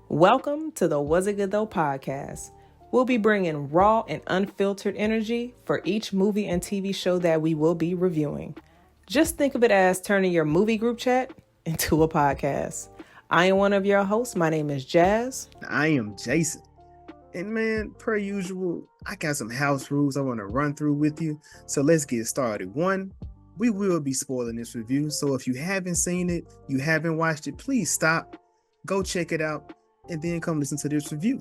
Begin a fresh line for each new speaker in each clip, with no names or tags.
Welcome to the Was It Good Though podcast. We'll be bringing raw and unfiltered energy for each movie and TV show that we will be reviewing. Just think of it as turning your movie group chat into a podcast. I am one of your hosts. My name is Jazz.
I am Jason. And man, per usual, I got some house rules I want to run through with you. So let's get started. One, we will be spoiling this review. So if you haven't seen it, you haven't watched it, please stop, go check it out, and then come listen to this review.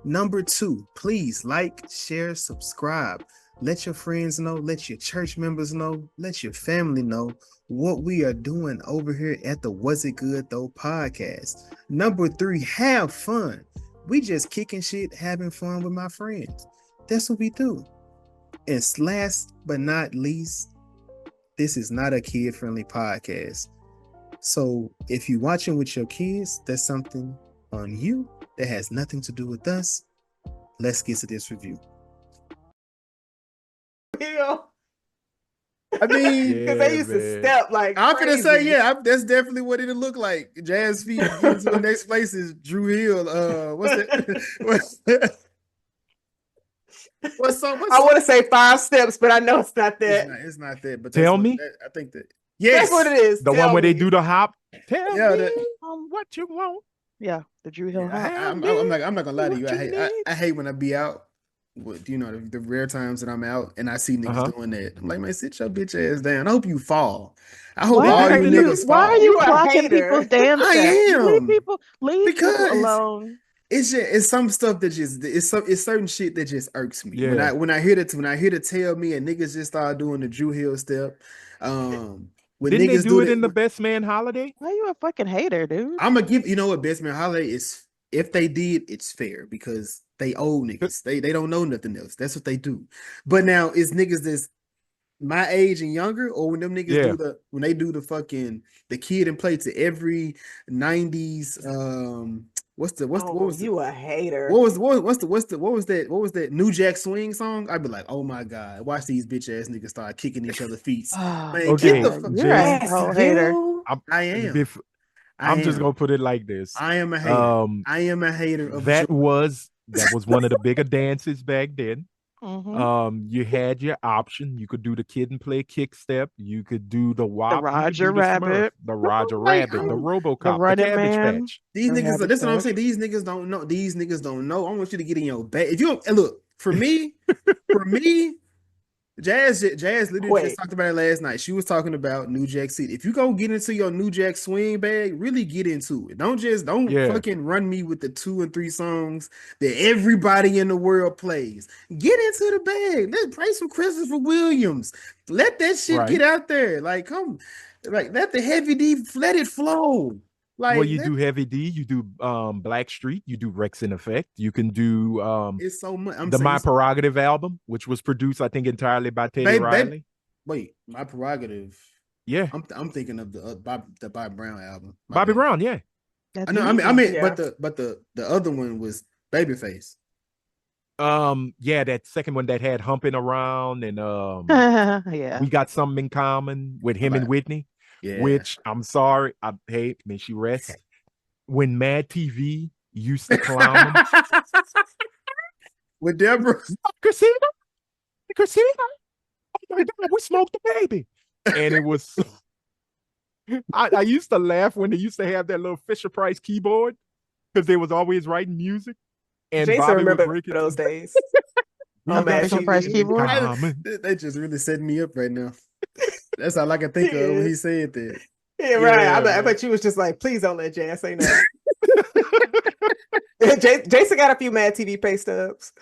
Number two, please like, share, subscribe. Let your friends know, let your church members know, let your family know what we are doing over here at the Was It Good Though podcast. Number three, have fun. We just kicking shit, having fun with my friends. That's what we do. And last but not least, this is not a kid-friendly podcast. So if you're watching with your kids, that's something on you that has nothing to do with us. Let's get to this review. I mean,
because they used to step like
I'm
crazy.
gonna say, that's definitely what it'll look like. Jazz feet getting to the next place is Dru Hill. What's that? What's
I want to say 5 steps, but I know it's not that.
It's not that. But
Tell me.
I think that. Yes,
that's what it is.
The one where they do the hop. Tell me what you want.
Yeah, the Dru Hill.
I'm not gonna lie to you. I hate when I be out. With, the rare times that I'm out and I see niggas doing that. I'm like, man, sit your bitch ass down. I hope you fall. I hope all you niggas fall.
Why are you clocking people's damn steps?
I am.
Leave people alone.
It's some stuff that just it's certain shit that just irks me.
Yeah.
When I hear to tell me and niggas just start doing the Dru Hill step. When
Didn't
niggas
they do it
that,
in the Best Man Holiday?
Why you a fucking hater, dude?
I'm gonna give what Best Man Holiday is. If they did, it's fair because they old niggas. They don't know nothing else. That's what they do. But now it's niggas that's my age and younger, or when them niggas do the fucking the Kid and Play to every 90s
you a hater.
What was that New Jack Swing song? I'd be like, oh my god, watch these bitch ass niggas start kicking each other feet. Man,
okay,
you're an asshole hater.
I am.
I'm just gonna put it like this.
I am a hater. I am a hater of
that was one of the bigger dances back then.
Mm-hmm.
You had your option. You could do the Kid and Play kick step. You could do the WAP,
the Roger Rabbit,
the RoboCop, the Cabbage Patch.
These niggas, this is what I'm saying. These niggas don't know. These niggas don't know. I want you to get in your bag. If you don't, and look, for me, Jazz literally just talked about it last night. She was talking about New Jack City. If you go get into your New Jack Swing bag, really get into it. Don't fucking run me with the 2 and 3 songs that everybody in the world plays. Get into the bag. Let's play some Christopher Williams. Let that shit get out there. Like, come, like, let the heavy D, let it flow. Like,
well, you do Heavy D, you do Black Street, you do Rex in Effect, you can do
it's so much.
My Prerogative album, which was produced, I think, entirely by Teddy Riley.
Wait, My Prerogative.
Yeah,
I'm thinking of the Bobby Brown album.
Bobby Brown, yeah.
I know. I mean, but the other one was Babyface.
Yeah, that second one that had Humping Around and We Got Something in Common with him and Whitney.
Yeah.
Which I'm sorry, may she rest. When Mad TV used to clown him.
With Deborah.
Christina. Oh my God, we smoked the baby. And it was I used to laugh when they used to have that little Fisher Price keyboard because they was always writing music. And
Jason
Bobby
remember
would
those days.
Fisher
Price keyboard.
They just really setting me up right now. That's all I can think of when he said that.
Yeah, right. I bet you was just like, please don't let Jazz say that. Jason got a few Mad TV pay stubs.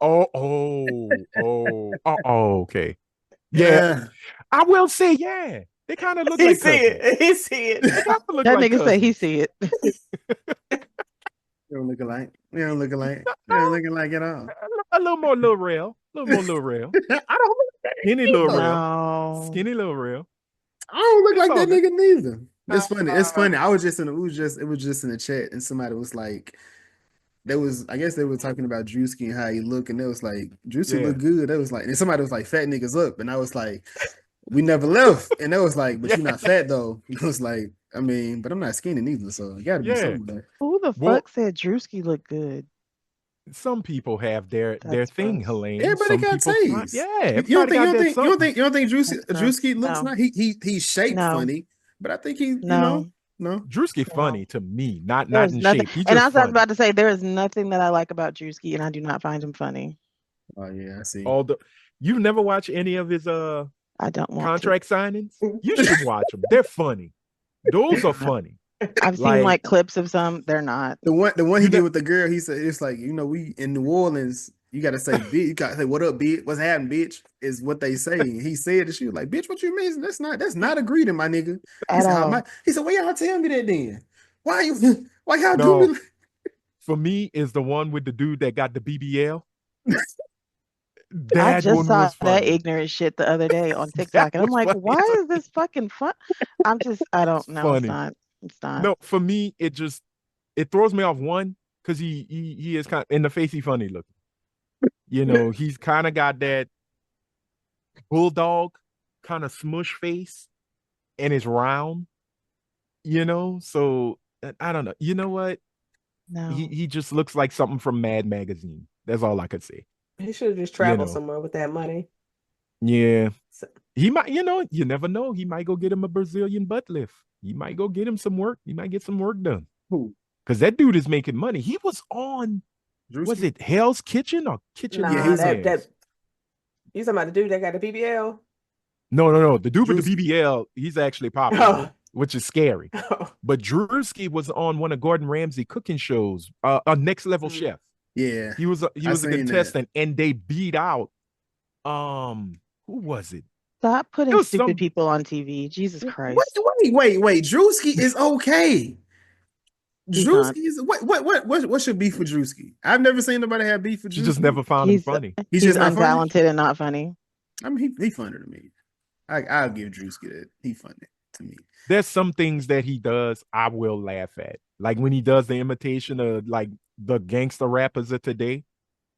Okay. Yeah. I will say, they kind of look like cousins.
He see it.
That nigga say he see it.
They don't look alike. They don't look alike at all.
A little more Lil Rel. I don't look skinny Lil Rel. Skinny Lil Rel.
I don't look like that nigga neither. It's funny. It's funny. It was just in the chat, and somebody was like, I guess they were talking about Druski and how he look, and they was like, Druski look good. That was like, and somebody was like, fat niggas up, and I was like, we never left, and they was like, but you're not fat though. It was like, I mean, but I'm not skinny neither, so it got to be
Yeah.
something there.
Who the
Well,
fuck said Druski looked good?
some people have their
That's
thing,
gross.
Helene.
Everybody
Some
got
people
taste.
yeah,
You don't
everybody
think you
got
don't
that
think you don't
something.
think you don't think
That's gross.
Drewski looks
No.
nice? He's shaped
No.
funny, but I think he
No.
no.
Drewski
No.
funny to me, not
There's
in
nothing.
shape. He
And
just
I was
funny.
about to say there is nothing that I like about Druski, and I do not find him funny.
Oh yeah, I see.
You've never watched any of his
I don't want
contract signings? You should watch them. They're funny. Those are funny.
I've seen like clips of some. They're not.
The one he did with the girl, he said it's like, we in New Orleans, you gotta say bitch, you gotta say what up, bitch, what's happening, bitch, is what they say. And he said that she was like, bitch, what you mean? That's not a greeting, my nigga.
At all.
He said, why y'all tell me that then? Why y'all
No.
do me?
For me, is the one with the dude that got the BBL.
I just
one
saw
was
that
funny.
ignorant shit the other day on TikTok, and I'm
was
like,
funny
why
as
is this fucking fun? I don't know.
funny.
It's not.
No, for me, it throws me off one because he is kind of, in the face, he funny looking. He's kind of got that bulldog kind of smush face and it's round, so I don't know. You know what?
No.
He just looks like something from Mad Magazine. That's all I could say.
He should have just traveled somewhere with that money.
Yeah. He might, you never know. He might go get him a Brazilian butt lift. He might go get him some work. He might get some work done.
Who?
Because that dude is making money. He was on, was it Hell's Kitchen or Kitchen?
Nah,
Yeah,
that you talking about the dude that got the BBL?
No. The dude with the BBL, he's actually popular, which is scary.
Oh.
But Druski was on one of Gordon Ramsay cooking shows, a Next Level Chef.
Yeah.
He was a contestant, and they beat out, who was it?
Stop putting stupid people on TV. Jesus Christ.
Wait. Druski is okay. Druski is what should beef with Druski? I've never seen nobody have beef with Druski.
You just never found him funny.
He's just not
untalented
funny?
and not funny.
I mean, he funny to me. I'll give Druski that. He funny to me.
There's some things that he does I will laugh at. Like when he does the imitation of like the gangster rappers of today.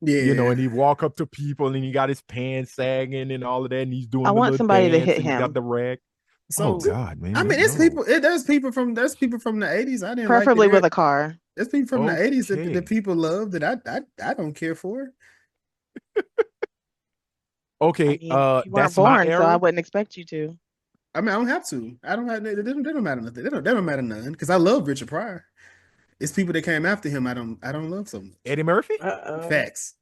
Yeah.
And he walk up to people and he got his pants sagging and all of that, and he's doing.
I want somebody to hit him.
He got the rag.
So,
oh God, man!
I mean, there's people from the 80s. I didn't
preferably
like
with a car.
There's people from the 80s that people love that I don't care for.
Okay,
you weren't
that's
born,
my era.
so I wouldn't expect you to.
I mean, I don't have to. I don't have. They don't matter nothing. They don't matter none because I love Richard Pryor. It's people that came after him. I don't love so much.
Eddie Murphy.
Facts.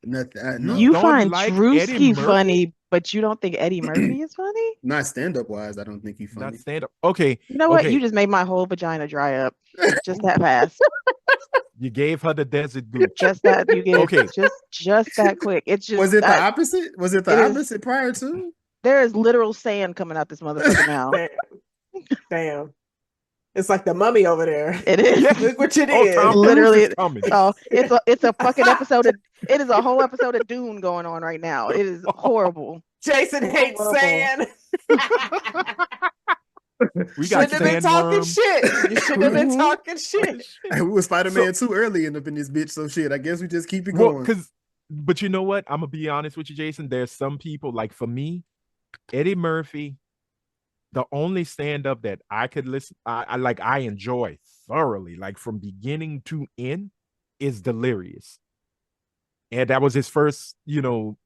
Nothing. No.
You find Druski funny, but you don't think Eddie Murphy is funny?
Not stand-up wise, I don't think he's funny.
Not stand-up. Okay.
You know what? You just made my whole vagina dry up. Just that fast.
You gave her the desert gooch.
Just that you gave. Okay. Just that quick. It's just.
Was it the opposite? Was it the opposite prior to?
There is literal sand coming out this motherfucker now.
Damn. It's like the mummy over there.
It is.
Look what it is.
Literally. It's a fucking episode of. It is a whole episode of Dune going on right now. It is horrible.
Jason hates sand.
We got
shouldn't have been talking shit. You shouldn't have been talking shit.
We were Spider-Man 2 early up in this bitch, so shit. I guess we just keep it going.
But you know what? I'm gonna be honest with you, Jason. There's some people, like for me, Eddie Murphy, the only stand-up that I could listen, I enjoy thoroughly, like from beginning to end, is Delirious. And that was his first,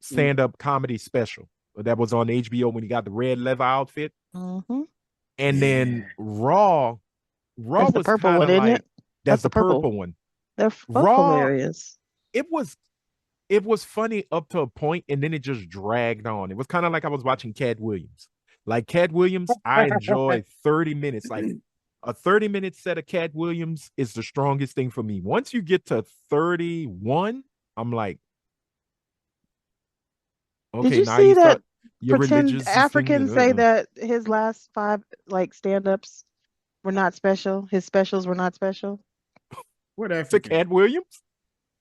stand-up comedy special. That was on HBO when he got the red leather outfit.
Mm-hmm.
And then Raw
was
the
purple one, isn't it?
That's the purple one.
They're hilarious.
It was funny up to a point, and then it just dragged on. It was kind of like I was watching Cat Williams. Like Cat Williams, I enjoy 30 minutes. Like a 30-minute set of Cat Williams is the strongest thing for me. Once you get to 31, I'm like, okay,
did you
now
see that
pretend
Africans say that his last 5 stand-ups were not special? His specials were not special?
What African?
To Cat Williams?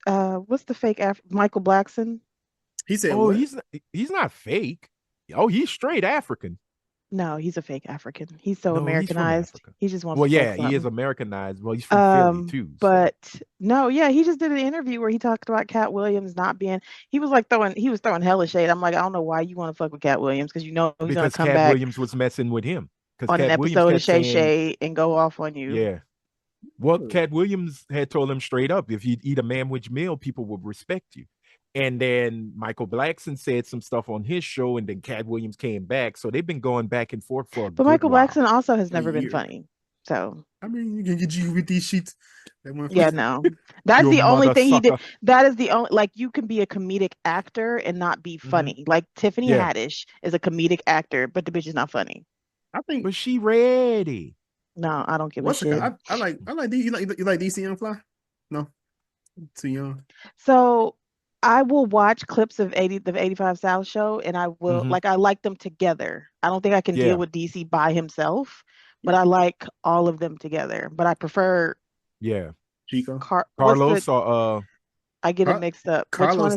What's the fake Michael Blackson?
He said,
"Oh, he's not fake. Oh, he's straight African."
No, he's a fake African. He's so Americanized. He just wants.
Well, yeah, he is Americanized. Well, he's from Philly too.
But no, yeah, he just did an interview where he talked about Cat Williams not being. He was throwing hella shade. I'm like, I don't know why you want to fuck with Cat Williams because he's gonna come back.
Cat Williams was messing with him.
on an
Cat Williams
episode of
kept
Shay
saying,
Shay and go off on you.
yeah. Well, Cat Williams had told him straight up, if you eat a manwich meal, people will respect you. And then Michael Blackson said some stuff on his show, and then Cat Williams came back. So they've been going back and forth for a
But
good
Michael
while.
Blackson also has
A
never been
year.
funny. So
I mean, you can get you with these sheets.
yeah, no. That's
Your
the only thing he did.
motherfucker.
That is the only, like, you can be a comedic actor and not be funny. Like Tiffany
Yeah.
Haddish is a comedic actor, but the bitch is not funny.
I think.
But she ready.
No, I don't give a
What's
shit.
I like you like DC Young Fly? No, too young.
So I will watch clips of the 85 South show, and I will
Mhm.
I like them together. I don't think I can
Yeah.
deal with DC by himself, but I like all of them together. But I prefer
Yeah.
Chico.
what's
Carlos
the,
or
I get
Car-
it mixed up.
Carlos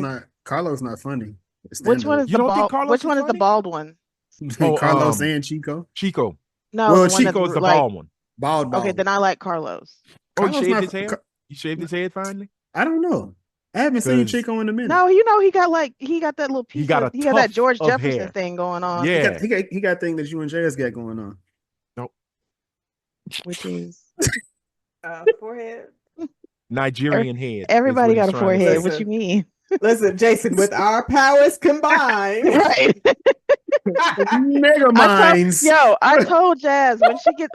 not funny.
Which one is
You
the
don't think
bald?
Carlos
Which
is
one is the
funny?
bald one?
Oh,
Carlos and Chico.
Chico.
No,
Well,
the one that's
Chico's the
like,
bald one.
Bald.
okay, then I like Carlos.
Oh, he
Carlos
shaved
not-
his hair? He shaved his head finally?
I don't know. I haven't seen
'Cause-
Chico in a minute.
No, he got that little piece.
He got a
he got that
tuft
George
of
Jefferson
hair.
thing going on.
Yeah.
He got thing that you and Jazz got going on.
Which is
Forehead.
Nigerian head. is
everybody
what
got
he's
a
trying to
forehead.
say.
What
Listen.
you mean?
Listen, Jason, with our powers combined,
Right.
Mega minds.
I told Jazz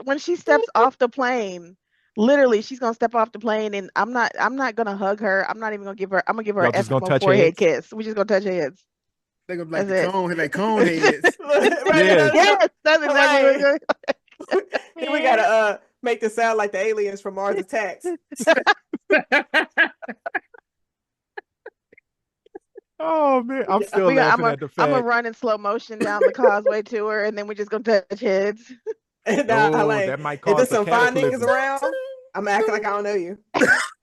when she steps off the plane, literally she's gonna step off the plane, and I'm not gonna hug her. I'm not even gonna give her. I'm gonna give her
Y'all
an
just gonna
Eskimo
touch
forehead
heads?
kiss. We're just gonna touch heads.
They gonna be like
That's
the
it.
cone, like cone heads.
Yeah.
Yes, that's exactly what
Then we gotta make this sound like the aliens from Mars Attacks.
Oh man, I'm still
I'm
laughing at the fact.
gonna run in slow motion down the causeway to her, and then we're just gonna touch heads.
And
Oh,
like,
that might
if
cause
there's
a
some fine niggas
cataclysm.
around, I'm acting like I don't know you.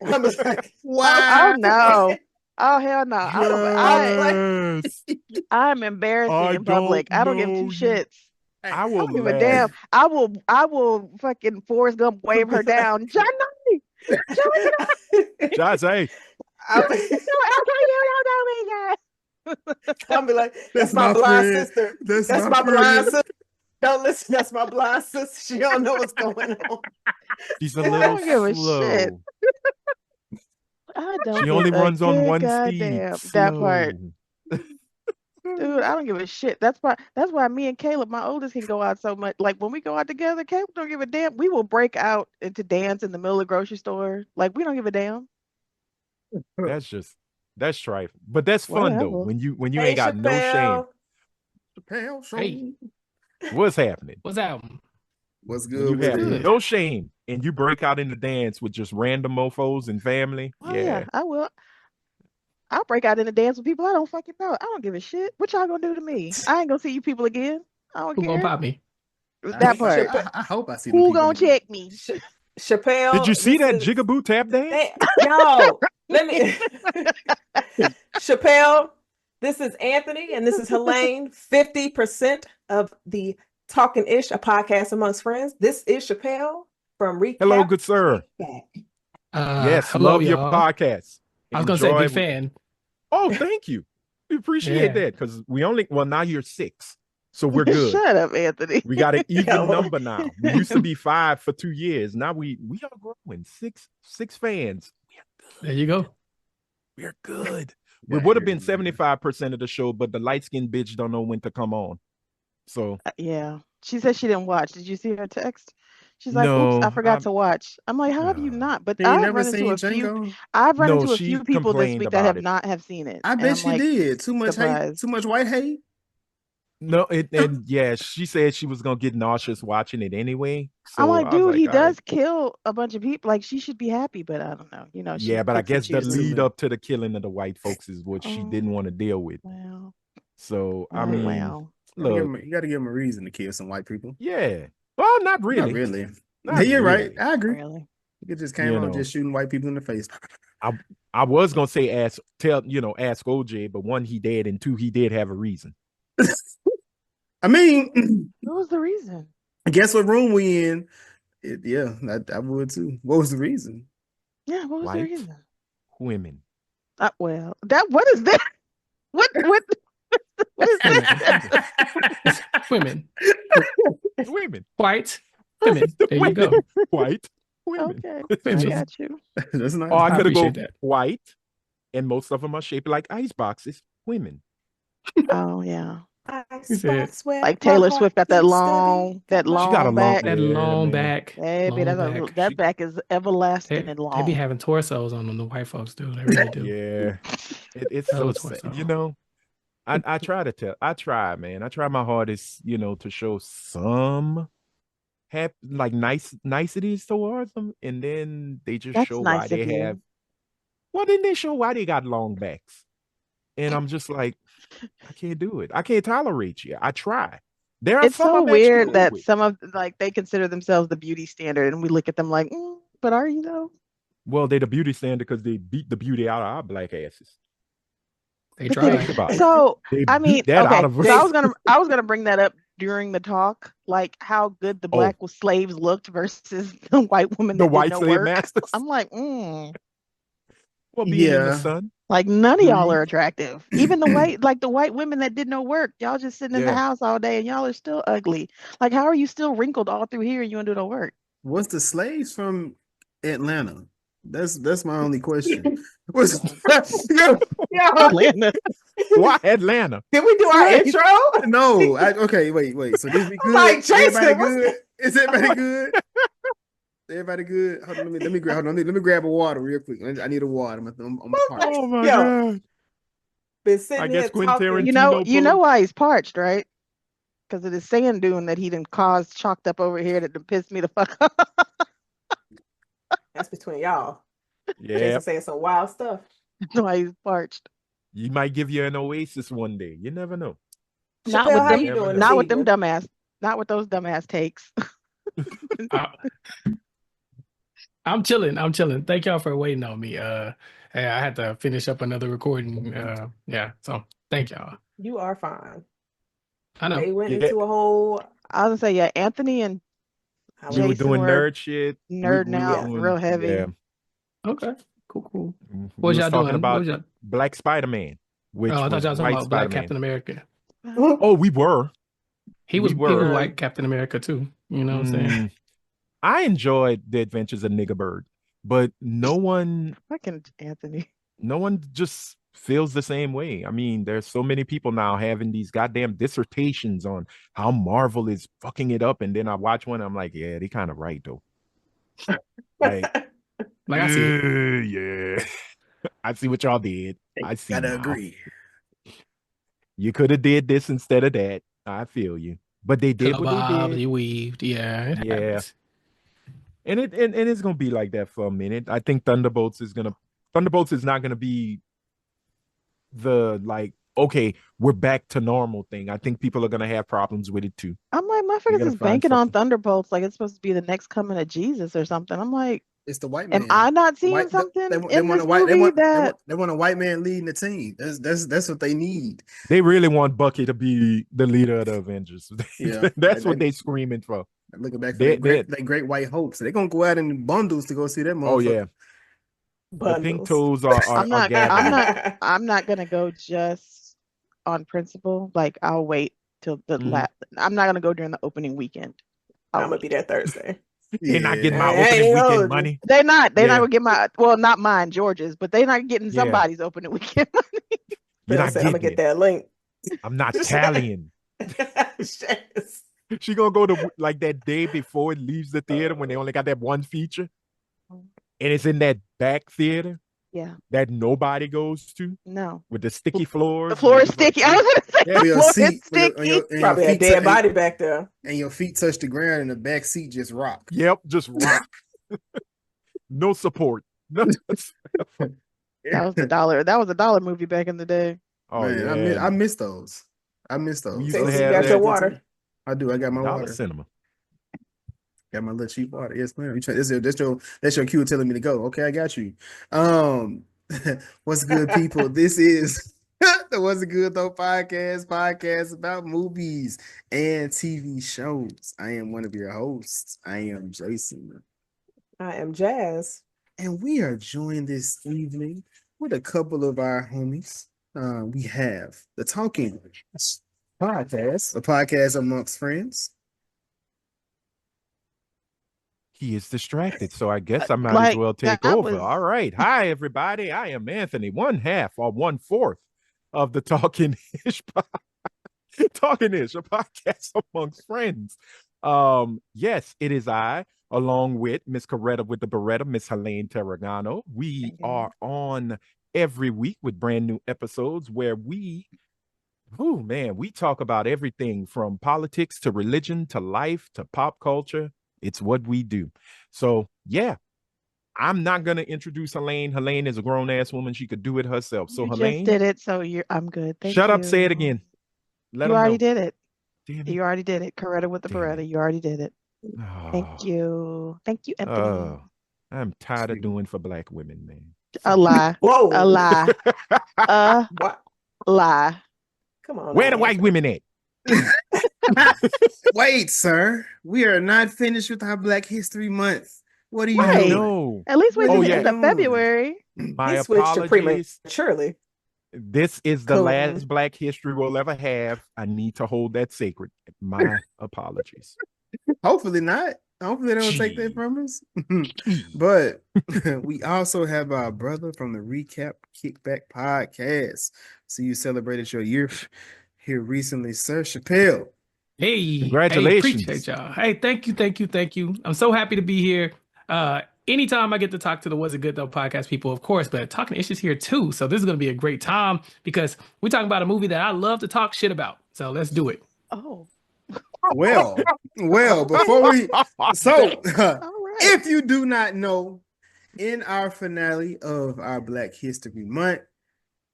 I'm just like,
Wow.
Oh no! Oh hell no!
Yes.
I'm embarrassing
I
in public.
don't
I don't give
know
two
you.
shits.
I
I
will
don't give a
laugh.
damn. I will fucking Forrest Gump wave her down. Johnny,
Just hey,
I'll be like, that's my blind
friend.
sister.
That's
That's
my
my blind
friend.
sister. Don't listen, that's my blind sister. She don't know what's going on.
she's a
I
little
don't give a
slow.
shit. I don't.
She
give
only
a
runs on
good
one
goddamn
speed.
that part,
Slow.
dude. I don't give a shit. That's why me and Caleb, my oldest, can go out so much. Like when we go out together, Caleb don't give a damn. We will break out into dance in the middle of the grocery store. Like we don't give a damn.
That's trifling. But that's fun though.
Whatever.
When you ain't got no shame.
Chappelle show.
Hey.
What's happening?
What's that?
What's
When
good
you
with
have
it?
no shame and you break out in the dance with just random mofos and family.
Oh yeah, I will. I'll break out in the dance with people I don't fucking know. I don't give a shit. What y'all gonna do to me? I ain't gonna see you people again. I don't
Who gonna
care.
pop me?
That part.
I hope I see them
Who
people
gonna
again.
check me?
Chappelle.
Did you see that
this is-
jigaboo tap dance?
Yo, let me. Chappelle, this is Anthony, and this is Helene. 50% of the Talkin Ish, a podcast amongst friends. This is Chappelle from Recap.
Hello, good sir.
Kickback.
Yes,
hello,
love your
y'all.
podcast.
I was gonna say
Enjoy-
big fan.
Oh, thank you. We appreciate
Yeah.
that because now you're 6. So we're good.
Shut up, Anthony.
We got an even
Yo.
number now. We used to be 5 for 2 years. Now we are growing. Six fans.
There you go.
We're good. We
Yeah,
would have been
yeah, yeah.
75% of the show, but the light-skinned bitch don't know when to come on. So
Yeah. She said she didn't watch. Did you see her text? She's like,
No,
oops, I forgot
I'm-
to watch. I'm like, how have you
No.
not? But
You ain't
I've
never
run into
seen
a few.
Django?
I've run
No,
into a
she
few people this
complained
week that
about
have
it.
not have seen it.
I
And
bet
I'm
she
like,
did. Too much hate.
surprised.
Too much white hate.
no, and yeah, she said she was gonna get nauseous watching it anyway. So
I'm like,
I was
dude, he
all right.
does kill a bunch of people. Like, she should be happy, but I don't know. You know, she
Yeah, but I
picks and
guess the
chooses.
lead up to the killing of the white folks is what she
Oh.
didn't want to deal with.
Wow.
So I
Oh,
mean,
wow.
look,
You got to give him a reason to kill some white people.
yeah. Well, not really.
Not really.
Not
You're
really.
right. I agree.
Really?
You just came
You
on
know.
just shooting white people in the face.
I was gonna say ask OJ, but 1, he dead, and 2, he did have a reason.
I mean,
What was the reason?
guess what room we in? Yeah, I would too. What was the reason?
Yeah, what was the
White
reason?
women.
Well, what is that? What What is
Women.
that?
It's women.
Women.
White women. There you go.
White women.
Okay, I
Women.
got you.
That's nice.
Or I
I
could have go
appreciate that.
white, and most of them are shaped like ice boxes. Women.
Oh yeah,
He said-
like Taylor Swift got that long,
She got a
long
long-
back.
That
Yeah,
long
man.
back.
Baby,
long
that's
back.
that
She-
back is everlasting
They,
and long.
they be having torsos on them, the white folks do. They really do.
Yeah. It's
Hell
so
of a
sad.
torso.
You know, I try to tell. I try, man. I try my hardest, to show some niceties towards them, and then they just
That's
show
nice
why
of
they
you.
have. Well, then they show why they got long backs, and I'm just like, I can't do it. I can't tolerate you. I try. There are
It's
some
so
I'm actually
weird
cool
that
with.
some of like they consider themselves the beauty standard, and we look at them like, but are you though?
Well, they're the beauty standard because they beat the beauty out of our black asses.
They
But
try.
Think about it.
So
They
I mean,
beat that
okay.
out of
So I was gonna bring that up during the talk, like how good the black slaves looked versus the white women
the
that
white
did no
slave
work.
masters.
I'm like,
Well, being in the
Yeah.
sun.
like none of y'all
Mhm.
are attractive. Even the white women that did no work, y'all just sitting in the
Yeah.
house all day and y'all are still ugly. Like, how are you still wrinkled all through here and you don't do no work?
Was the slaves from Atlanta? That's my only question. Was
Atlanta.
Why Atlanta?
Did we do our
Right.
intro?
no? Okay, wait. So this be good.
Like, Jason,
everybody
what's
good? Is everybody good? Everybody good? Hold on, let me grab. Hold on, let me grab a water real quick. I need a water. I'm parched.
Oh my
Yo.
god.
Been sitting
I guess
here
Quentin
talking.
Tarantino
You know why he's parched, right? Because of the sand dune that he done caused chalked up over here that done pissed me the fuck off.
That's between y'all.
Yeah.
Jason saying some wild stuff.
That's why he's parched.
You might give you an oasis one day. You never know.
Not
Chappelle,
with
how
them-
you doing?
Not
this
with them
evening?
not with those dumbass takes.
I'm chilling. Thank y'all for waiting on me. Hey, I had to finish up another recording. Yeah. So thank y'all.
You are fine.
I know.
They went
Yeah.
into a whole.
I was gonna say, yeah, Anthony and
how
We were
Jason
doing
were
nerd shit.
nerding out real heavy.
Yeah.
Okay. Cool.
We
What
was
y'all
talking
doing?
about
What y'all?
Black Spider-Man, which
Oh, I thought
was
y'all was talking
white
about Black
Spider-Man.
Captain America.
Oh, we were.
He was
were.
white Captain America too. You know what I'm saying?
I enjoyed the adventures of Nigga Bird, but no one
Fucking Anthony.
just feels the same way. I mean, there's so many people now having these goddamn dissertations on how Marvel is fucking it up, and then I watch one, I'm like, yeah, they kind of right though. Like,
Like I see it.
yeah, I see what y'all did. I see.
Gotta
now.
agree.
You could have did this instead of that. I feel you, but they did
Could
what they
have
did.
you weaved. Yeah. It
Yeah.
happens.
And it's gonna be like that for a minute. I think Thunderbolts is not gonna be the like, okay, we're back to normal thing. I think people are gonna have problems with it too.
I'm like,
They're
motherfuckers
gonna
is
find
banking on
something.
Thunderbolts like it's supposed to be the next coming of Jesus or something. I'm like,
It's the white man.
am I not seeing
White-
something
they
in
want
this
a white. They
movie
want,
that
they want a white man leading the team. That's what they need.
They really want Bucky to be the leader of the Avengers.
Yeah.
That's what they screaming for.
Looking back for
They-
they great white hopes. They're gonna go out in bundles to go see that motherfucker.
Oh yeah, the pink
Bundles.
toes are
I'm not
gathering.
I'm not gonna go just on principle. Like I'll wait till the last. I'm not gonna go during the opening weekend.
I'm gonna be there Thursday.
They're not getting my
Yeah.
opening
Hey,
weekend
hold
money.
They're not
Yeah.
gonna get my not mine, George's, but they're not getting
Yeah.
somebody's opening weekend money.
You're
Bill
not
said, I'm gonna
getting
get
it.
that link.
I'm not tallying.
Yes.
She gonna go to like that day before it leaves the theater when they only got that one feature, and it's in that back theater
Yeah.
that nobody goes to
No.
with the sticky floors.
The floor
and
is
it's like,
sticky. I was gonna say
Yeah,
the
With your
floor
seat,
is sticky.
and
Probably a
feet
dead
tou-
body back there.
and your feet touch the ground and the back seat just rock.
Yep, just rock. No support. No.
That was a dollar movie back in the day.
Oh
Man,
yeah,
I miss those. I miss those.
We used
Take
to
you
have
got
that.
your water.
I do. I got my
Dollar
water.
Cinema.
Got my little cheap water. Yes, ma'am. That's your cue telling me to go. Okay, I got you. What's good, people? This is the What's Good Though podcast about movies and TV shows. I am one of your hosts. I am Jason,
I am Jazz.
and we are joined this evening with a couple of our homies. We have the Talking Podcast, a podcast amongst friends.
He is distracted, so I guess I might as
Like,
well take
that
over.
was-
All right. Hi, everybody. I am Anthony, 1/2 or 1/4 of the Talkin Ish. Talkin Ish, a podcast amongst friends. Yes, it is I, along with Miss Coretta with the Beretta, Miss Helene Terragano. We are on every week with brand new episodes where we talk about everything from politics to religion to life to pop culture. It's what we do. So, yeah, I'm not going to introduce Helene. Helene is a grown-ass woman. She could do it herself. So,
you
Helene,
just did it, so I'm good. Thank
shut up.
you.
Say it again. Let
You
them
already
know.
did it.
Damn it.
You already did it. Coretta with the
Damn
Beretta.
it.
You already did it.
Oh,
Thank you. Thank you, Anthony.
oh, I'm tired of doing for black women, man.
A lie.
Whoa.
A lie. A
What?
lie.
Come on.
Where the
now,
white women at?
Wait, sir. We are not finished with our Black History Month. What are you
Right.
doing?
No.
At least we
Oh,
did
yeah.
it in February.
My
He switched to
apologies.
prematurely.
This is the
Cool.
last Black History we'll ever have. I need to hold that sacred. My apologies.
Hopefully not. Hopefully they don't take that from us. But we also have our brother from the Recap Kickback podcast. So you celebrated your year here recently, Sir Chappelle.
Hey,
Congratulations.
appreciate y'all. Hey, thank you. I'm so happy to be here. Anytime I get to talk to the Was It Good Though podcast people, of course, but Talking Ish is here too. So this is going to be a great time because we're talking about a movie that I love to talk shit about. So let's do it.
Oh,
Well, before we
all right.
if you do not know, in our finale of our Black History Month,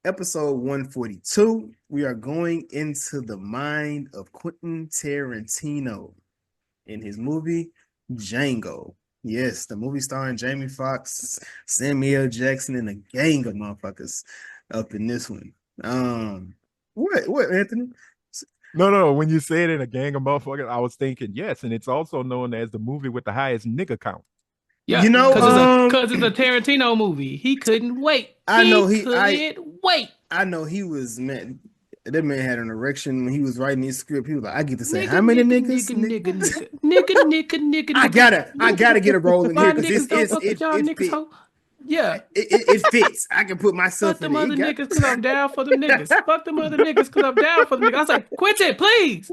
episode 142, we are going into the mind of Quentin Tarantino in his movie Django. Yes, the movie starring Jamie Foxx, Samuel L. Jackson, and a gang of motherfuckers up in this one. What, Anthony?
No. When you said it, a gang of motherfuckers, I was thinking, yes, and it's also known as the movie with the highest nigga count.
Yeah,
You know,
because it's a Tarantino movie. He couldn't wait.
I know
couldn't wait.
I know he was man. That man had an erection when he was writing his script. He was like, I get to say
Nigga,
how many
nigga,
niggas?
nigga.
I gotta get a role in here
My
because
niggas don't fuck with y'all niggas.
it,
Ho. Yeah.
it fits. I can put myself
Fuck
in
them
it.
other niggas because I'm down for them niggas. Fuck them other niggas because I'm down for them niggas. I was like, Quentin, please.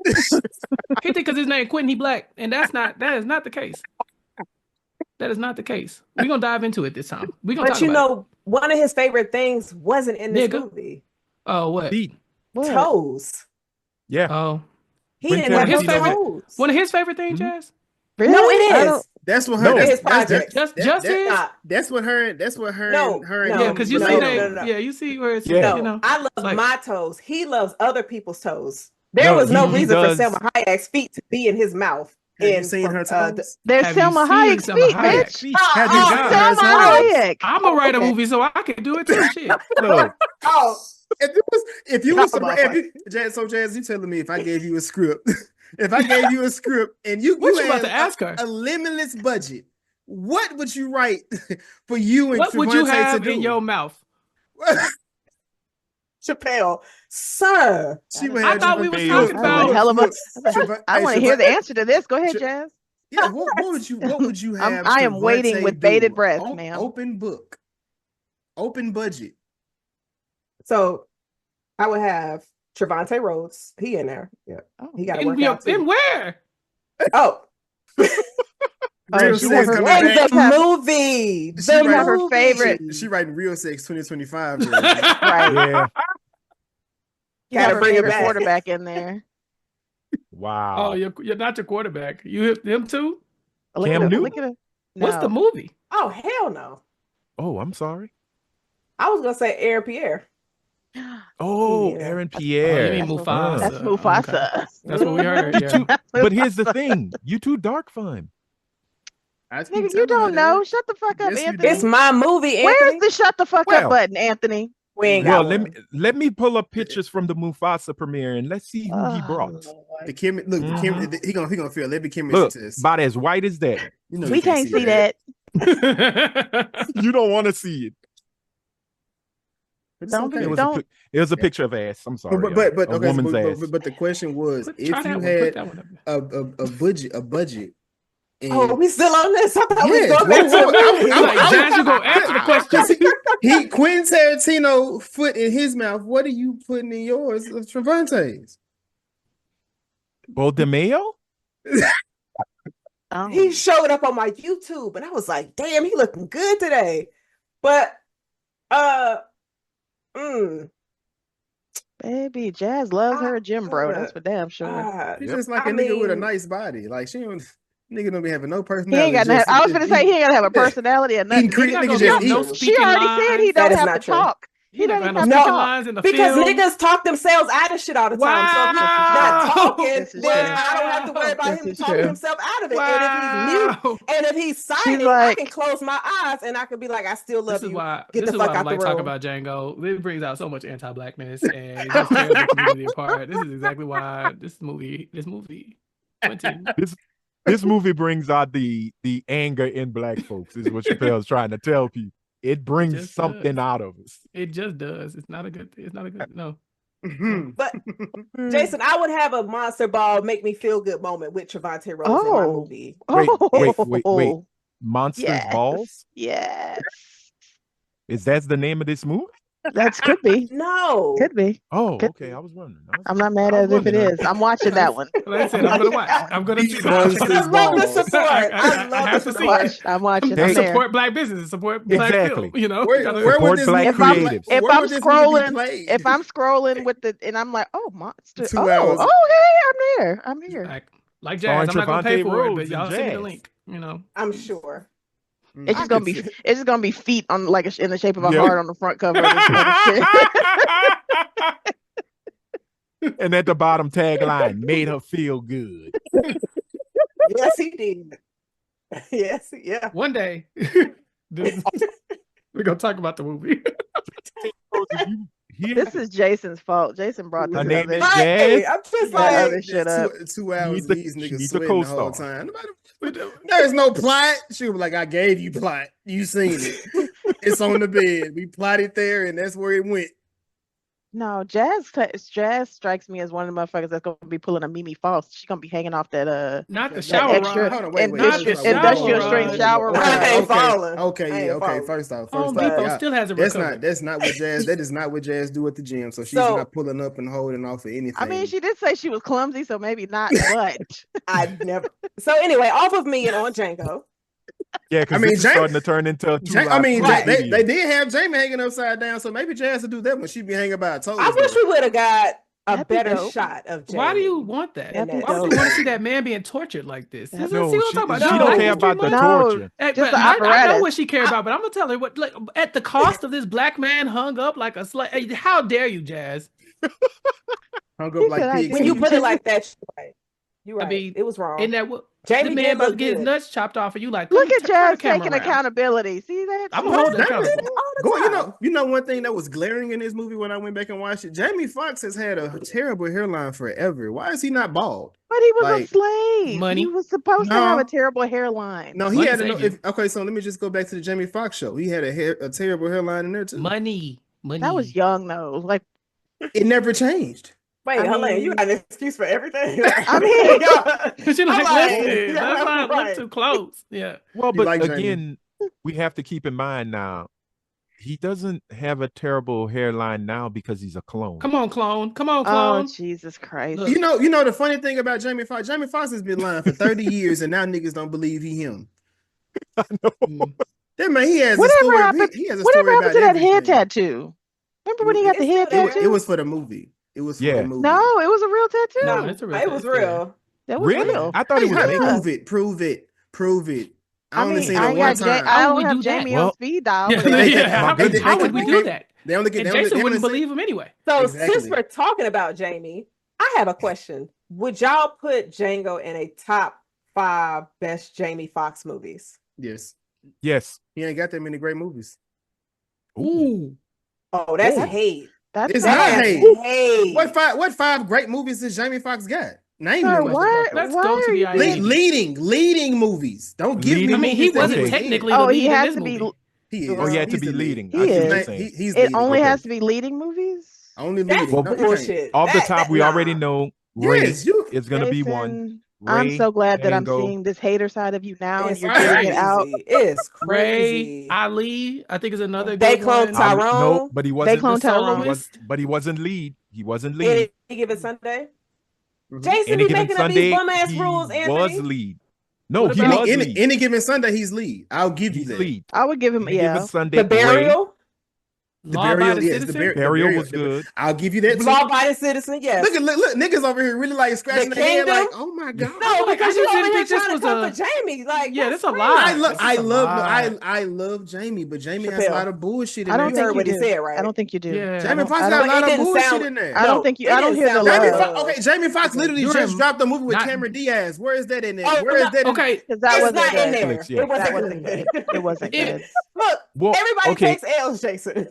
He think because his name Quentin, he black. And that is not the case. That is not the case. We're going to dive into it this time. We're going to
But
talk
you
about
know, one of his favorite things wasn't in this
Nigga.
movie.
Oh, what?
Feet.
What?
Toes.
Yeah.
Oh.
He
Quentin
didn't have no
Tarantino-
toes.
One of his favorite things,
Mhm.
Jazz?
Really?
No,
I
it
don't-
is.
That's what her.
No.
That's,
His project.
Just his?
Stop.
that's what her. That's what her.
No,
and her.
no,
and
Yeah,
him
because you
no,
see
no,
they,
no.
yeah, you see where it's,
Yeah.
No,
you know.
I love
like-
my toes. He loves other people's toes. There
No,
was no
he
reason
does-
for Selma Hayek's feet to be in his mouth.
Have you
And
seen
from,
her toes?
There's
Have you
Selma
seen
Hayek's
Selma
feet,
Hayek?
bitch.
Feet.
Have you
Oh,
seen her
Selma
toes?
Hayek.
I'm going to write a
Okay.
movie so I can do it too. Shit.
Look,
Oh,
If you was
Come on,
Jazz, you telling me if I gave you a script, if I gave you a script and you
What you
had
about to ask her?
a limitless budget, what would you write for you and
What would you
Trevante
have
to do?
in your mouth?
Chappelle, sir.
She would
I
have
thought we was
Trevante-
talking
look,
about-
look,
Hell of a-
look,
I
hey,
want to hear the
Trevante-
answer to this. Go ahead,
Tra-
Jazz.
Yeah, what would you have?
I am waiting
Trevante
with bated
do?
breath, ma'am.
Open book, open budget.
So I would have Trevante Rhodes. He in there. Yeah.
Oh.
He got to work out
In
too.
where?
Oh,
Real
she
sex
was
coming
in
back.
the movie.
She
The
right-
her
movie.
favorite.
She writing Real Sex 2025. version.
Right.
yeah.
You
Gotta
got
bring it
favorite
back.
quarterback in there.
Wow.
Oh, you're not your quarterback. You hit him too?
Look
Cam
at her.
Newton?
Look at her.
What's the
No.
movie?
Oh, hell no.
Oh, I'm sorry.
I was going to say Aaron Pierre.
Oh,
Yeah.
Aaron
Oh,
Pierre.
you mean
That's
Mufasa?
That's
Okay.
Mufasa.
That's what we heard.
You
Yeah.
too- but here's the thing. You too dark for him.
I keep
Nigga, you
telling her
don't
that.
know. Shut the fuck up,
Yes, you
Anthony.
It's my movie, Anthony.
Where's the shut the fuck
Well.
up button, Anthony?
We ain't
Well,
got one.
let me pull up pictures from the Mufasa premiere and let's see who he
Oh,
brought.
The Kim, look, the Kim,
Mhm.
he gonna feel every chemistry
Look,
test.
about as white as that.
You know
We
you
can't see that.
You don't want to see it.
Don't be,
okay.
don't.
It was a picture of ass. I'm sorry.
But
a
okay,
woman's ass.
but the question was,
Try
if
that
you
one,
had
put that one up.
a budget,
Oh,
and
we still on this? I thought we was
yes,
going back to the movie.
Like, Jazz, you gonna answer the question?
he Quentin Tarantino foot in his mouth. What are you putting in yours of Trevante's?
Bodemeo?
Oh.
He showed up on my YouTube, and I was like, "Damn, he looking good today." But,
Baby, Jazz loves her a gym bro. That's for damn sure.
She's just like a nigga with a nice body. Like she don't. Nigga don't be having no
He
personality.
ain't got. I was gonna say he ain't gonna have a personality or nothing.
He
not
nigga
gonna
just
be no
eat.
speaking
She already said he
That
don't
is
have
not
to
true.
talk.
He not
don't
got
even
no
have to
speaking
talk.
lines in the
because
film.
niggas talk themselves out of shit all the time. So if he's not talking,
This is
then
true.
I don't have to worry about
This
him
is
talking
true.
himself out of it. And if he's mute and if he's signing,
like-
I can close my eyes and I can be like, I still love
This is
you.
why.
Get
This
the
is why
fuck
I
out the
like talking
room.
about Django. It brings out so much anti-blackness and it just tears the community apart. This is exactly why this movie, Quentin.
This movie brings out the anger in black folks, is what Chappelle's trying to tell people. It brings
just
something
does.
out of us.
It just does. It's not a good. No.
But Jason, I would have a monster ball make me feel good moment with Trevnate Rhodes in my movie.
Wait. Monsters
Yes.
Balls?
Yes.
Is that the name of this movie?
That could be.
No.
Could be.
Oh,
Could
okay. I was wondering.
I'm not mad at it if it is. I'm watching that one.
Like I said, I'm gonna watch. I'm gonna see.
Monsters
I love the
Balls.
support. I love
have
the
to see
support.
it.
I'm watching.
Hey,
I'm there.
Support black businesses. Support black
Exactly.
film. You know.
Where
Support
would this
black
movie
creatives.
If
where
I'm
would this movie be
scrolling,
played?
if I'm scrolling with the, and I'm like, oh, monster.
2 hours.
Oh, hey, I'm here.
Like
Starring
Jazz, I'm not gonna pay
Trevnate
for it,
Rhodes
but
and
y'all send me the
Jazz.
link. You know.
I'm sure.
It's just gonna be. It's just gonna be feet on like in the shape of a
Yep.
heart on the front cover. Of this shit.
And at the bottom tagline, made her feel good.
Yes, he did. Yes, yeah.
One day, we're gonna talk about the movie.
This is Jason's fault. Jason brought this
Her name
other.
is
Right.
Jazz.
I'm just
That other
like,
shit up.
2 hours of these
she
niggas
needs a
sweating the whole
co-star.
time. There's no plot. She was like, I gave you plot. You seen it. It's on the bed. We plotted there, and that's where it went.
No, Jazz strikes me as one of the motherfuckers that's gonna be pulling a Mimi Foss. She's gonna be hanging off that
Not the
that
shower
extra
rod.
Hold on, wait.
industrial strength shower
I
rod.
ain't falling.
Okay,
I
yeah,
ain't
okay.
falling.
First off,
Home Depot
yeah,
still hasn't
that's
recovered.
not what Jazz. That is not what Jazz do at the gym. So she's
So-
not pulling up and holding off of anything.
I mean, she did say she was clumsy, so maybe not. But
I never. So anyway, off of me and on Django.
Yeah, because
I mean,
this is
Jamie-
starting to turn into a
Right.
they did have Jamie hanging upside down, so maybe Jazz would do that when she be hanging by her toes.
I wish we would have got a
That'd be
better
dope.
shot of Jamie.
Why do you want that?
That'd be
Why would
dope.
you want to see that man being tortured like this?
No,
See what I'm talking about?
she
No.
don't care about the
No.
torture.
Hey,
Just
but
the
I know
apparatus.
what she cared about, but I'm gonna tell her what. Like, at the cost of this black man hung up like a slave. Hey, how dare you, Jazz?
hung
He
up like
said, I
pigs.
did.
When you put it like that, you're right. You're right.
I mean,
it was wrong.
In that what?
Jamie
The man
did
about to
look
get his
good.
nuts chopped off, and you like
look at
turn
Jazz
the camera
taking
around.
accountability. See that?
I'm gonna hold her
That
accountable.
was-
all the
Go,
time.
you know one thing that was glaring in this movie when I went back and watched it. Jamie Foxx has had a terrible hairline forever. Why is he not bald?
But he was a
Like,
slave.
money.
He was supposed to
No.
have a terrible hairline.
No, he
Money
had
saved
no.
you.
Okay, so let me just go back to the Jamie Foxx show. He had a terrible hairline in there too.
Money.
That was young though. Like
It never changed.
Wait,
I
Helene,
mean-
you got an excuse for everything.
I mean-
Because you're like,
I'm like,
listen,
yeah,
let's not
right.
look too close. Yeah.
Well,
You
but
like Jamie.
again, we have to keep in mind now, he doesn't have a terrible hairline now because he's a clone.
Come on, clone. Come on,
oh
clone.
Jesus Christ.
Look.
You know the funny thing about Jamie Foxx. Jamie Foxx has been lying for 30 years, and now niggas don't believe he him. That man, he has a
Whatever
story.
happened-
He has a
Whatever
story
happened to
about
that head
everything.
tattoo? Remember when he got the head
It-
tattoo?
It was for the movie. It was for
Yeah.
the movie.
No, it was a real tattoo.
No, it's a real
It was
tattoo.
real.
That was
Really?
real.
I thought he was
Honey,
making.
prove it. I
I
only
mean,
seen
I
it
ain't
one
got
time.
I
How
don't
would we
have
do that?
Jamie
Well-
on speed dial.
Yeah,
but they-
yeah. How
they-
would,
they-
how
they-
would we
they-
do that?
They only get.
And
they only-
Jason
they
wouldn't
only say-
believe him anyway.
So
Exactly.
since we're talking about Jamie, I have a question. Would y'all put Django in a top 5 best Jamie Foxx movies?
Yes,
Yes.
he ain't got that many great movies.
Ooh.
Oh, that's
Ooh.
hate.
That's
It's
not
not
That's
hate.
hate.
What five great movies does Jamie Foxx got? Name
Sir,
them.
what?
Let's
Why
go to
are
the
you-
IMDb.
Leading movies. Don't give me.
Leading?
I mean, he
movies that
wasn't
was in.
technically
Oh,
the
he
lead in
has
this
to be.
movie.
He is.
Oh, he had to
He's
be
the lead.
leading.
He
I see what
is.
you're saying.
He's
It
leading.
only
Okay.
has to be leading movies.
Only
That's
leading. No, you can't.
bullshit.
Off the top, we
nah.
already know Ray
Yes, you.
is going to be one.
Jason, I'm
Ray,
so glad that I'm
Django.
seeing this hater side of you now, and
It's
you're
right.
getting it out.
crazy. It's
Ray,
crazy.
Ali, I think is another
They
good
cloned
one.
Tyrone.
No, but he wasn't
cloned
the
Tyrone.
Soloist.
but he wasn't lead. He wasn't lead.
Any given Sunday.
Mhm.
Jason
Any
be
given
making up
Sunday,
these bum ass
he
rules,
was
Anthony.
lead. No,
What
he
about-
was lead.
Any given Sunday, he's lead. I'll give you
He's
that.
lead.
I would give him,
Any given
yeah.
Sunday,
The burial.
The
Law
burial,
Abiding
yes,
Citizen.
Burial was good.
I'll give you that too.
Law-abiding citizen. Yes.
Look, niggas over here really like scratching
The
their head, like,
Kingdom?
oh my god.
No,
Like, I
because you
just
over
didn't
here
think this
trying to
was
come
a-
for Jamie. Like,
Yeah,
that's
that's a
crazy.
lot.
I love,
This
I
is a
love,
lot.
I love Jamie, but Jamie has a
Chappelle.
lot of bullshit in
I
there.
don't
You
think
heard
you
what he
do.
said, right?
I don't think you do.
Yeah.
Jamie
I
Foxx
I
got a
don't-
lot
It
of
didn't
bullshit
sound-
in there.
I don't think you.
it
I don't
didn't
hear the
sound
love.
like
Jamie Foxx, okay, Jamie Foxx literally
You're
just
in-
dropped a movie with
not-
Cameron Diaz. Where is that in there?
Oh,
Where is that in
Okay.
Because that
It's
wasn't
not in
good.
there.
Netflix, yeah.
It wasn't
That wasn't
good.
good. It wasn't
It-
good.
Look,
Well,
everybody
okay.
takes L's, Jason.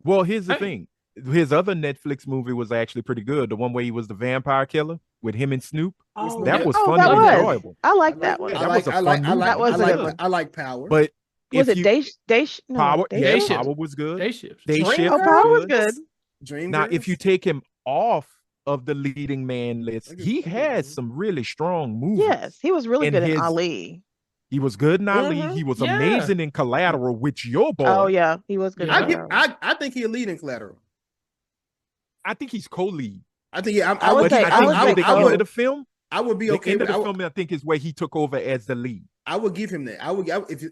Well, here's the
I-
thing. His other Netflix movie was actually pretty good. The one where he was the vampire killer with him and Snoop.
Oh,
That
yeah.
was
Oh,
fun
that
and
was.
enjoyable.
I like that one.
Yeah, that was a fun movie.
That was
I
a
like,
good one.
I like Power.
But
Was
if
it
you
no,
Power,
Day
yeah,
Day
Shift?
Shift.
Power was good.
Day shift.
Day
Dream
Shift
Oh,
Girls?
Power was good.
Dream
Now,
Girls?
if you take him off of the leading man list,
Look at-
he
look at
has
him.
some really strong movies.
Yes, he was really
And
good in
his-
Ali.
He was good in Ali.
Mhm.
He was
Yeah.
amazing in Collateral, which your boy.
Oh yeah, he was good.
Yeah.
in Power.
I think he'll lead in Collateral.
I think he's co-lead.
I think yeah,
I would
But
say-
I think
would
by
say
the
co.
end of the film,
I would be
the
okay
end
with
of the
I,
film, I think is where he took over as the lead.
I would give him that.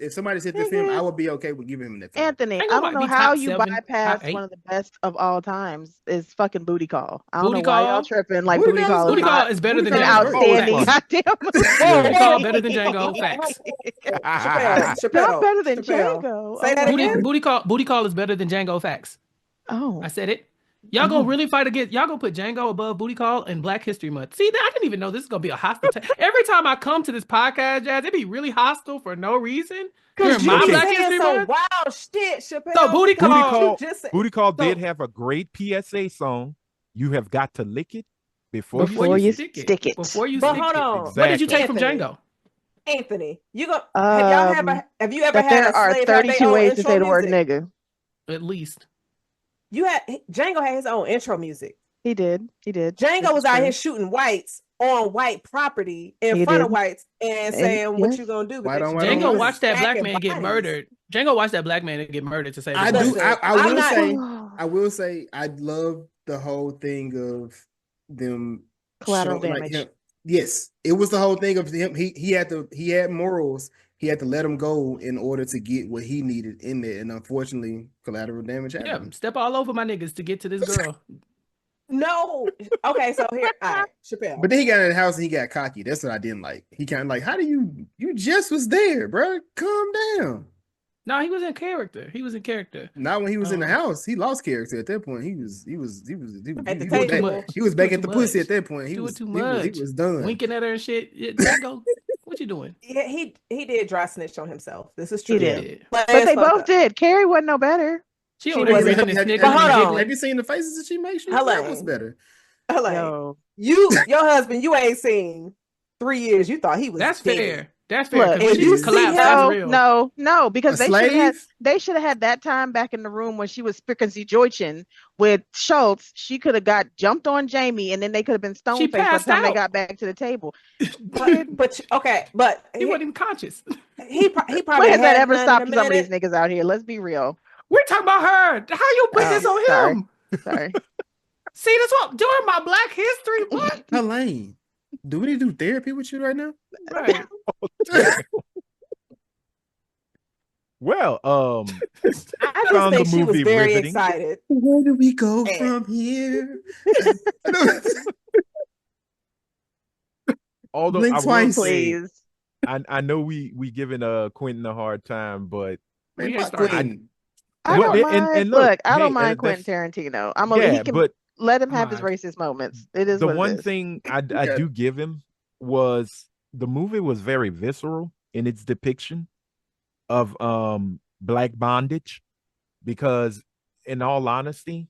If somebody said the film, I would be okay with giving him that film.
Anthony,
Ain't
I
nobody
don't know
be
how
top
you
7,
bypass
top 8.
one of the best of all times is fucking Booty Call. I don't
Booty
know why y'all
Call?
tripping like
Booty
Booty
Call is
Call
Booty
is
Call
not
is better than
Booty
an
Call
Django.
is great.
outstanding
Facts.
goddamn
Whoa,
Booty Call
whoa.
better than Django. Facts.
Chappelle.
Not better than
Chappelle.
Django.
Say that
Oh,
again?
Booty Call is better than Django. Facts.
Oh,
I said it. Y'all gonna really fight against? Y'all gonna put Django above Booty Call and Black History Month? See, I didn't even know this is gonna be a hostile. Every time I come to this podcast, Jazz, it be really hostile for no reason.
Because
During
you
my
be
Black
saying
History
some
Month.
wild shit, Chappelle.
So Booty
because
Call-
you just said-
Booty Call
So-
did have a great PSA song. You have got to lick it before,
Before you
stick
stick it.
Before you
But
stick
hold
it.
on.
What did you take from
Anthony.
Django?
Anthony, you go. Have you ever
that
had
there
a
are
slave have their
32
own
ways to
intro
say the word
music?
nigga.
At least.
Django had his own intro music.
He did.
Django
This
was
is
out
true.
here shooting whites on white property in
He
front
did.
of whites and saying, "What
yes.
you gonna do?"
White
because
on white
you
on
Django
white.
watched that black
stacking
man get
bodies.
murdered. Django watched that black man get murdered to save
I
his
do.
life.
Listen,
I
I'm
will
not-
say. I will say. I love the whole thing of them
Collateral
showing, like,
damage.
him. Yes, it was the whole thing of him. He had morals. He had to let him go in order to get what he needed in there, and unfortunately, collateral damage
Yeah,
happened.
step all over my niggas to get to this girl.
No. Okay, so here, all right, Chappelle.
But then he got in the house and he got cocky. That's what I didn't like. He kind of like, how do you just was there, bro? Calm down.
No, he was in character. He was in character.
Not when he was in the
Oh.
house. He lost character at that point. He was
At the
he was
table.
back, he was back
Doing
at the
too
pussy
much.
at that point. He
Doing
was
too
he
much.
was done.
Winking at her and shit. Yeah, Django, what you doing?
Yeah, he did dry snitch on himself. This is true.
He did.
Yeah.
But
But they
fucked
both
up.
did. Carrie wasn't no better.
She
She
over there
wasn't-
grinning and
Have
snickering
But hold
and
on.
giggling.
you seen the faces that she makes? That
Hello.
was better.
Like,
Yo.
your husband, you ain't seen 3 years. You thought he was
That's
dead.
fair. That's fair.
Look,
Because
if you
she
see
collapsed.
him-
That's real.
No, because
A
they should have
slave?
had that time back in the room when she was freaking Joichin with Schultz. She could have got jumped on Jamie, and then they could have been stone
She
faced by the
passed
time they
out.
got back to the table.
But okay, but
He wasn't even conscious.
he probably
When has that
had
ever
none in
stopped
a
some of these
minute.
niggas out here? Let's be real.
We're talking about her. How you put
Oh,
this on
sorry.
him?
Sorry.
See, this what during my Black History Month.
Helene, do we need to do therapy with you right now?
Right.
Well,
I just
Found
think
the
she was
movie
very
riveting.
excited.
Where do we go
Eh.
from here?
although
Blink
I will
twice.
say,
Please.
I know we giving Quentin a hard time, but
Man,
We ain't
fuck
started.
Quentin.
I
Well,
don't
and-
mind.
and look,
look, I don't
hey,
mind
that's-
Quentin Tarantino.
yeah,
He can
but
let him
Come
have his
on.
racist moments. It is
the
what it
one
is.
thing I
Okay.
do give him was the movie was very visceral in its depiction of black bondage, because in all honesty,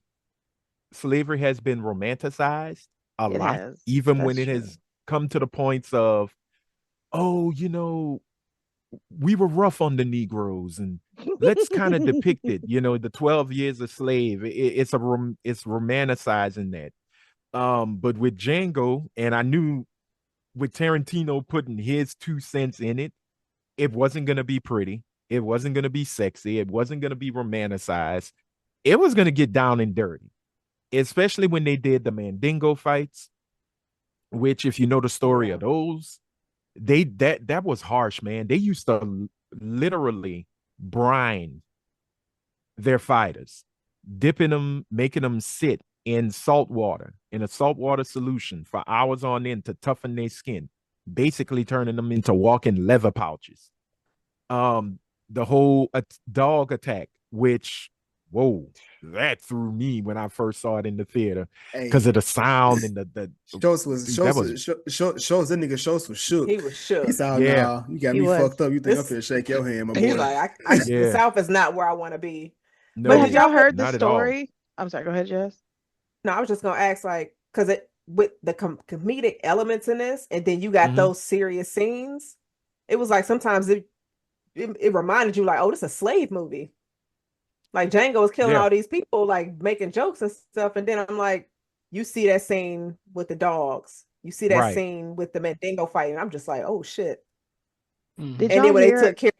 slavery has been romanticized a
It
lot,
has.
even when
That's
it
true.
has come to the points of, oh, we were rough on the Negroes, and let's kind of depict it. The 12 years a slave. It's romanticizing that. But with Django, and I knew with Tarantino putting his 2 cents in it, it wasn't gonna be pretty. It wasn't gonna be sexy. It wasn't gonna be romanticized. It was gonna get down and dirty, especially when they did the Mandingo fights. Which, if you know the story of those, that was harsh, man. They used to literally brine their fighters, dipping them, making them sit in salt water, in a saltwater solution for hours on end to toughen their skin, basically turning them into walking leather pouches. The whole dog attack, which, whoa, that threw me when I first saw it in the theater because of the sound and the
Schultz that nigga Schultz was shook.
He was shook.
He said, "Nah, you got me fucked up. You think I'm finna shake your hand, my boy?"
He's like, the South is not where I want to be.
No,
But have y'all heard the
not at all.
story? I'm sorry, go ahead, Jess.
No, I was just gonna ask, like, because it with the comedic elements in this, and then you got those serious scenes. It was like sometimes it reminded you, like, oh, this is a slave movie. Like Django is killing all these people, like making jokes and stuff, and then I'm like, you see that scene with the dogs, you see that scene with the Mandingo fight, and I'm just like, oh shit.
Did
and then when they took Carrie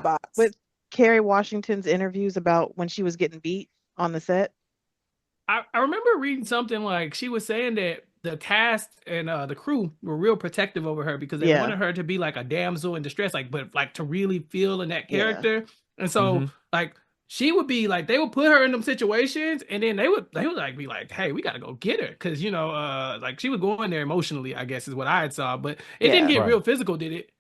box
with Kerry Washington's interviews about when she was getting beat on the set?
I remember reading something like she was saying that the cast and the crew were real protective over her because they wanted her to be like a damsel in distress, but to really feel in that character. And so like she would be like, they would put her in them situations, and then they would like be like, hey, we got to go get her. Cause like she would go in there emotionally, I guess is what I had saw, but it didn't get real physical, did it?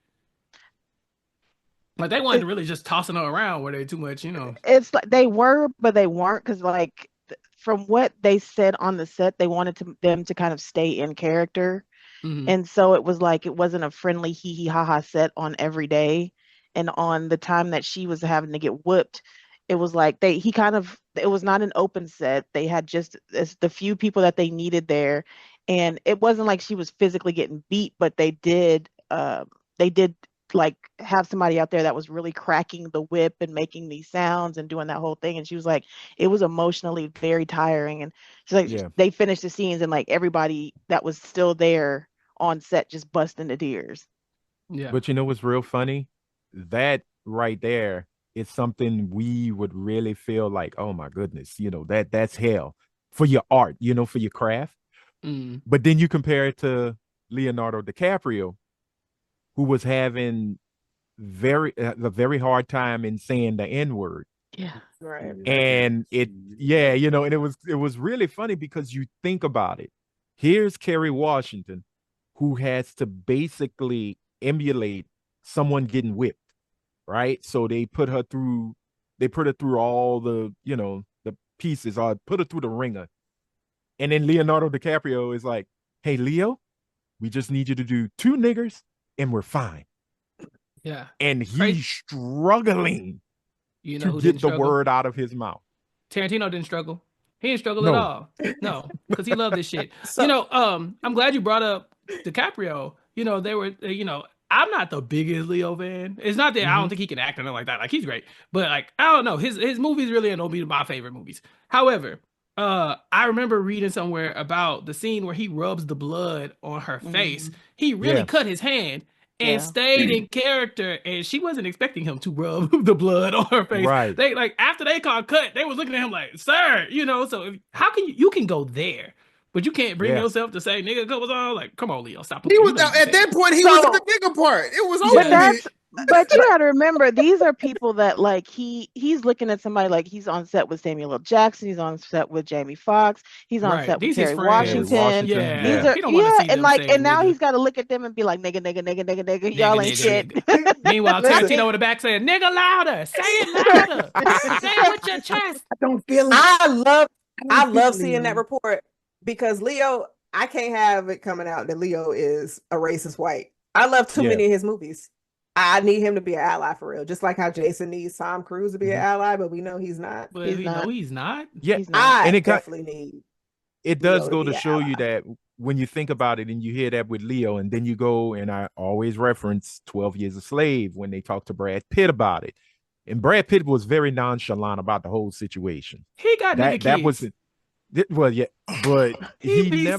Like they wanted to really just tossing her around where they too much,
It's like they were, but they weren't. Cause like from what they said on the set, they wanted them to kind of stay in character. And so it was like, it wasn't a friendly hee hee ha ha set on every day. And on the time that she was having to get whooped, it was like it was not an open set. They had just the few people that they needed there. And it wasn't like she was physically getting beat, but they did like have somebody out there that was really cracking the whip and making these sounds and doing that whole thing. And she was like, it was emotionally very tiring. And she's like, they finished the scenes and like everybody that was still there on set just bust into tears.
Yeah. But what's real funny? That right there is something we would really feel like, oh my goodness, that's hell for your art, for your craft. But then you compare it to Leonardo DiCaprio, who was having a very hard time in saying the N-word.
Yeah.
Right.
And and it was really funny because you think about it. Here's Kerry Washington, who has to basically emulate someone getting whipped, right? So they put her through all the, the pieces, or put her through the ringer. And then Leonardo DiCaprio is like, hey, Leo, we just need you to do 2 niggers and we're fine.
Yeah.
And he's struggling to get the word out of his mouth.
Tarantino didn't struggle. He didn't struggle at all. No, because he loved this shit. I'm glad you brought up DiCaprio. They were, I'm not the biggest Leo fan. It's not that I don't think he can act or nothing like that. Like, he's great. But, like, I don't know. His movies really don't be my favorite movies. However, I remember reading somewhere about the scene where he rubs the blood on her face. He really cut his hand and stayed in character, and she wasn't expecting him to rub the blood on her face.
Right.
They like after they called cut, they was looking at him like, "Sir, so how can you can go there, but you can't bring yourself to say nigga goes on? Like, come on, Leo, stop."
He was at that point. He was in the nigga part. It was over.
But you gotta remember, these are people that like he's looking at somebody like he's on set with Samuel L. Jackson, he's on set with Jamie Foxx, he's on set with Kerry Washington.
Yeah,
these are and now he's got to look at them and be like nigga, y'all ain't shit.
Meanwhile, Tarantino in the back saying nigga louder, say it louder, say it with your chest.
I don't feel it.
I love seeing that report because Leo, I can't have it coming out that Leo is a racist white. I love too many of his movies. I need him to be an ally for real, just like how Jason needs Tom Cruise to be an ally, but we know he's not.
But we know he's not.
Yeah,
he's not. And it definitely need.
It does go to show you that when you think about it and you hear that with Leo, and then you go, and I always reference 12 Years a Slave when they talk to Brad Pitt about it. And Brad Pitt was very nonchalant about the whole situation.
He got nigga
That
kids.
was well, yeah, but he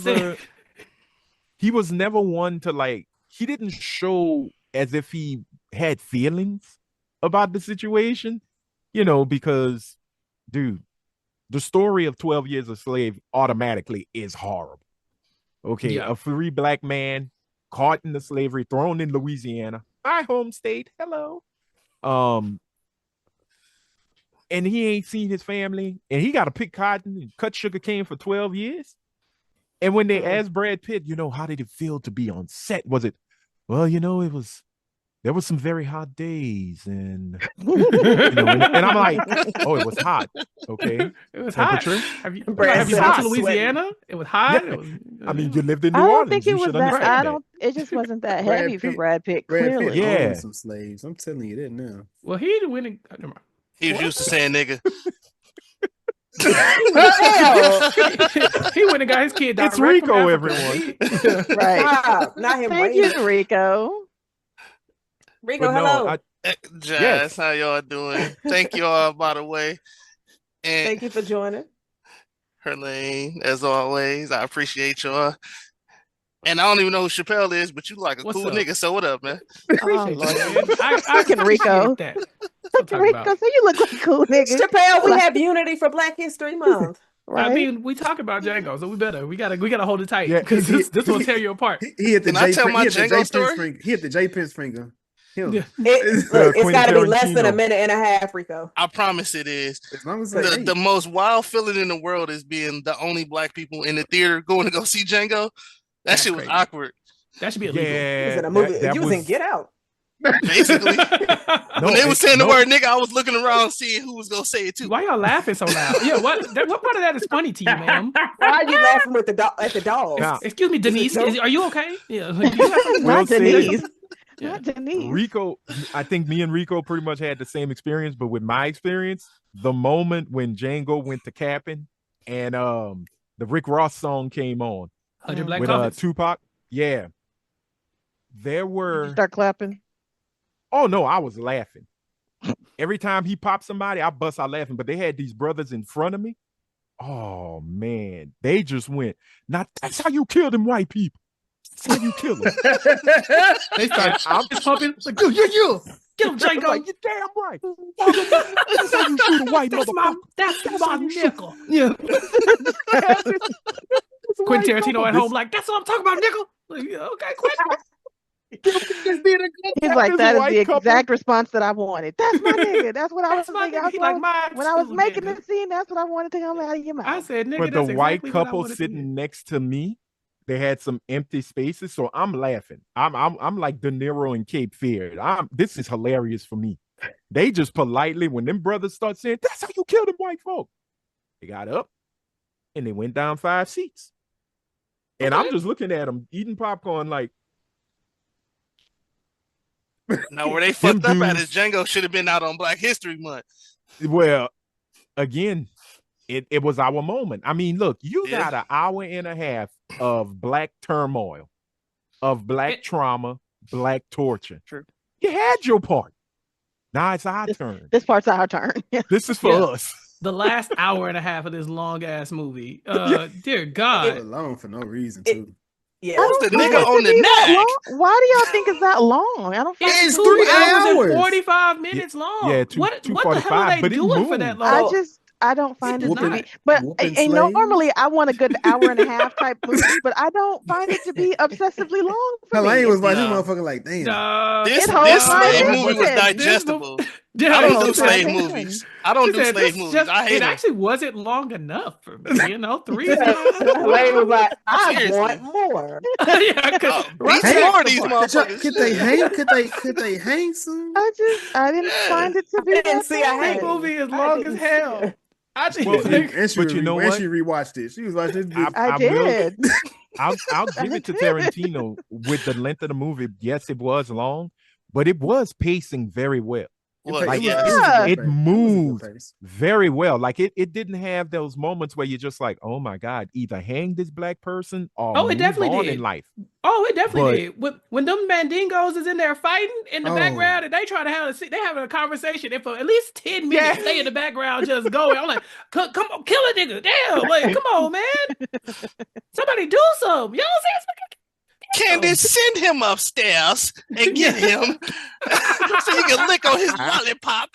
was never one to like, he didn't show as if he had feelings about the situation, you know, because dude, the story of 12 Years a Slave automatically is horrible. Okay, a free black man caught into slavery, thrown in Louisiana, my home state. Hello. And he ain't seen his family, and he got to pick cotton and cut sugar cane for 12 years. And when they asked Brad Pitt, you know, how did it feel to be on set? Was it, well, you know, there was some very hot days, and you know, and I'm like, oh, it was hot. Okay,
it was
temperature.
Hot. Have you been to Louisiana? It was hot.
Yeah.
It was,
I mean, you lived in
I
New
don't
Orleans.
think it was that. I don't.
That.
It just wasn't that heavy for Brad Pitt. Clearly,
Pitt owned some slaves. I'm telling you that now.
Well, he didn't win.
He was used to saying nigga.
He went and got his kid.
It's Rico, everyone.
Right?
Not him.
Thank you, Rico.
Rico, hello.
Jazz, how y'all doing? Thank y'all, by the way. And
thank you for joining.
Herlane, as always, I appreciate y'all. And I don't even know who Chappelle is, but you like a cool nigga. So what up, man?
I can
Rico.
That.
Rico, so you look like a cool nigga.
Chappelle, we have unity for Black History Month.
Right? I mean, we talk about Django, so we gotta hold it tight because this will tear you apart.
He hit the
Can I tell my Django story?
He hit the J Pence finger.
It's got to be less than a minute and a half, Rico.
I promise it is.
As long as
the most wild feeling in the world is being the only black people in the theater going to go see Django. That shit was awkward.
That should be illegal.
Yeah, was in a movie. You was in Get Out.
Basically, when they was saying the word nigga, I was looking around seeing who was gonna say it too.
Why y'all laughing so loud? Yeah, what part of that is funny to you, ma'am?
Why are you laughing with at the dog?
Excuse me, Denise. Are you okay? Yeah,
not Denise. Not Denise.
Rico, I think me and Rico pretty much had the same experience, but with my experience, the moment when Django went to capping and the Rick Ross song came on.
100 Black
with Tupac, yeah. There were.
Did you start clapping?
Oh no, I was laughing. Every time he popped somebody, I bust out laughing. But they had these brothers in front of me. Oh man, they just went. Now that's how you kill them white people. That's how you kill them.
They started. I'm just pumping. Like, you. Get him, Django.
Like, you're damn right. That's how you shoot a white motherfucker.
That's my nickel. Yeah. Quentin Tarantino at home, like, that's what I'm talking about, nickel. Like, yeah, okay, Quentin.
He's like, that is the exact response that I wanted. That's my nigga. That's what I was thinking. When I was making the scene, that's what I wanted to come out of your mouth.
I said, nigga,
but
that's
the
exactly
white couple sitting next to me, they had some empty spaces, so I'm laughing. I'm like De Niro in Cape Fear. This is hilarious for me. They just politely, when them brothers start saying, that's how you kill them white folk, they got up and they went down 5 seats. And I'm just looking at them eating popcorn like.
Now, where they fucked up at is Django should have been out on Black History Month.
Well, again, it was our moment. I mean, look, you got an hour and a half of black turmoil, of black trauma, black torture.
True.
You had your part. Now it's our turn.
This part's our turn.
This is for us.
The last hour and a half of this long ass movie. Dear God.
Alone for no reason too.
Yeah,
the nigga on the neck.
Why do y'all think it's that long? I don't.
It's
2 hours and 45 minutes long.
Yeah,
what the hell are they doing for that long?
I don't find it to be, but normally I want a good hour and a half type movie, but I don't find it to be obsessively long.
Helene was watching motherfucker like, damn.
This slave movie was digestible. I don't do slave movies. I don't do slave movies. I hate
it. Actually wasn't long enough for me. 3 hours.
Helene was like, I want more.
Yeah,
more of these motherfuckers.
Could they hang some?
I didn't find it to be.
I didn't see a hang
movie as long as hell.
But you know what? She rewatched it. She was watching this.
I did.
I'll give it to Tarantino with the length of the movie. Yes, it was long, but it was pacing very well.
Well,
Like,
Yeah.
it moved very well. Like it didn't have those moments where you're just like, oh my God, either hang this black person or
Oh, it
move
definitely
on
did.
in life.
Oh, it definitely
But-
did. When them mandingos is in there fighting in the background and they try to they having a conversation, and for at least 10 minutes they in the background just going. I'm like, come on, kill a nigga. Damn, like, come on, man. Somebody do something. You know what I'm saying?
Candace, send him upstairs and get him so he can lick on his lollipop.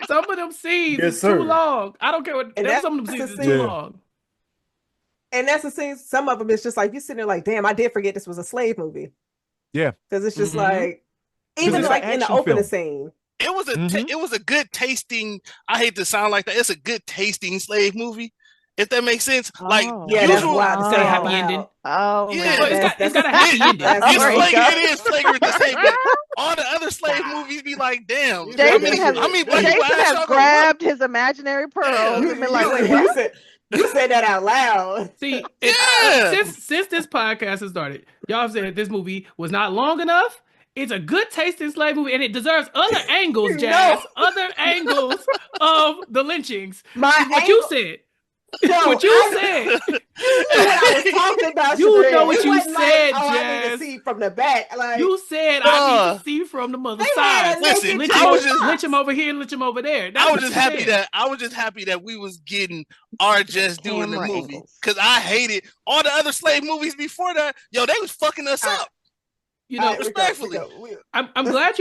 Some of them scenes
Yes,
is
sir.
too long. I don't care what.
And
Some of them scenes is
that's
too
the-
long.
And that's the scene. Some of them is just like, you're sitting there like, damn, I did forget this was a slave movie.
Yeah.
Because it's just
Mhm.
like, even
it's
like
an
in the
action
opening
film.
scene.
It was it was a good tasting. I hate to sound like that. It's a good tasting slave movie, if that makes sense. Like
Yeah, that's
usual.
wild to
It's got
say
a
out
happy ending.
loud.
Oh,
Yeah.
man.
Well, it's got a happy ending.
That's
It's
right.
flagrant. It is flagrant to say, but all the other slave movies be like, damn.
Jason
How many
has-
black people
Jason
ask y'all
has
go,
grabbed his imaginary pearls
You,
and been like, wait,
you
what?
said that out loud.
See,
Yeah.
since this podcast has started, y'all have said that this movie was not long enough. It's a good tasting slave movie, and it deserves other angles,
No.
Jazz. Other angles of the lynchings.
My
What you
angle-
said.
No,
What you said.
You knew what I was talking about.
You
Shabir.
know what
It
you
wasn't
said,
like, oh, I need to
Jazz.
see from the back. Like
You said I need
Bruh.
to see from the mother
They had
side.
a
Listen,
Lynch
I was
him,
just-
lynch him over here, lynch him over there. That's
I
what
was just
you
happy
said.
that we was getting our just doing the
Camera
movie,
angles.
because I hated all the other slave movies before that. Yo, they was fucking us up.
You know,
All right, Rico,
respectfully.
Rico,
I'm glad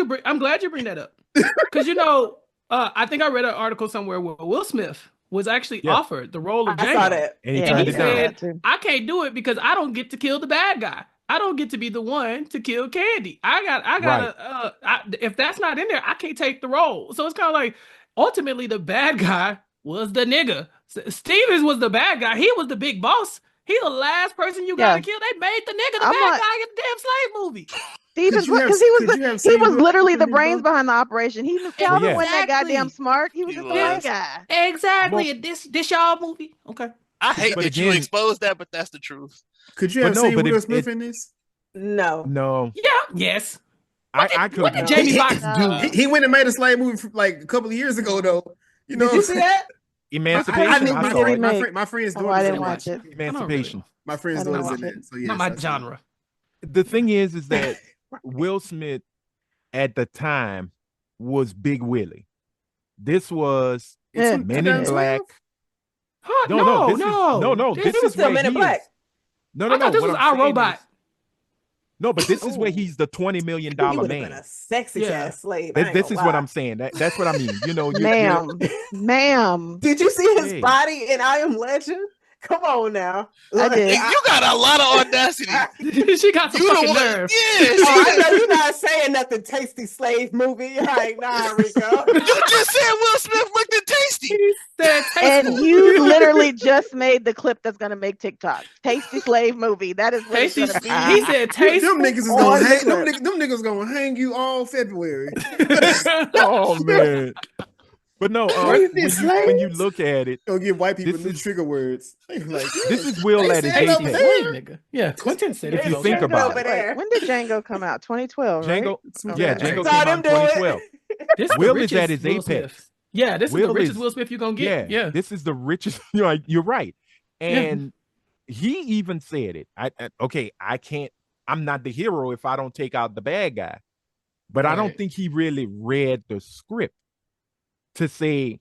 you bring that up, because you know, I think I read an article somewhere where Will Smith was actually
Yeah.
offered the role of Django.
I saw that.
And he
Yeah,
turned
he
it down.
said,
that too.
I can't do it because I don't get to kill the bad guy. I don't get to be the one to kill Candy. I gotta, if that's not in there, I can't take the role. So it's kind of like, ultimately, the bad guy was the nigga. Stevens was the bad guy. He was the big boss. He the last person you gotta
Yeah.
kill. They made the nigga the
I'm
bad
like-
guy in the damn slave movie.
Stevens,
you have-
because he
could you have
was he
seen
was
Will
literally the
Smith
brains
though?
behind the operation. Calvin
yeah.
wasn't that
Exactly.
goddamn smart. He was
He
just the white
was.
guy.
Exactly.
Well-
And this y'all movie. Okay.
I hate
But
that you
again-
exposed that, but that's the truth.
Could you
But
have
no,
seen
but
Will
if
Smith
it-
in this?
No.
No,
Yeah. Yes.
I could.
What did Jamie
He-
Foxx
No.
do?
He went and made a slave movie like a couple of years ago, though. You know,
Did you see that?
Emancipation.
I knew
I
my
saw
friend,
it.
my friend's
Oh,
daughter's
I
in
didn't
it.
watch it.
Emancipation.
My friend's
I didn't
daughter's in
watch
it.
it.
So yes,
Not my
I've seen it.
genre.
The thing is that Will Smith at the time was Big Willie. This was
Yeah.
Men in
2012?
Black.
Huh?
No, this is-
no.
no.
This
This
He was
is
still
where
Men in
he
Black.
is. No.
I thought this
what
was
I'm
Our
saying
Robot.
is- no, but this is where
Ooh.
he's the $20 million
He would have been
man.
a sexy
Yeah.
ass slave. I ain't
This is
gonna
what
lie.
I'm saying. That's what I mean. You know,
Ma'am.
Did you see his
Hey.
body in I Am Legend? Come on now.
I did.
Hey, you got a lot of audacity.
She got some
You
fucking
know what?
nerve.
Yeah,
Oh, I know
she-
you're not saying nothing tasty slave movie. Like, nah, Rico.
you just said Will Smith looked at tasty.
He said
And
tasteful.
you literally just made the clip that's gonna make TikTok. Tasty slave movie. That is what it's
Tasty.
gonna be.
He said
Them
tasteful.
niggas is
on
gonna
the
hang.
clip.
Them niggas gonna hang you all February.
oh man. But no,
Are you
when you look at it,
Gonna give white people
This
new
is-
trigger words. They like
this is Will
They
at his
said
Tasty
over
apex.
there.
slave nigga. Yeah, Quentin said
If you
it.
think
Django
about
over
it.
there.
When did Django come out? 2012, right?
Django,
Okay.
yeah, Django
Saw
came out in
them do it.
2012.
This is
Will
the
is at
richest
his
Will
apex.
Smith. Yeah, this is
Will
the richest
is-
Will Smith you're gonna get. Yeah.
This is the richest. You're right. And he even said it. I can't. I'm not the hero if I don't take out the bad guy. But I don't
Right.
think he really read the script to say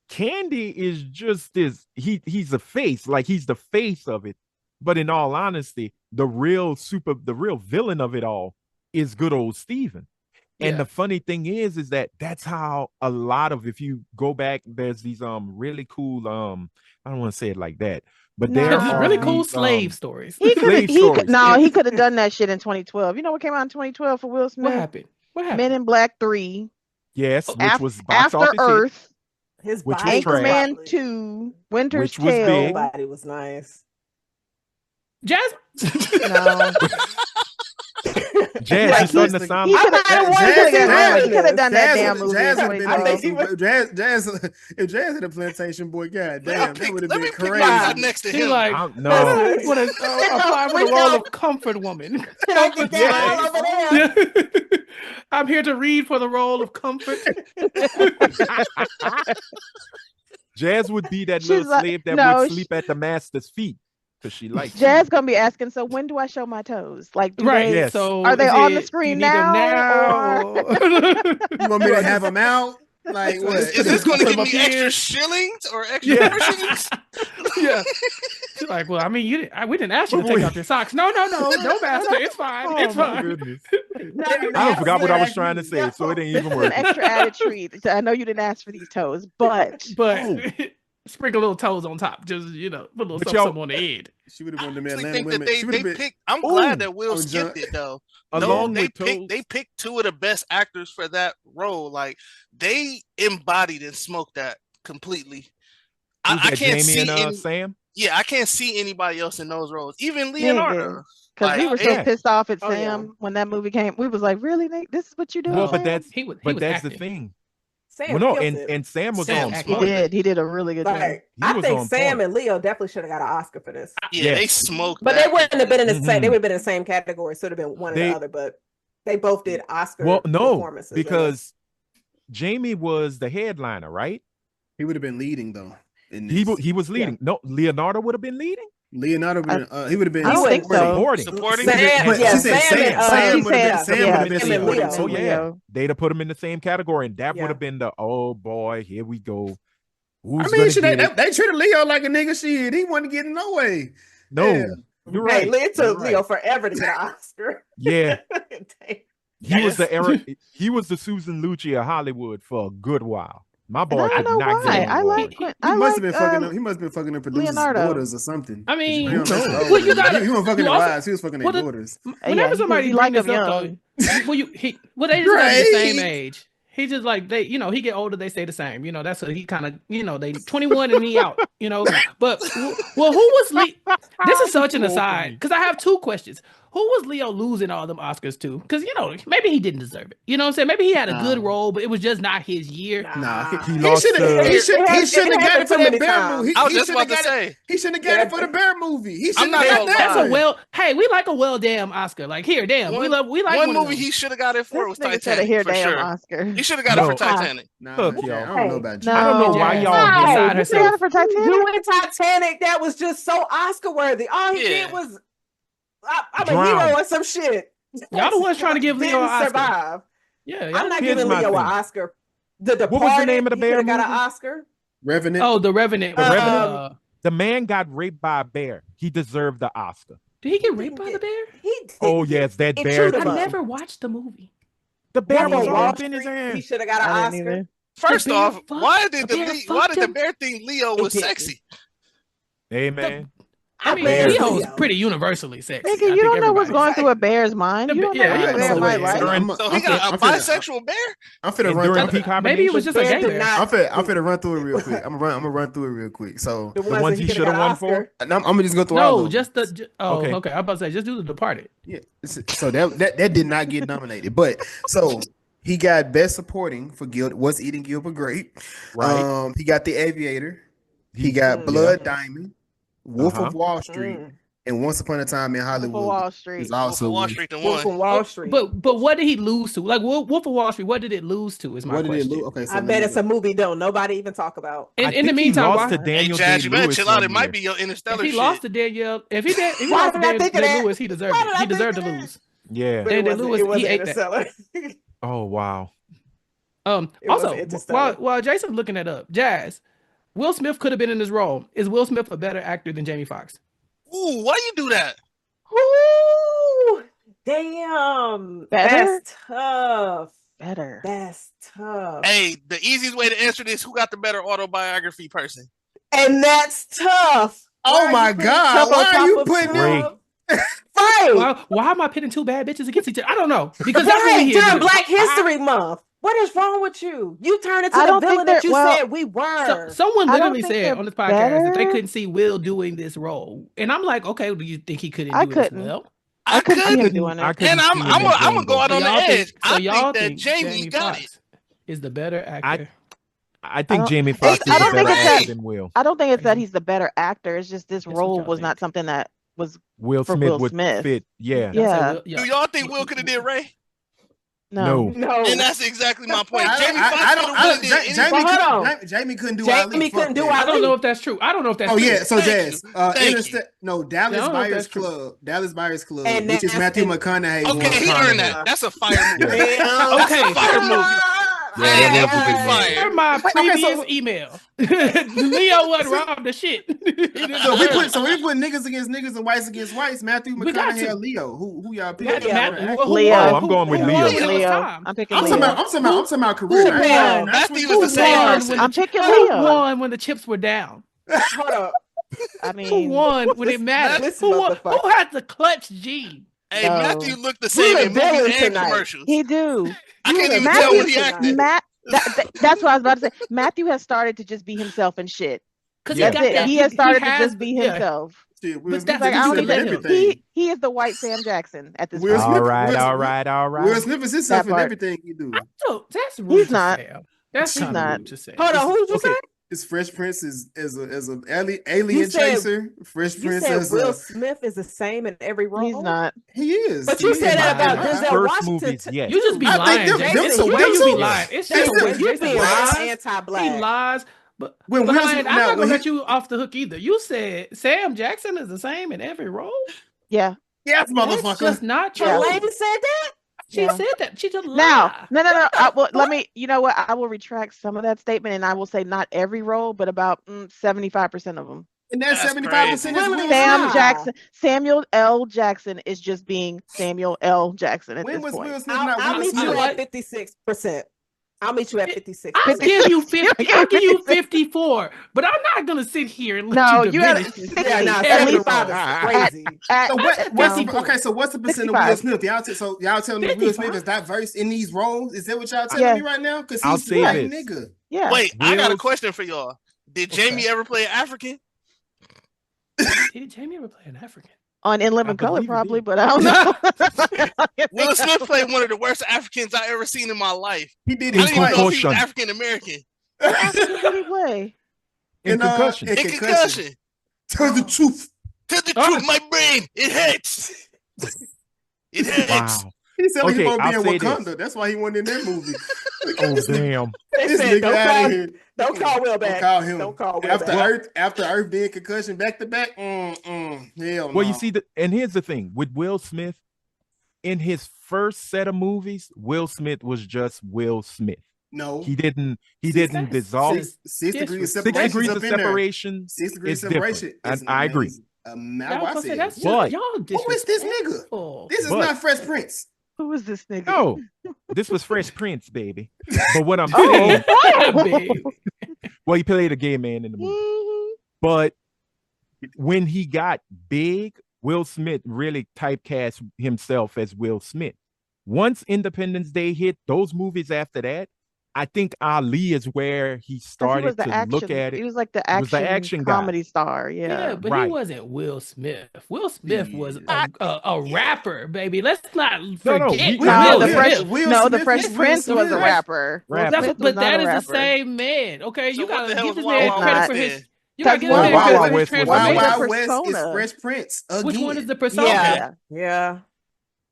Candy is just this. He's a face, like he's the face of it. But in all honesty, the real villain of it all is good old Steven. And
Yeah.
the funny thing is that that's how a lot of, if you go back, there's these really cool I don't want to say it like that, but
No.
there
Yeah, these
are
really cool
these,
slave stories.
He could
slave
he
stories.
could no, he could have done that shit in 2012. You know what came out in 2012 for Will
What
Smith?
happened? What happened?
Men in Black 3,
yes, which
Af-
was box
After
office hit,
Earth,
His
Which was
body
trash.
Anchorman 2, Winter's
Which was
Tale.
big.
His body was nice.
Jasmine.
No.
Jazz, you're starting to sound
He
like
could have done that damn movie.
If Jazz had a plantation boy, god damn, that would have been crazy.
Right next to
He's
him.
like,
no.
I want to apply for the role of comfort woman. Comfort I'm here to read for the role of comfort.
Jazz would be that little slave that would sleep at the master's feet because she likes
Jazz gonna be asking, so when do I show my toes? Like,
yes.
So
are they on the screen
now?
or...
You want me to have them out? Like, what?
Is this going to give me extra shillings or extra portions?
Yeah. She's like, well, I mean, we didn't ask you to take off your socks. No, master, it's fine. It's fine.
Goodness. I forgot what I was trying to say, so it ain't even worth
an extra added treat. I know you didn't ask for these toes, but
sprinkle little toes on top. Just put a little something on the end.
She would have won the
Atlanta women. They picked. I'm glad that Will skipped it though. They picked two of the best actors for that role. Like they embodied and smoked that completely. I can't see
Sam.
Yeah, I can't see anybody else in those roles. Even Leonardo.
Because we were so pissed off at Sam when that movie came. We was like, really, Nick? This is what you do?
Well, but that's the thing.
Sam
and Sam was on.
He did a really good job.
I think Sam and Leo definitely should have got an Oscar for this.
Yeah, they smoked.
But they wouldn't have been in the same. They would have been in the same category. So it would have been one or the other. But they both did Oscar performances.
Because Jamie was the headliner, right?
He would have been leading though.
He was leading. Yeah. No, Leonardo would have been leading.
Leonardo, he would have been
supporting.
Sam would have been supporting.
Oh yeah, they'd have put him in the same category, and that would have been the boy, here we go.
They treated Leo like a nigga. Shit, he wasn't getting no way.
No, you're right.
It took Leo forever to get an Oscar.
Yeah, he was the Susan Lucci of Hollywood for a good while. My boy could not get
I like.
He must have been fucking the producer's daughters or something.
I mean,
he wasn't fucking the wives. He was fucking their daughters.
Whenever somebody brings this up, though, they just the same age. He just like he get older, they stay the same. That's what he kind of, they 21 and he out. But who was this is such an aside because I have two questions. Who was Leo losing all them Oscars to? Because maybe he didn't deserve it. You know what I'm saying? Maybe he had a good role, but it was just not his year.
He shouldn't have got it for that bear movie.
I was just about to say
he shouldn't have got it for the bear movie. He
I'm not gonna lie.
Hey, we like a damn Oscar. Like here, damn, we like
one movie he should have got it for was Titanic. For sure,
Oscar.
He should have got it for Titanic.
I don't know about you.
I don't know why y'all
decide herself for Titanic.
Doing Titanic, that was just so Oscar worthy. All he did was. I'm a hero or some shit.
Y'all the ones trying to give Leo an Oscar.
Survive.
Yeah,
I'm not giving Leo an Oscar.
What was the name of the bear movie?
Got an Oscar.
Revenant.
Oh, The Revenant.
The man got raped by a bear. He deserved the Oscar.
Did he get raped by the bear?
He did.
Oh yes, that bear.
I never watched the movie.
The bear was all up in his ass.
He should have got an Oscar.
First off, why did the bear think Leo was sexy?
Hey man.
I mean, Leo's pretty universally sexy.
Nigga, you don't know what's going through a bear's mind. You don't know
So he got a bisexual bear?
I'm finna run through.
Maybe it was just a gay bear.
I'm finna run through it real quick. I'm gonna run through it real quick. So
the ones he should have won for.
I'm gonna just go through all of them.
Okay. I'm about to say just do The Departed.
Yeah. So that did not get nominated, but so he got Best Supporting for What's Eating Gilbert Grape.
Right.
He got The Aviator. He got Blood Diamond. Wolf of Wall Street and Once Upon a Time in Hollywood.
Wolf of Wall Street.
Is also
Wall Street the
Wolf of Wall Street.
But what did he lose to? Like Wolf of Wall Street, what did it lose to? Is my question.
Okay, so
I bet it's a movie don't nobody even talk about.
In the meantime,
he lost to Daniel
Jazz, you better
Day-Lewis
chill out. It might be your Interstellar.
If he lost to Daniel, if he lost to Daniel Day-Lewis, he deserved it. He deserved to lose.
Yeah.
Daniel Lewis, he ate that.
Oh wow.
Also, while Jason's looking that up, Jazz, Will Smith could have been in this role. Is Will Smith a better actor than Jamie Foxx?
Ooh, why you do that?
Ooh, damn. That's tough. That's tough.
Hey, the easiest way to answer this: who got the better autobiography person?
And that's tough.
Oh my God! Why are you putting them?
Right.
Why am I pitting two bad bitches against each other? I don't know because that's what we
during Black History Month. What is wrong with you? You turn into the villain that you said we were.
Someone literally said on this podcast that they couldn't see Will doing this role, and I'm like, okay, do you think he couldn't do it as well?
I
could see him
couldn't.
doing it.
And I'm gonna go out on the edge. I think that Jamie got it.
Is the better actor.
I think Jamie Foxx is a better actor than Will.
I don't think it's that he's the better actor. It's just this role was not something that was
Will
for
Smith
Will
would
Smith.
fit. Yeah.
Yeah.
Do y'all think Will could have did Ray?
No.
And that's exactly my point. Jamie Foxx
Jamie couldn't do
Jamie couldn't do
I don't know if that's true. I don't know if that's
true.
true.
Oh yeah, so Jazz. Dallas Buyers Club. Dallas Buyers Club, which is Matthew McConaughey.
Okay, he earned that. That's a fire movie.
Okay,
fire movie.
Yeah, my previous email. Leo wasn't robbed the shit.
So we put niggas against niggas and whites against whites. Matthew McConaughey or Leo? Who y'all pick?
Leo.
I'm going with Leo.
I'm picking Leo.
I'm talking about career.
Matthew was the same person.
I'm picking
Who
Leo.
won when the chips were down?
Hold up.
I mean,
Who won when it mattered? Who had the clutch G?
Hey, Matthew looked the same in movies and commercials.
He do.
I can't even tell when he acted.
That's what I was about to say. Matthew has started to just be himself and shit.
Because
he has started to just be himself.
He
is the white Sam Jackson at this point.
All right.
Will Smith is himself in everything he do.
That's rude.
He's not.
That's
He's not.
rude to say.
Hold on, who'd you say?
His Fresh Prince is an alien chaser. Fresh Prince as
Will Smith is the same in every role.
He's not.
He is.
But you said that about Denzel Washington.
Movies, yes.
You just be lying. It's the way you be lying. It's just the way you be lying.
Anti-black.
He lies. But
I'm
not gonna let you off the hook either. You said Sam Jackson is the same in every role.
Yeah.
Yes, motherfucker.
That's just not true.
The lady said that.
She said that. She just lied.
No. Let me. You know what? I will retract some of that statement, and I will say not every role, but about 75% of them.
And that 75% is
Sam Jackson. Samuel L. Jackson is just being Samuel L. Jackson at this point.
Will Smith not
I'll meet you at 56%. I'll meet you at 56%.
I'll give you 50. I'll give you 54. But I'm not gonna sit here and let you diminish this.
75 is crazy.
So what's the percent of Will Smith? Y'all telling me Will Smith is diverse in these roles? Is that what y'all telling me right now? Because he's a white nigga.
Yeah.
Wait, I got a question for y'all. Did Jamie ever play an African?
Did Jamie ever play an African?
On In Living Color, probably, but I don't know.
Will Smith played one of the worst Africans I ever seen in my life.
He did.
I didn't even know he was African American.
What did he play?
In Concussion.
In Concussion.
Tell the truth.
Tell the truth, my brain. It hurts. It hurts.
Wow. He said he want to be in Wakanda. That's why he went in that movie.
Oh damn!
This nigga out of here.
Don't call Will back.
Don't call Will back. After Earth being Concussion back to back. Hell no.
Well, you see, and here's the thing with Will Smith. In his first set of movies, Will Smith was just Will Smith.
No,
he didn't dissolve.
6 degrees of
separation.
6 degrees of separation.
And I agree.
Y'all
who
is this nigga? This is not Fresh Prince.
Who is this nigga?
No, this was Fresh Prince, baby. But what I'm saying, well, he played a gay man in the movie. But when he got big, Will Smith really typecast himself as Will Smith. Once Independence Day hit, those movies after that, I think Ali is where he started to look at it.
He was like the action comedy star. Yeah,
but he wasn't Will Smith. Will Smith was a rapper, baby. Let's not forget.
The Fresh Prince was a rapper.
But that is the same man. Okay, you gotta give this man credit for his. You
gotta
give this man credit for his
transformation. Wild West is Fresh Prince.
Which one is the persona?
Yeah.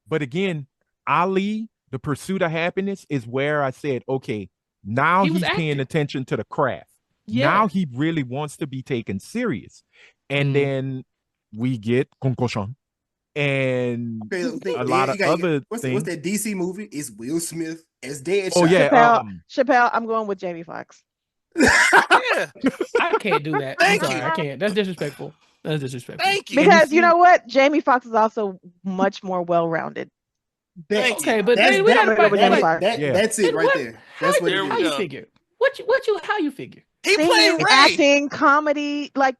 But again, Ali, The Pursuit of Happiness, is where I said, okay, now he's paying attention to the craft. Yeah. Now he really wants to be taken serious. And then we get Concussion and a lot of other things.
What's that DC movie? It's Will Smith as Deadshot.
Oh, yeah.
Chappelle, I'm going with Jamie Foxx.
Yeah.
I can't do that. I'm sorry, I can't. That's disrespectful.
Thank you.
Because you know what? Jamie Foxx is also much more well-rounded.
That's it
right there. That's what
how you figure. How you figure?
He played Ray.
Acting, comedy, like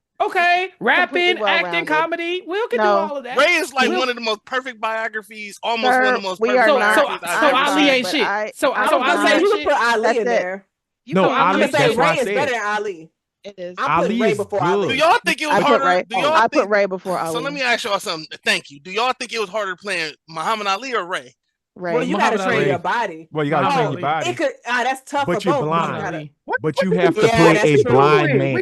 rapping, acting, comedy. Will can do all of that.
Ray is like one of the most perfect biographies, almost one of the most perfect.
So Ali ain't shit. So Ali
you can put Ali in there.
No, Ali
say Ray is better than Ali.
It is.
I'm putting Ray before Ali.
Do y'all think it was harder?
I put Ray before Ali.
So let me ask y'all something. Thank you. Do y'all think it was harder playing Muhammad Ali or Ray?
Well, you got to train your body.
Well, you got to train your body.
It could. That's tough.
But
for
you're
both.
blind. But you have to play a blind man.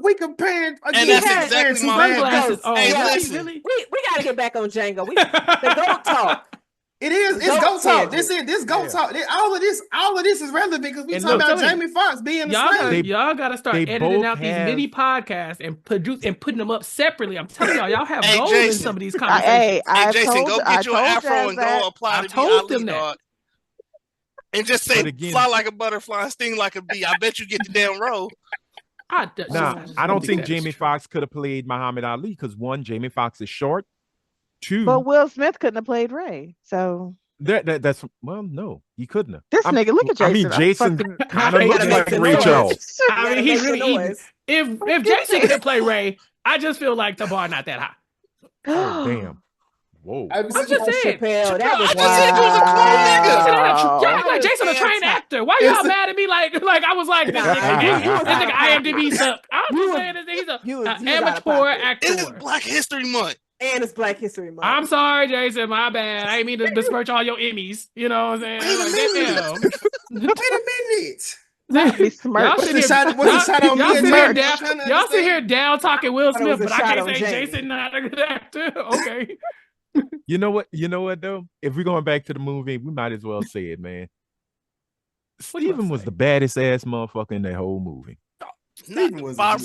We comparing.
And that's exactly my
sunglasses. Oh,
hey,
listen.
We got to get back on Django. The GOAT talk.
It is. It's GOAT talk. This GOAT talk. All of this is relevant because we talking about Jamie Foxx being a slave.
Y'all got to start editing out these mini podcasts and putting them up separately. I'm telling y'all have goals in some of these conversations.
Hey, Jason, go get your afro and go apply to be Ali, dog. And just say, fly like a butterfly, sting like a bee. I bet you get the damn role.
I don't think Jamie Foxx could have played Muhammad Ali because one, Jamie Foxx is short. Two,
but Will Smith couldn't have played Ray. So
that's no, he couldn't have.
This nigga, look at Jason.
I mean, Jason kind of looks like Ray Charles.
I mean, he's really eating. If Jason could play Ray, I just feel like the bar not that high.
Oh damn. Whoa.
I'm just saying.
Chappelle, that was said you was a cool nigga.
Y'all like Jason a trained actor. Why y'all mad at me like I was like, this nigga IMDb suck. I'm just saying he's an amateur actor.
It is Black History Month.
And it's Black History Month.
I'm sorry, Jason. My bad. I didn't mean to besmirch all your Emmys. You know what I'm saying?
Wait a minute.
Y'all sit here down talking Will Smith, but I can't say Jason not a good actor. Okay.
You know what though? If we're going back to the movie, we might as well say it, man. Steven was the baddest ass motherfucker in that whole movie.
Steven was
no.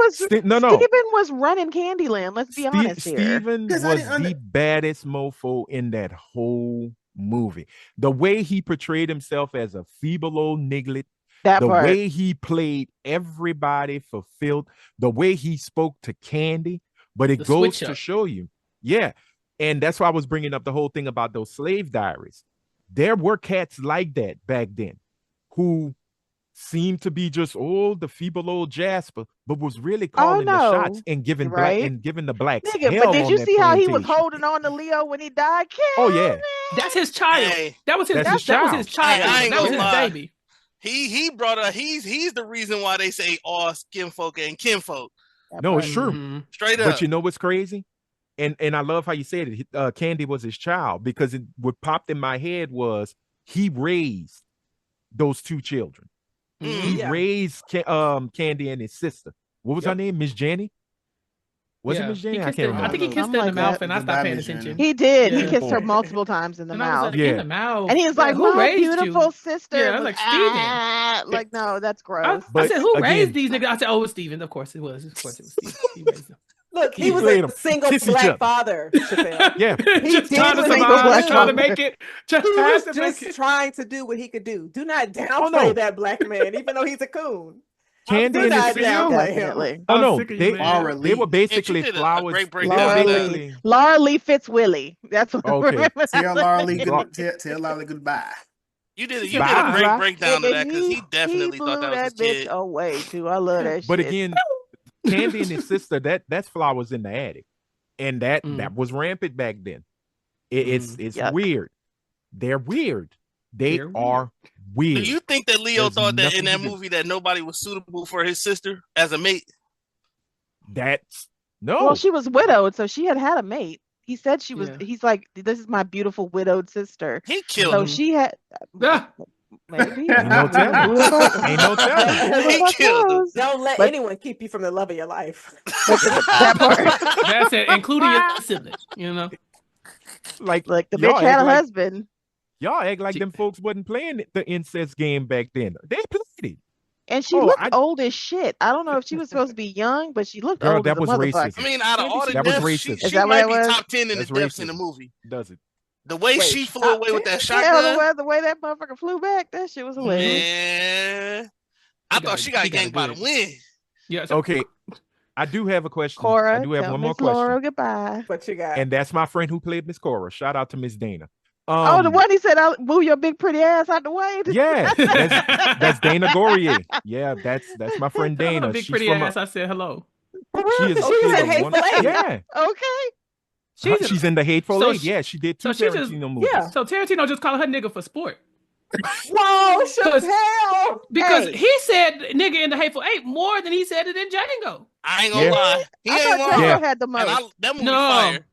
Steven was running Candyland. Let's be honest here.
Steven was the baddest mofo in that whole movie. The way he portrayed himself as a feeble old niglet, way he played everybody fulfilled, the way he spoke to Candy, but it goes to show you, and that's why I was bringing up the whole thing about those slave diaries. There were cats like that back then who seemed to be just the feeble old Jasper, but was really calling the shots and giving the blacks hell.
But did you see how he was holding on to Leo when he died?
That's his child.
Hey,
that was his child. That was his baby.
He brought up. He's the reason why they say all skinfolk and kinfolk.
No, it's true.
Straight up.
But you know what's crazy? And I love how you said it. Candy was his child because what popped in my head was he raised those two children. He raised Candy and his sister. What was her name? Miss Jenny? Was it Miss Jenny? I can't remember.
I think he kissed her in the mouth, and I stopped paying attention.
He did. He kissed her multiple times in the mouth.
In the mouth.
And he was like, "Who raised beautiful sister?"
Yeah, I was like, Steven.
Like, no, that's gross.
I said, "Who raised these niggas?" I said, "Oh, it's Steven." Of course it was. Of course it was Steven. He raised them.
Look, he was a single black father.
Yeah,
he
just trying to make it.
He was just trying to do what he could do. Do not downplay that black man, even though he's a coon.
Candy and his
definitely.
Oh no, they were basically flowers.
Laura Lee Fitzwillie. That's what.
Okay. Tell Laura Lee goodbye.
You did a great breakdown of that because he definitely thought that was his kid.
Away too. I love that shit.
But again, Candy and his sister, that's flowers in the attic, and that was rampant back then. It's weird. They're weird. They are weird.
Do you think that Leo thought that in that movie that nobody was suitable for his sister as a mate?
That's no.
Well, she was widowed, so she had a mate. He said she was. He's like, "This is my beautiful widowed sister."
He killed him.
So she had. Maybe.
Ain't no telling.
He killed him.
Don't let anyone keep you from the love of your life.
That part.
That's it, including your sibling. You know,
like the bitch had a husband.
Y'all act like them folks wasn't playing the incest game back then. They played it.
And she looked old as shit. I don't know if she was supposed to be young, but she looked old as a motherfucker.
I mean, out of all the deaths, she might be top 10 in the deaths in the movie.
Does it?
The way she flew away with that shotgun.
The way that motherfucker flew back, that shit was hilarious.
Man, I thought she got yanked by the wind.
Yeah.
Okay. I do have a question.
Cora,
I do have one more
Laura
question.
Goodbye.
What you got?
And that's my friend who played Miss Cora. Shout out to Miss Dana.
The one he said, "I'll move your big pretty ass out the way."
Yeah, that's Dana Gourier. Yeah, that's my friend Dana.
Big pretty ass. I said hello.
She is.
She's in Hateful Eight.
Yeah.
Okay.
She's in the Hateful Eight. Yeah, she did two Tarantino movies.
Yeah. So Tarantino just called her nigga for sport.
Whoa, Chappelle!
Because he said nigga in the Hateful Eight more than he said it in Django.
I ain't gonna lie. He ain't lying.
Django had the most.
That movie fire.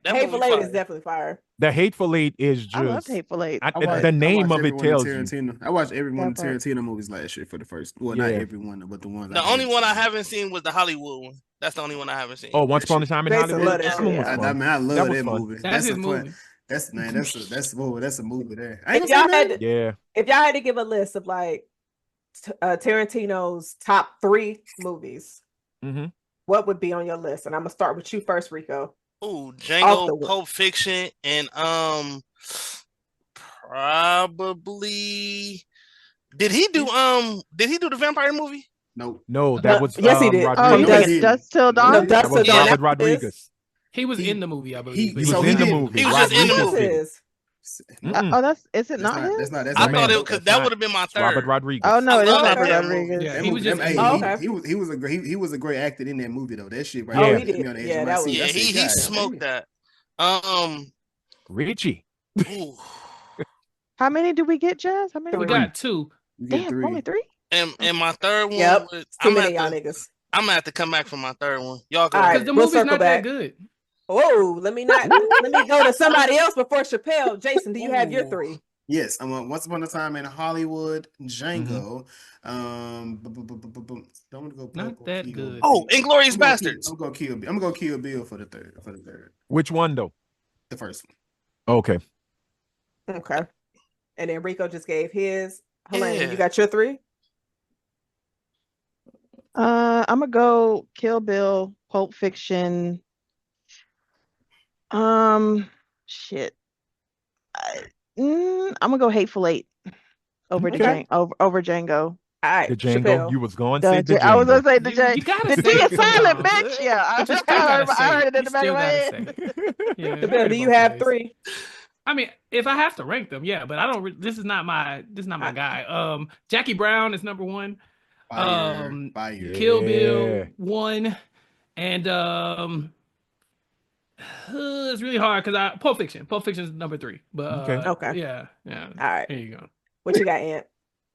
Hateful Eight is definitely fire.
The Hateful Eight is just.
I loved Hateful Eight.
The name of it tells
you. I watched every one of Tarantino movies last year for the first. Well, not every one, but the ones.
The only one I haven't seen was the Hollywood one. That's the only one I haven't seen.
Oh, Once Upon a Time in Hollywood.
I mean, I love that movie.
That's his movie.
That's a movie there.
If y'all had to give a list of like Tarantino's top 3 movies, what would be on your list? And I'm gonna start with you first, Rico.
Oh, Django, Pulp Fiction, and probably did he do the vampire movie?
No, that was
yes, he did.
Rodriguez.
Dust Till Dawn.
No, Dust Till Dawn.
Robert Rodriguez.
He was in the movie, I believe.
He was in the movie.
He was just in the movie.
Is it not him?
I thought it because that would have been my third.
Robert Rodriguez.
Oh no, it is Robert Rodriguez.
Yeah, he was just.
He was a great actor in that movie though. That shit right.
He did.
He smoked that.
Richie.
How many did we get, Jazz? How many?
We got 2.
Damn, only 3.
And my third one.
Yep. Too many y'all niggas.
I'm gonna have to come back for my third one. Y'all go.
Because the movie's not that good.
Oh, let me go to somebody else before Chappelle. Jason, do you have your 3?
Yes, I'm on Once Upon a Time in Hollywood, Django. Don't go.
Not that good.
Oh, Inglourious Basterds.
I'm gonna go Kill Bill for the third.
Which one though?
The first one.
Okay.
And then Rico just gave his. Helene, you got your 3?
I'm gonna go Kill Bill, Pulp Fiction. Shit. I'm gonna go Hateful Eight over Django.
All right,
the Django.
Chappelle.
You was going to say the Django.
I was gonna say the Django.
You gotta
The
say
D is
it
silent,
somehow.
bitch. Yeah,
I
heard it in the back of my head.
Chappelle, do you have 3?
I mean, if I have to rank them, yeah, but I don't. This is not my guy. Jackie Brown is number 1.
Fire.
Kill Bill 1, and it's really hard because Pulp Fiction. Pulp Fiction is number 3. But
okay.
Yeah.
All right.
There you go.
What you got, Ant?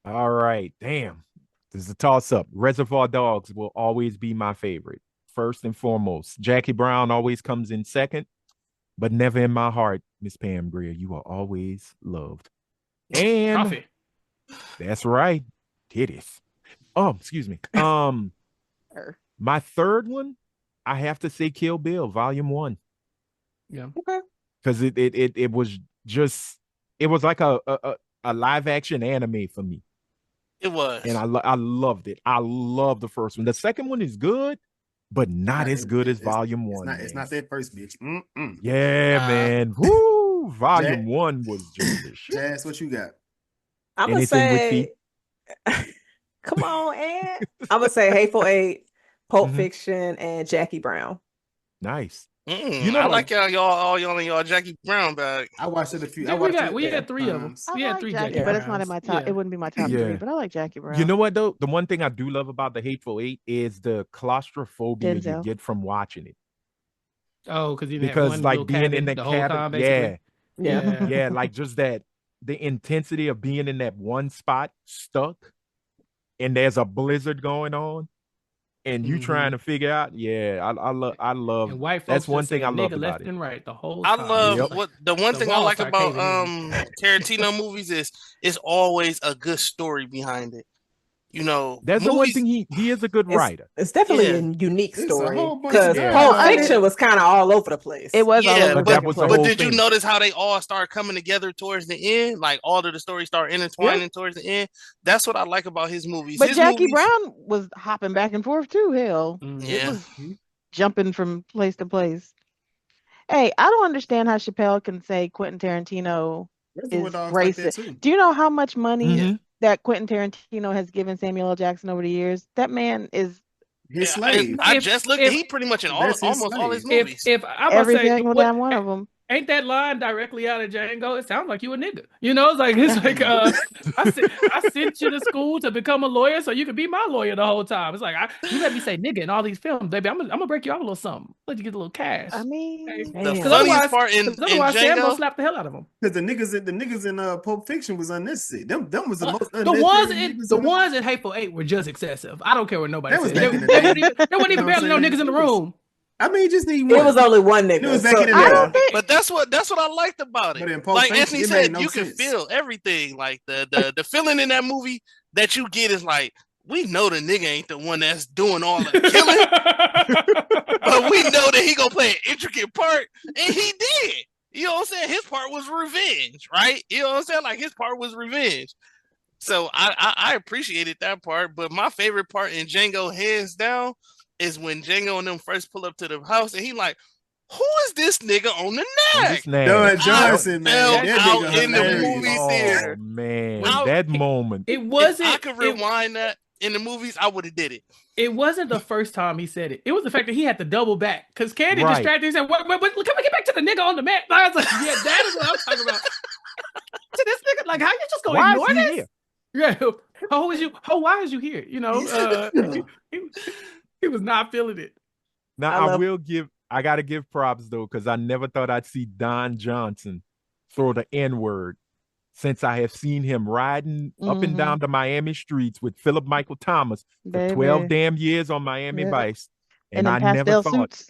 All right. Damn. This is a toss-up. Reservoir Dogs will always be my favorite. First and foremost. Jackie Brown always comes in second, but never in my heart, Miss Pam Grier. You are always loved. And
Coffee.
That's right. Titties. Oh, excuse me. My third one, I have to say Kill Bill, Volume 1.
Yeah.
Okay.
Because it was just, it was like a live action anime for me.
It was.
And I loved it. I love the first one. The second one is good, but not as good as Volume 1.
It's not that first, bitch.
Yeah, man. Woo! Volume 1 was just the shit.
Jazz, what you got?
I'm going to say, come on, Ant. I'm going to say Hateful Eight, Pulp Fiction, and Jackie Brown.
Nice.
You know, I like y'all in y'all Jackie Brown bag.
I watched it a few.
We had 3 of them. We had 3 Jackie Browns.
But it's not in my top. It wouldn't be my top 3. But I like Jackie Brown.
You know what though? The one thing I do love about the Hateful Eight is the claustrophobia you get from watching it.
Oh,
because like being in the cabin,
yeah,
yeah, like just that the intensity of being in that one spot stuck, and there's a blizzard going on. And you trying to figure out, I love.
And white folks
that's one thing I love about
left
it.
and right the whole time.
I love what the one thing I like about Tarantino movies is it's always a good story behind it. You know,
that's the one thing he is a good writer.
It's definitely a unique story because Pulp Fiction was kind of all over the place.
It was all over the
place. But did you notice how they all start coming together towards the end? Like all of the stories start intertwining towards the end. That's what I like about his movies.
But Jackie Brown was hopping back and forth too. Hell,
it was
jumping from place to place. Hey, I don't understand how Chappelle can say Quentin Tarantino is racist. Like do you know how much money that Quentin Tarantino has given Samuel L. Jackson over the years? That man is
his slave.
I just looked. He pretty much in almost all his movies.
If I
every single damn one of them.
ain't that line directly out of Django? It sounds like you a nigga. You know, it's like I sent you to school to become a lawyer so you could be my lawyer the whole time. It's like you let me say nigga in all these films, baby. I'm gonna break you off a little something. Let you get a little cash.
I mean,
the funniest part in
otherwise Sam
Django,
gonna slap the hell out of him.
Because the niggas in Pulp Fiction was unnecessary. Them was the most
the ones in Hateful Eight were just excessive. I don't care what nobody said. There wasn't even barely no niggas in the room.
I mean, just need one.
It was only one nigga.
It was back in the day.
But that's what I liked about it. Like Anthony said, you can feel everything. Like the feeling in that movie that you get is like, we know the nigga ain't the one that's doing all the killing, but we know that he gonna play an intricate part, and he did. You know what I'm saying? His part was revenge, right? You know what I'm saying? Like his part was revenge. So I appreciated that part, but my favorite part in Django, hands down, is when Django and them first pull up to the house and he like, who is this nigga on the neck?
Don Johnson, man.
Out in the movie theater.
Oh, man, that moment.
It wasn't.
If I could rewind that in the movies, I would have did it.
It wasn't the first time he said it. It was the fact that he had to double back because Candy distracted. He said, wait, can we get back to the nigga on the mat? I was like, yeah, that is what I'm talking about. To this nigga, like, how you just gonna ignore this? Here? Yeah. Why is you here? You know, he was not feeling it.
Now I gotta give props though, because I never thought I'd see Don Johnson throw the N-word since I have seen him riding up and down the Miami streets with Philip Michael Thomas for 12 damn years on Miami Vice. And I never thought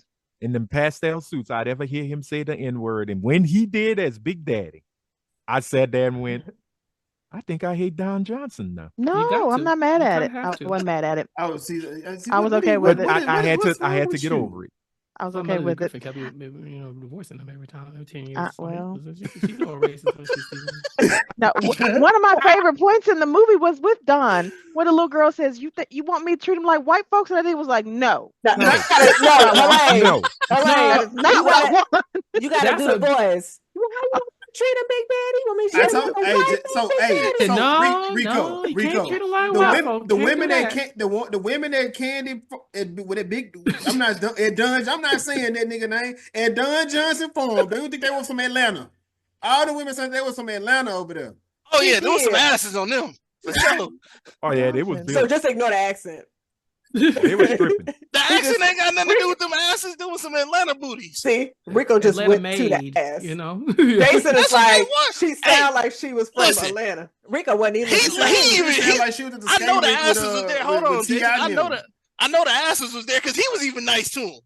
in them pastel suits I'd ever hear him say the N-word. And when he did as Big Daddy, I sat there and went, I think I hate Don Johnson now.
No, I'm not mad at it. I wasn't mad at it. I was okay with it.
I had to get over it.
I was okay with it.
Kept divorcing him every time, every 10 years.
She's no racist. Now, one of my favorite points in the movie was with Don, where the little girl says, "You want me to treat him like white folks?" And I think it was like, no.
No.
That is not what I want.
You gotta do the boys. Treat him, Big Daddy.
Rico. The women that Candy with a big. I'm not saying that nigga name. At Don Johnson Farm. They think they was from Atlanta. All the women said they was from Atlanta over there.
Oh yeah, there was some asses on them. For sure.
Oh yeah, they was big.
So just ignore the accent.
They were stripping.
The accent ain't got nothing to do with them asses. Doing some Atlanta booties.
See, Rico just went to the ass.
You know,
Jason is like she sounded like she was from Atlanta. Rico wasn't even.
I know the asses was there. Hold on, Jason. I know the asses was there because he was even nice to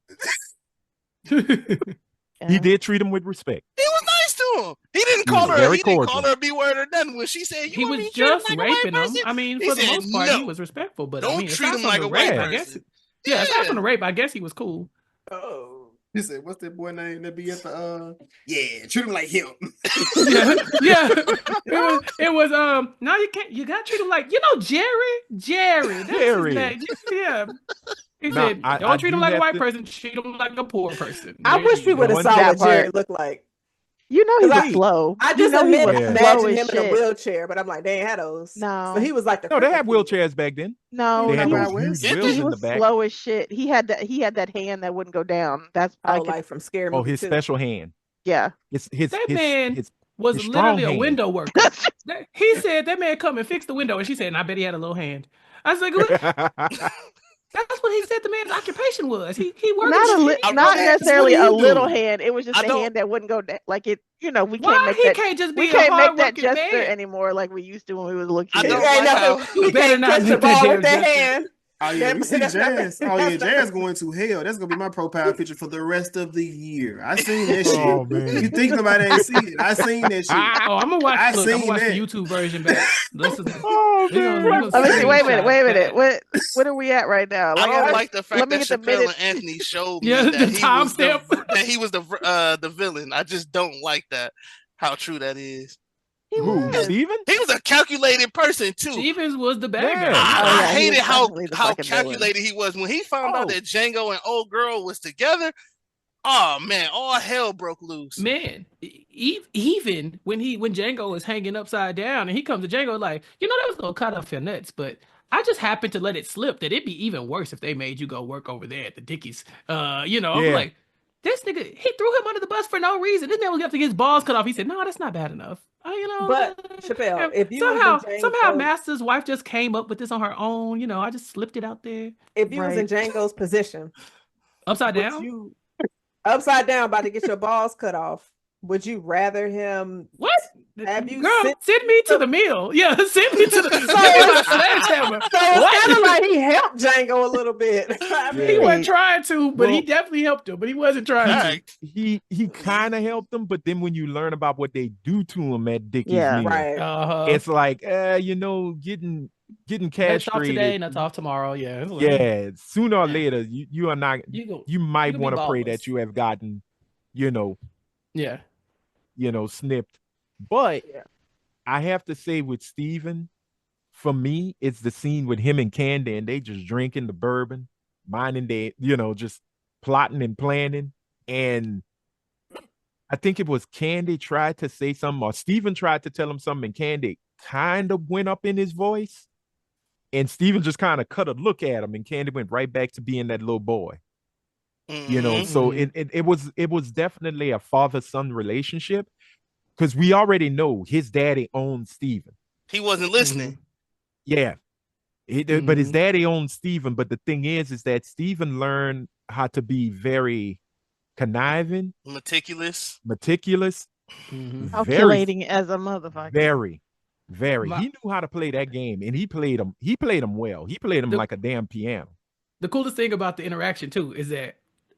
him.
He did treat him with respect.
He was nice to him. He didn't call her a B word or nothing when she said
he was just raping him. I mean, for the most part, he was respectful, but
don't treat him like a white person.
Yeah, aside from the rape, I guess he was cool.
Oh. He said, "What's that boy name that be at the treat him like him."
yeah. It was no, you can't. You gotta treat him like Jerry. That's his name. Yeah. He said, "Don't treat him like a white person. Treat him like a poor person."
I wish we would have saw what Jerry looked like.
You know he was slow.
I just imagine him in a wheelchair, but I'm like, they ain't had those.
No.
So he was like
they had wheelchairs back then.
No,
they had those huge wheels in the back.
Slow as shit. He had that hand that wouldn't go down. That's
like from Scary Movie.
Oh, his special hand.
Yeah.
That man was literally a window worker. He said that man come and fix the window, and she said, and I bet he had a little hand. I was like, that's what he said the man's occupation was. He worked
not necessarily a little hand. It was just a hand that wouldn't go down. Like it, we can't make that gesture anymore like we used to when we was looking.
You better not do that with that hand.
Oh yeah, we see Jazz. Oh yeah, Jazz going to hell. That's gonna be my profile picture for the rest of the year. I seen that shit.
Oh, man.
You think nobody ain't see it? I seen that shit.
Oh, I'm gonna watch. I'm gonna watch the YouTube version back. Listen.
Wait a minute. What are we at right now?
I don't like the fact that Chappelle and Anthony showed me that he was the villain. I just don't like that. How true that is.
Steven?
He was a calculated person too.
Stevens was the bad guy.
I hated how calculated he was when he found out that Django and old girl was together. Oh man, all hell broke loose.
Man, even when Django was hanging upside down and he comes to Django like, that was gonna cut off your nuts, but I just happened to let it slip that it'd be even worse if they made you go work over there at the Dickies. I'm like, this nigga, he threw him under the bus for no reason. This man was going to get his balls cut off. He said, no, that's not bad enough.
But Chappelle, if you
somehow Master's wife just came up with this on her own. I just slipped it out there.
If you was in Django's position,
upside down,
about to get your balls cut off, would you rather him?
What?
Have you
send me to the meal? Yeah, send me to the.
So it's kind of like he helped Django a little bit.
He wasn't trying to, but he definitely helped him. But he wasn't trying to.
He kind of helped them, but then when you learn about what they do to him at Dickie's meal,
right.
It's like, getting castrated.
Off today, not off tomorrow. Yeah,
yeah. Sooner or later, you are not. You might want to pray that you have gotten, snipped. But I have to say, with Steven, for me, it's the scene with him and Candy, and they just drinking the bourbon, minding they, just plotting and planning. And I think it was Candy tried to say something, or Steven tried to tell him something, and Candy kind of went up in his voice. And Steven just kind of cut a look at him, and Candy went right back to being that little boy. So it was definitely a father-son relationship, because we already know his daddy owned Steven.
He wasn't listening.
Yeah. But his daddy owned Steven. But the thing is that Steven learned how to be very conniving,
meticulous,
calculating as a motherfucker.
Very. He knew how to play that game, and he played him well. He played him like a damn piano.
The coolest thing about the interaction too is that,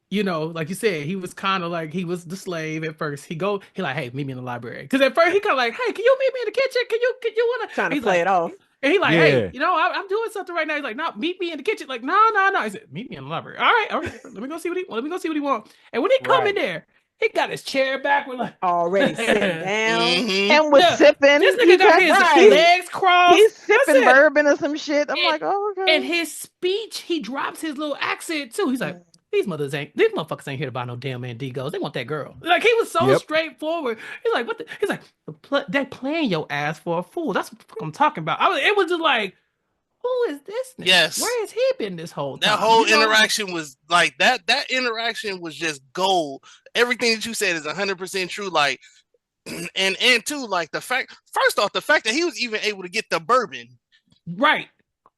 like you said, he was kind of like, he was the slave at first. He like, hey, meet me in the library. Because at first he kind of like, hey, can you meet me in the kitchen? Can you want to
trying to play it off?
And he like, hey, I'm doing something right now. He's like, no, meet me in the kitchen. Like, no. He said, meet me in the library. All right. Let me go see what he wants. And when he come in there, he got his chair back with like
already sitting down
and was sipping.
This nigga got his legs crossed.
He's sipping bourbon or some shit. I'm like, oh, okay.
And his speech, he drops his little accent too. He's like, these motherfuckers ain't here to buy no damn Indigos. They want that girl. Like, he was so straightforward. He's like, he's like, they're playing your ass for a fool. That's what I'm talking about. It was just like, who is this nigga?
Yes.
Where has he been this whole time?
That whole interaction was like that interaction was just gold. Everything that you said is 100% true. Like, and too, like, the fact that he was even able to get the bourbon.
Right.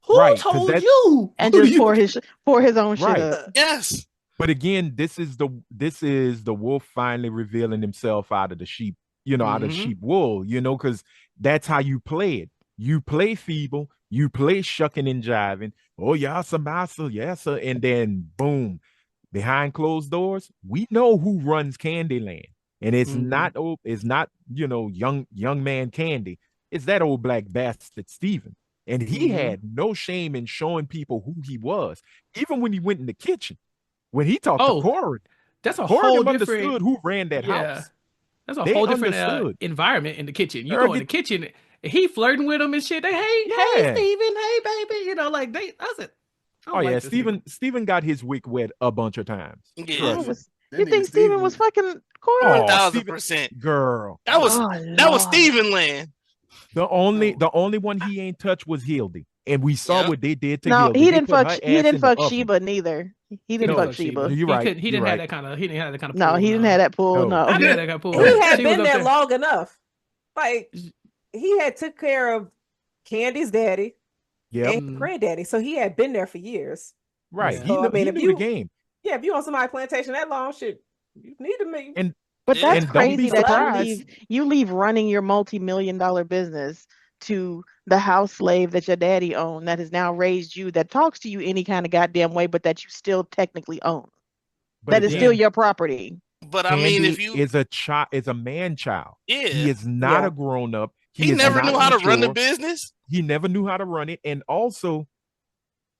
Who told you?
And just pour his own shit up.
Yes.
But again, this is the wolf finally revealing himself out of the sheep, out of sheep wool, because that's how you play it. You play feeble, you play shucking and jiving. Oh, yeah, sir. And then boom, behind closed doors, we know who runs Candyland. And it's not young man Candy. It's that old black bastard Steven. And he had no shame in showing people who he was. Even when he went in the kitchen, when he talked to Corin,
that's a whole different
understood who ran that house.
That's a whole different environment in the kitchen. You go in the kitchen, he flirting with him and shit. They, hey, Steven, hey, baby. Like, that's it.
Steven got his wick wet a bunch of times.
Yeah.
You think Steven was fucking Corin?
1000%.
Girl.
That was Steven land.
The only one he ain't touched was Hildy, and we saw what they did to
Hildy.
He
didn't fuck Sheba neither. He didn't fuck Sheba.
You're right.
He didn't have that kind of. He didn't have that kind of.
No, he didn't have that pull. No,
he didn't have that kind of pull.
He had been there long enough. Like, he had took care of Candy's daddy, and granddaddy, so he had been there for years.
Right. So, he knew the game.
Yeah, if you on somebody's plantation that long, shit, you need to make.
But that's crazy that you leave running your multi-million-dollar business to the house slave that your daddy owned, that has now raised you, that talks to you any kind of goddamn way, but that you still technically own. That is still your property.
But I mean, if you
is a man child, he is not a grown up.
He never knew how to run the business.
He never knew how to run it, and also,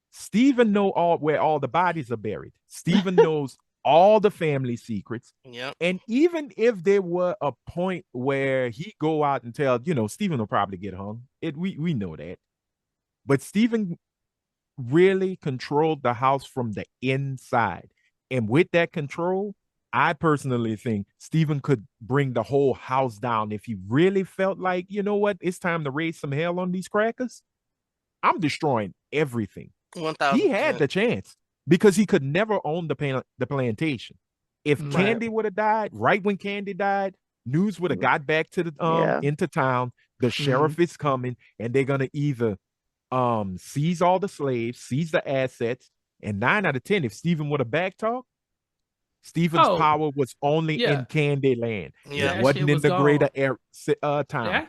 Steven know where all the bodies are buried. Steven knows all the family secrets.
Yep.
And even if there were a point where he go out and tell, Steven will probably get hung. We know that. But Steven really controlled the house from the inside. And with that control, I personally think Steven could bring the whole house down if he really felt like, it's time to raise some hell on these crackers. I'm destroying everything.
1000%.
He had the chance. Because he could never own the plantation. If
Right.
Candy would have died, right when Candy died, news would have got back to the into town. The sheriff is coming, and they're gonna either seize all the slaves, seize the assets, and 9 out of 10, if Stephen would have backtalked, Stephen's power was only in Candyland.
Yeah,
it wasn't in the greater town.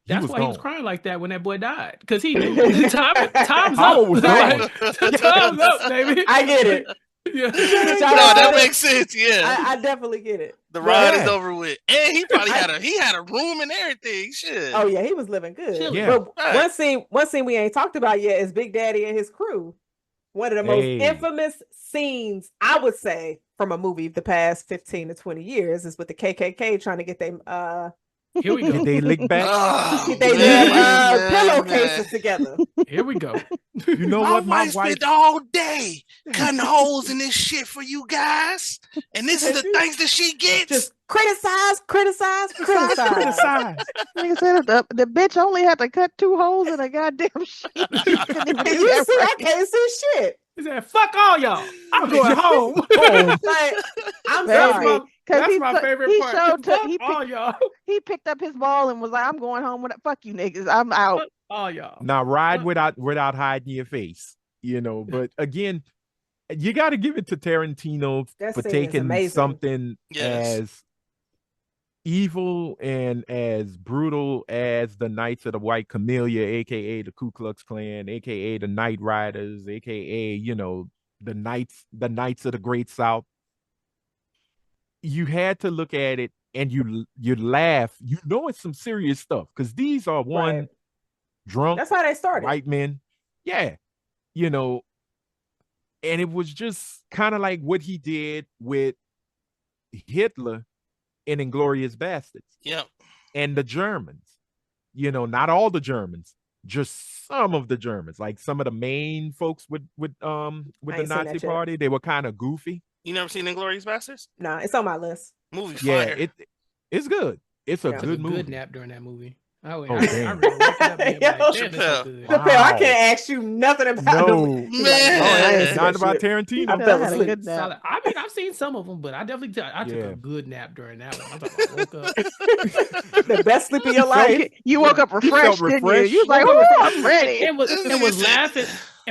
That's
was
why
gone.
he was crying like that when that boy died, because he knew time's
Power
up.
was
Like,
gone.
time's up, baby.
I get it.
Yeah.
No, that makes sense. Yeah,
I definitely get it.
the ride is over with, and he probably had a room and everything. Shit.
Oh yeah, he was living good.
Yeah.
But one scene we ain't talked about yet is Big Daddy and his crew. One of the most infamous scenes, I would say, from a movie the past 15 to 20 years is with the KKK trying to get them
Here we go.
Did they lick back?
get their pillowcases together.
Here we go.
You know what?
My wife spent all day cutting holes in this shit for you guys, and this is the things that she gets.
Just criticize.
Like I said, the bitch only had to cut 2 holes in a goddamn sheet.
You see, I can't see shit.
He said, "Fuck all y'all. I'm going home."
Like, I'm sorry.
That's my favorite part.
All y'all. He picked up his ball and was like, "I'm going home with it. Fuck you niggas. I'm out."
Fuck all y'all.
Now ride without hiding your face, But again, you got to give it to Tarantino for taking something as evil and as brutal as the Knights of the White Camellia, aka the Ku Klux Klan, aka the Night Riders, aka the Knights of the Great South. You had to look at it and you laugh. It's some serious stuff because these are drunk.
That's how they started.
White men, and it was just kind of like what he did with Hitler in Inglourious Bastards.
Yep.
And the Germans, not all the Germans, just some of the Germans, like some of the main folks with the Nazi party, they were kind of goofy.
You never seen Inglourious Bastards?
Nah, it's on my list.
Movie fire.
Yeah, it's good. It's a good movie.
Good nap during that movie. I really
damn.
woke up and like, damn, this is good.
Wow. I can't ask you nothing about
man.
It's not about Tarantino.
I fell asleep.
I mean, I've seen some of them, but I definitely took a good nap during that one. I'm talking about woke up.
The best sleep of your life.
You woke up refreshed, didn't you? You was like, "Oh, I'm ready."
And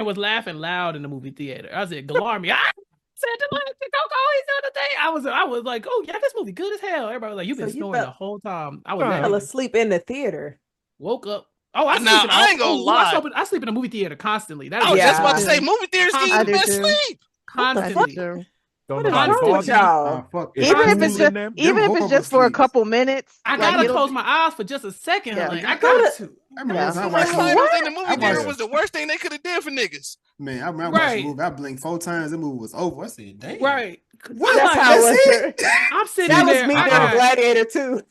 was laughing loud in the movie theater. I said, "Galarmy, I said to Coco, he's doing the thing." I was like, "Oh yeah, this movie good as hell." Everybody was like, "You've been snoring the whole time." I
fell asleep in the theater.
Woke up. Oh, I ain't gonna lie. I sleep in the movie theater constantly.
I was just about to say, movie theaters give you the best sleep.
Constantly.
What is wrong with y'all?
Even if it's just for a couple minutes,
I gotta close my eyes for just a second.
Yeah.
Like, I got to.
I in the movie theater was the worst thing they could have did for niggas.
Man, I remember watching the movie. I blinked 4 times. The movie was over. I said, "Damn."
Right.
That's how it was.
I'm sitting
that
there.
was me during Gladiator too.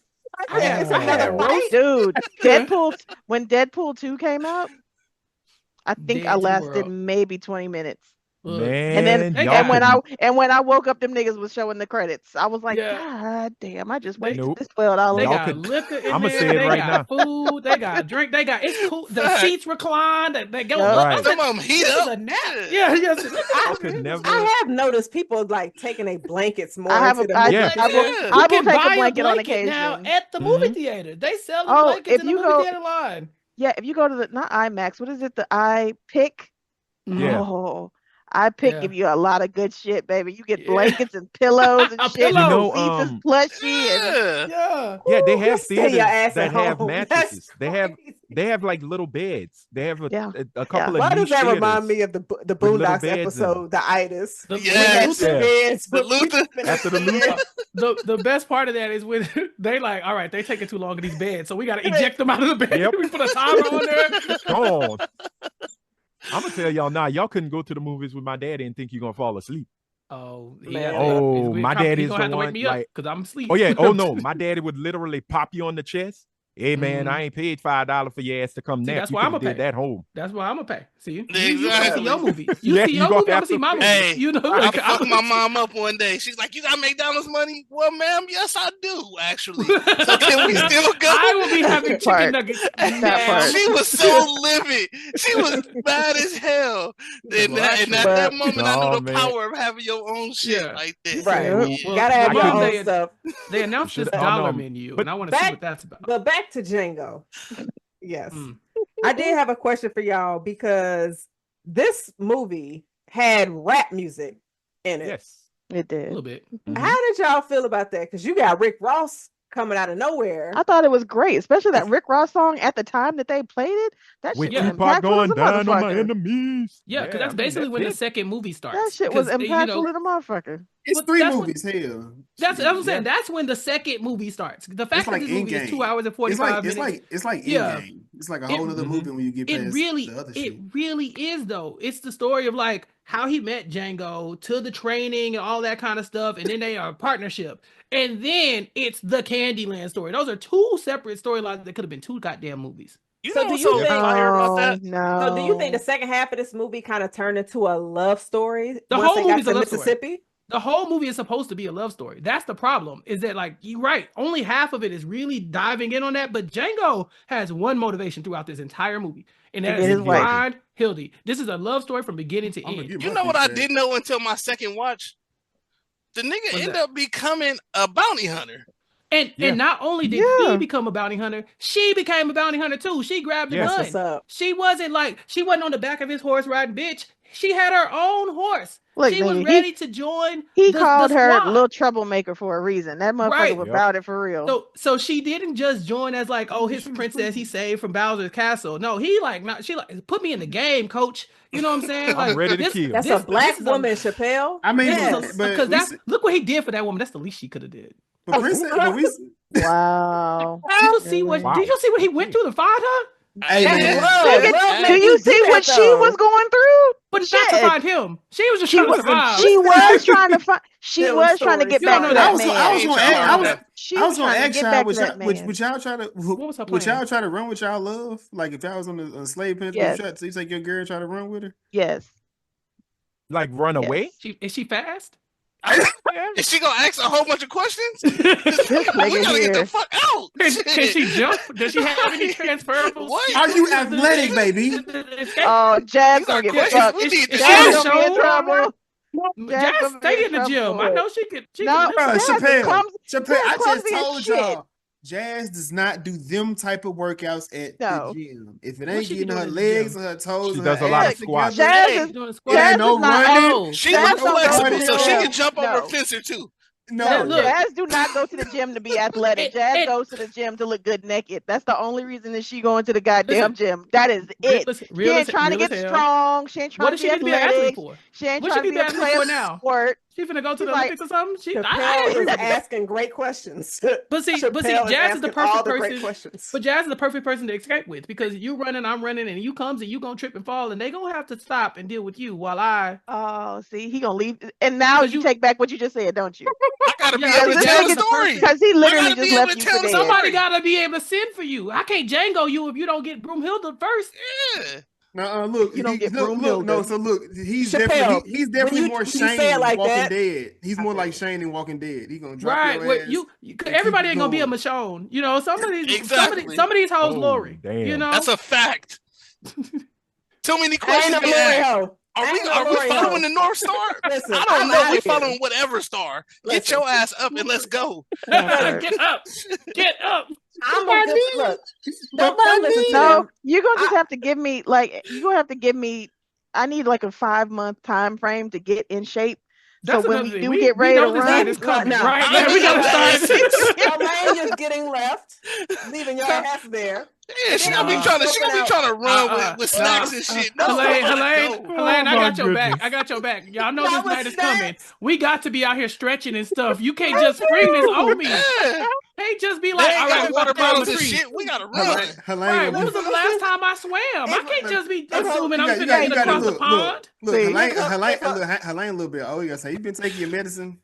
Dude, when Deadpool 2 came out, I think I lasted maybe 20 minutes.
Man,
when I woke up, them niggas was showing the credits. I was like, God damn, I just wasted this $12.
They got liquor in there.
Say it
they
right
got
now.
food. They got drink. They got it's cool. The seats reclined. They go.
Some of them heat up.
A nap. Yeah.
I have noticed people like taking their blankets more.
I will take a blanket on occasion
now at the movie theater. They sell the blankets in the movie theater line.
Yeah, if you go to the not IMAX, what is it? The iPick.
Yeah.
Oh. iPick give you a lot of good shit, baby. You get blankets and pillows and shit. Seats is plushy.
They have theaters that have mattresses. They have like little beds. They have a couple of.
Why does that
theaters
remind me of the Boondocks episode, the Itis?
The
Luther.
After the Luther.
The best part of that is when they like, all right, they taking too long in these beds, so we got to eject them out of the bed.
Yep.
We put a timer on there.
Go on. I'm gonna tell y'all now. Y'all couldn't go to the movies with my daddy and think you're gonna fall asleep.
Oh,
my daddy is the one.
Because I'm asleep.
Oh yeah. Oh no, my daddy would literally pop you on the chest Hey man, I ain't paid $5 for your ass to come next.
That's
You
why I'm
could
gonna
have did
pay.
that home.
That's why I'm gonna pay. See, you
Exactly.
see your movie. You
Yeah,
see
you
your
gonna
movie. I'm
have
gonna see
to
my movie.
Hey,
You know,
I
like,
fucked my mom up one day. She's like, "You got McDonald's money?" Well, ma'am, yes, I do actually. So can we still go?
I will be having chicken
Part.
nuggets.
That part.
She was so livid. She was mad as hell. And at that moment, I knew the power of having your own shit like this.
Right.
Well,
Gotta have your own
they,
stuff.
They announced this dollar menu, and I want to see what that's about.
But back to Django. Yes. I did have a question for y'all because this movie had rap music in it.
Yes.
It did.
A little bit.
How did y'all feel about that? Because you got Rick Ross coming out of nowhere.
I thought it was great, especially that Rick Ross song at the time that they played it. That
With
shit was
Tupac
impactful
going
as a
down on my
motherfucker.
enemies.
Yeah, because that's basically when the second movie starts.
That shit was
'Cause,
impactful as a motherfucker.
It's three movies. Hell,
that's what I'm saying. That's when the second movie starts. The fact that this movie is 2 hours and 45 minutes.
It's like Endgame. It's like a whole other movie when you get past the other shit.
It really is though. It's the story of like how he met Django to the training and all that kind of stuff, and then they are a partnership, and then it's the Candyland story. Those are two separate storylines that could have been two goddamn movies.
So do you think
about that? No.
So do you think the second half of this movie kind of turned into a love story?
The
once
whole
they got
movie's
to
a love
Mississippi?
story. The whole movie is supposed to be a love story. That's the problem. Is that like you're right? Only half of it is really diving in on that. But Django has one motivation throughout this entire movie, and that is find Hildy. This is a love story from beginning to end.
You know what I didn't know until my second watch? The nigga ended up becoming a bounty hunter.
And not only did he become a bounty hunter, she became a bounty hunter too. She grabbed the gun. She wasn't on the back of his horse riding bitch. She had her own horse.
Look,
she was ready to join.
He called her a little troublemaker for a reason. That motherfucker was about it for real.
So she didn't just join as like, oh, his princess he saved from Bowser's castle. No, she put me in the game, coach. You know what I'm saying? Like,
I'm ready to kill.
That's a black woman, Chappelle.
I mean,
because look what he did for that woman. That's the least she could have did.
Wow.
Did you see what he went through to find her?
Hey, do you see what she was going through?
But not to find him. She was just trying to survive.
She was trying to find. She was trying to get back to that man.
I was gonna ask y'all, would y'all try to run with y'all love? Like if y'all was on a slave pen, so you take your girl and try to run with her?
Yes.
Like run away?
Is she fast?
Is she gonna ask a whole bunch of questions? We gotta get the fuck out.
Can she jump? Does she have any transferable?
What? Are you athletic, baby?
Oh, Jazz gonna get fucked.
Jazz gonna be in trouble. Jazz stay in the gym. I know she could.
Chappelle, I just told y'all. Jazz does not do them type of workouts at the gym. If it ain't getting her legs or her toes,
she does a lot of squats.
Jazz is doing squats.
Ain't no running.
She looks flexible, so she can jump over a fencer too.
No, Jazz do not go to the gym to be athletic. Jazz goes to the gym to look good naked. That's the only reason that she going to the goddamn gym. That is it. She ain't trying to get strong. She ain't trying to be athletic. She ain't trying to be a player now. She
finna go to the Olympics or something.
Chappelle is asking great questions.
But see, Jazz is the perfect person. But Jazz is the perfect person to escape with because you running, I'm running, and you comes and you gonna trip and fall, and they gonna have to stop and deal with you while I.
Oh, see, he gonna leave, and now you take back what you just said, don't you?
I gotta be able to tell the story
because he literally just left you for dead.
Somebody gotta be able to send for you. I can't Django you if you don't get Broomhilda first.
Yeah.
Look,
you don't get
look. No, so look, he's definitely more Shane than Walking Dead. He's more like Shane in Walking Dead. He gonna drop your ass.
Everybody ain't gonna be a Michonne. You know, some of these hoes Lori.
Damn.
You know,
that's a fact. Too many questions. Are we following the North Star?
Listen,
I don't know. We following whatever star. Get your ass up and let's go.
Get up.
I'm gonna look. Nobody listen to
no, you're gonna just have to give me I need like a 5-month time frame to get in shape. So when we do get ready to run,
we gotta start.
Elaine is getting left, leaving your ass there.
Yeah, she gonna be trying to run with snacks and shit.
Helene, I got your back. I got your back. Y'all know this night is coming. We got to be out here stretching and stuff. You can't just spring this on me. Can't just be like, all right,
water bottles and shit. We gotta run.
Right. When was the last time I swam? I can't just be assuming I'm gonna get across the pond.
Look, Helene, a little bit. Oh, you gotta say you been taking your medicine.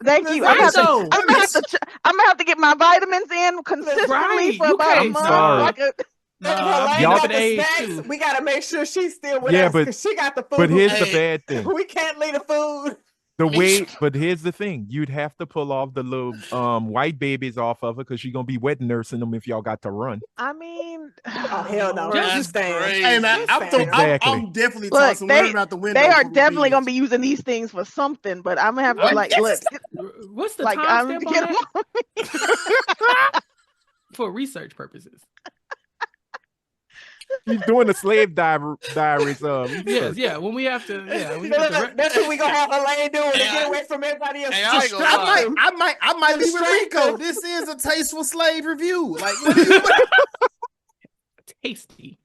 Thank you. I'm gonna have to get my vitamins in consistently for about a month.
Sorry.
We gotta make sure she's still with us because she got the food.
But here's the bad thing.
We can't leave the food.
But here's the thing. You'd have to pull off the little white babies off of her because she's gonna be wet nursing them if y'all got to run.
I mean,
oh hell no.
That's crazy.
Hey man, I'm definitely tossing one out the window.
They are definitely gonna be using these things for something, but I'm gonna have to look.
What's the timestamp on that? For research purposes.
He's doing the slave diaries.
Yes, when we have to.
That's what we gonna have Elaine doing to get away from everybody else.
I might be with Rico. This is a tasteful slave review. Like,
tasty.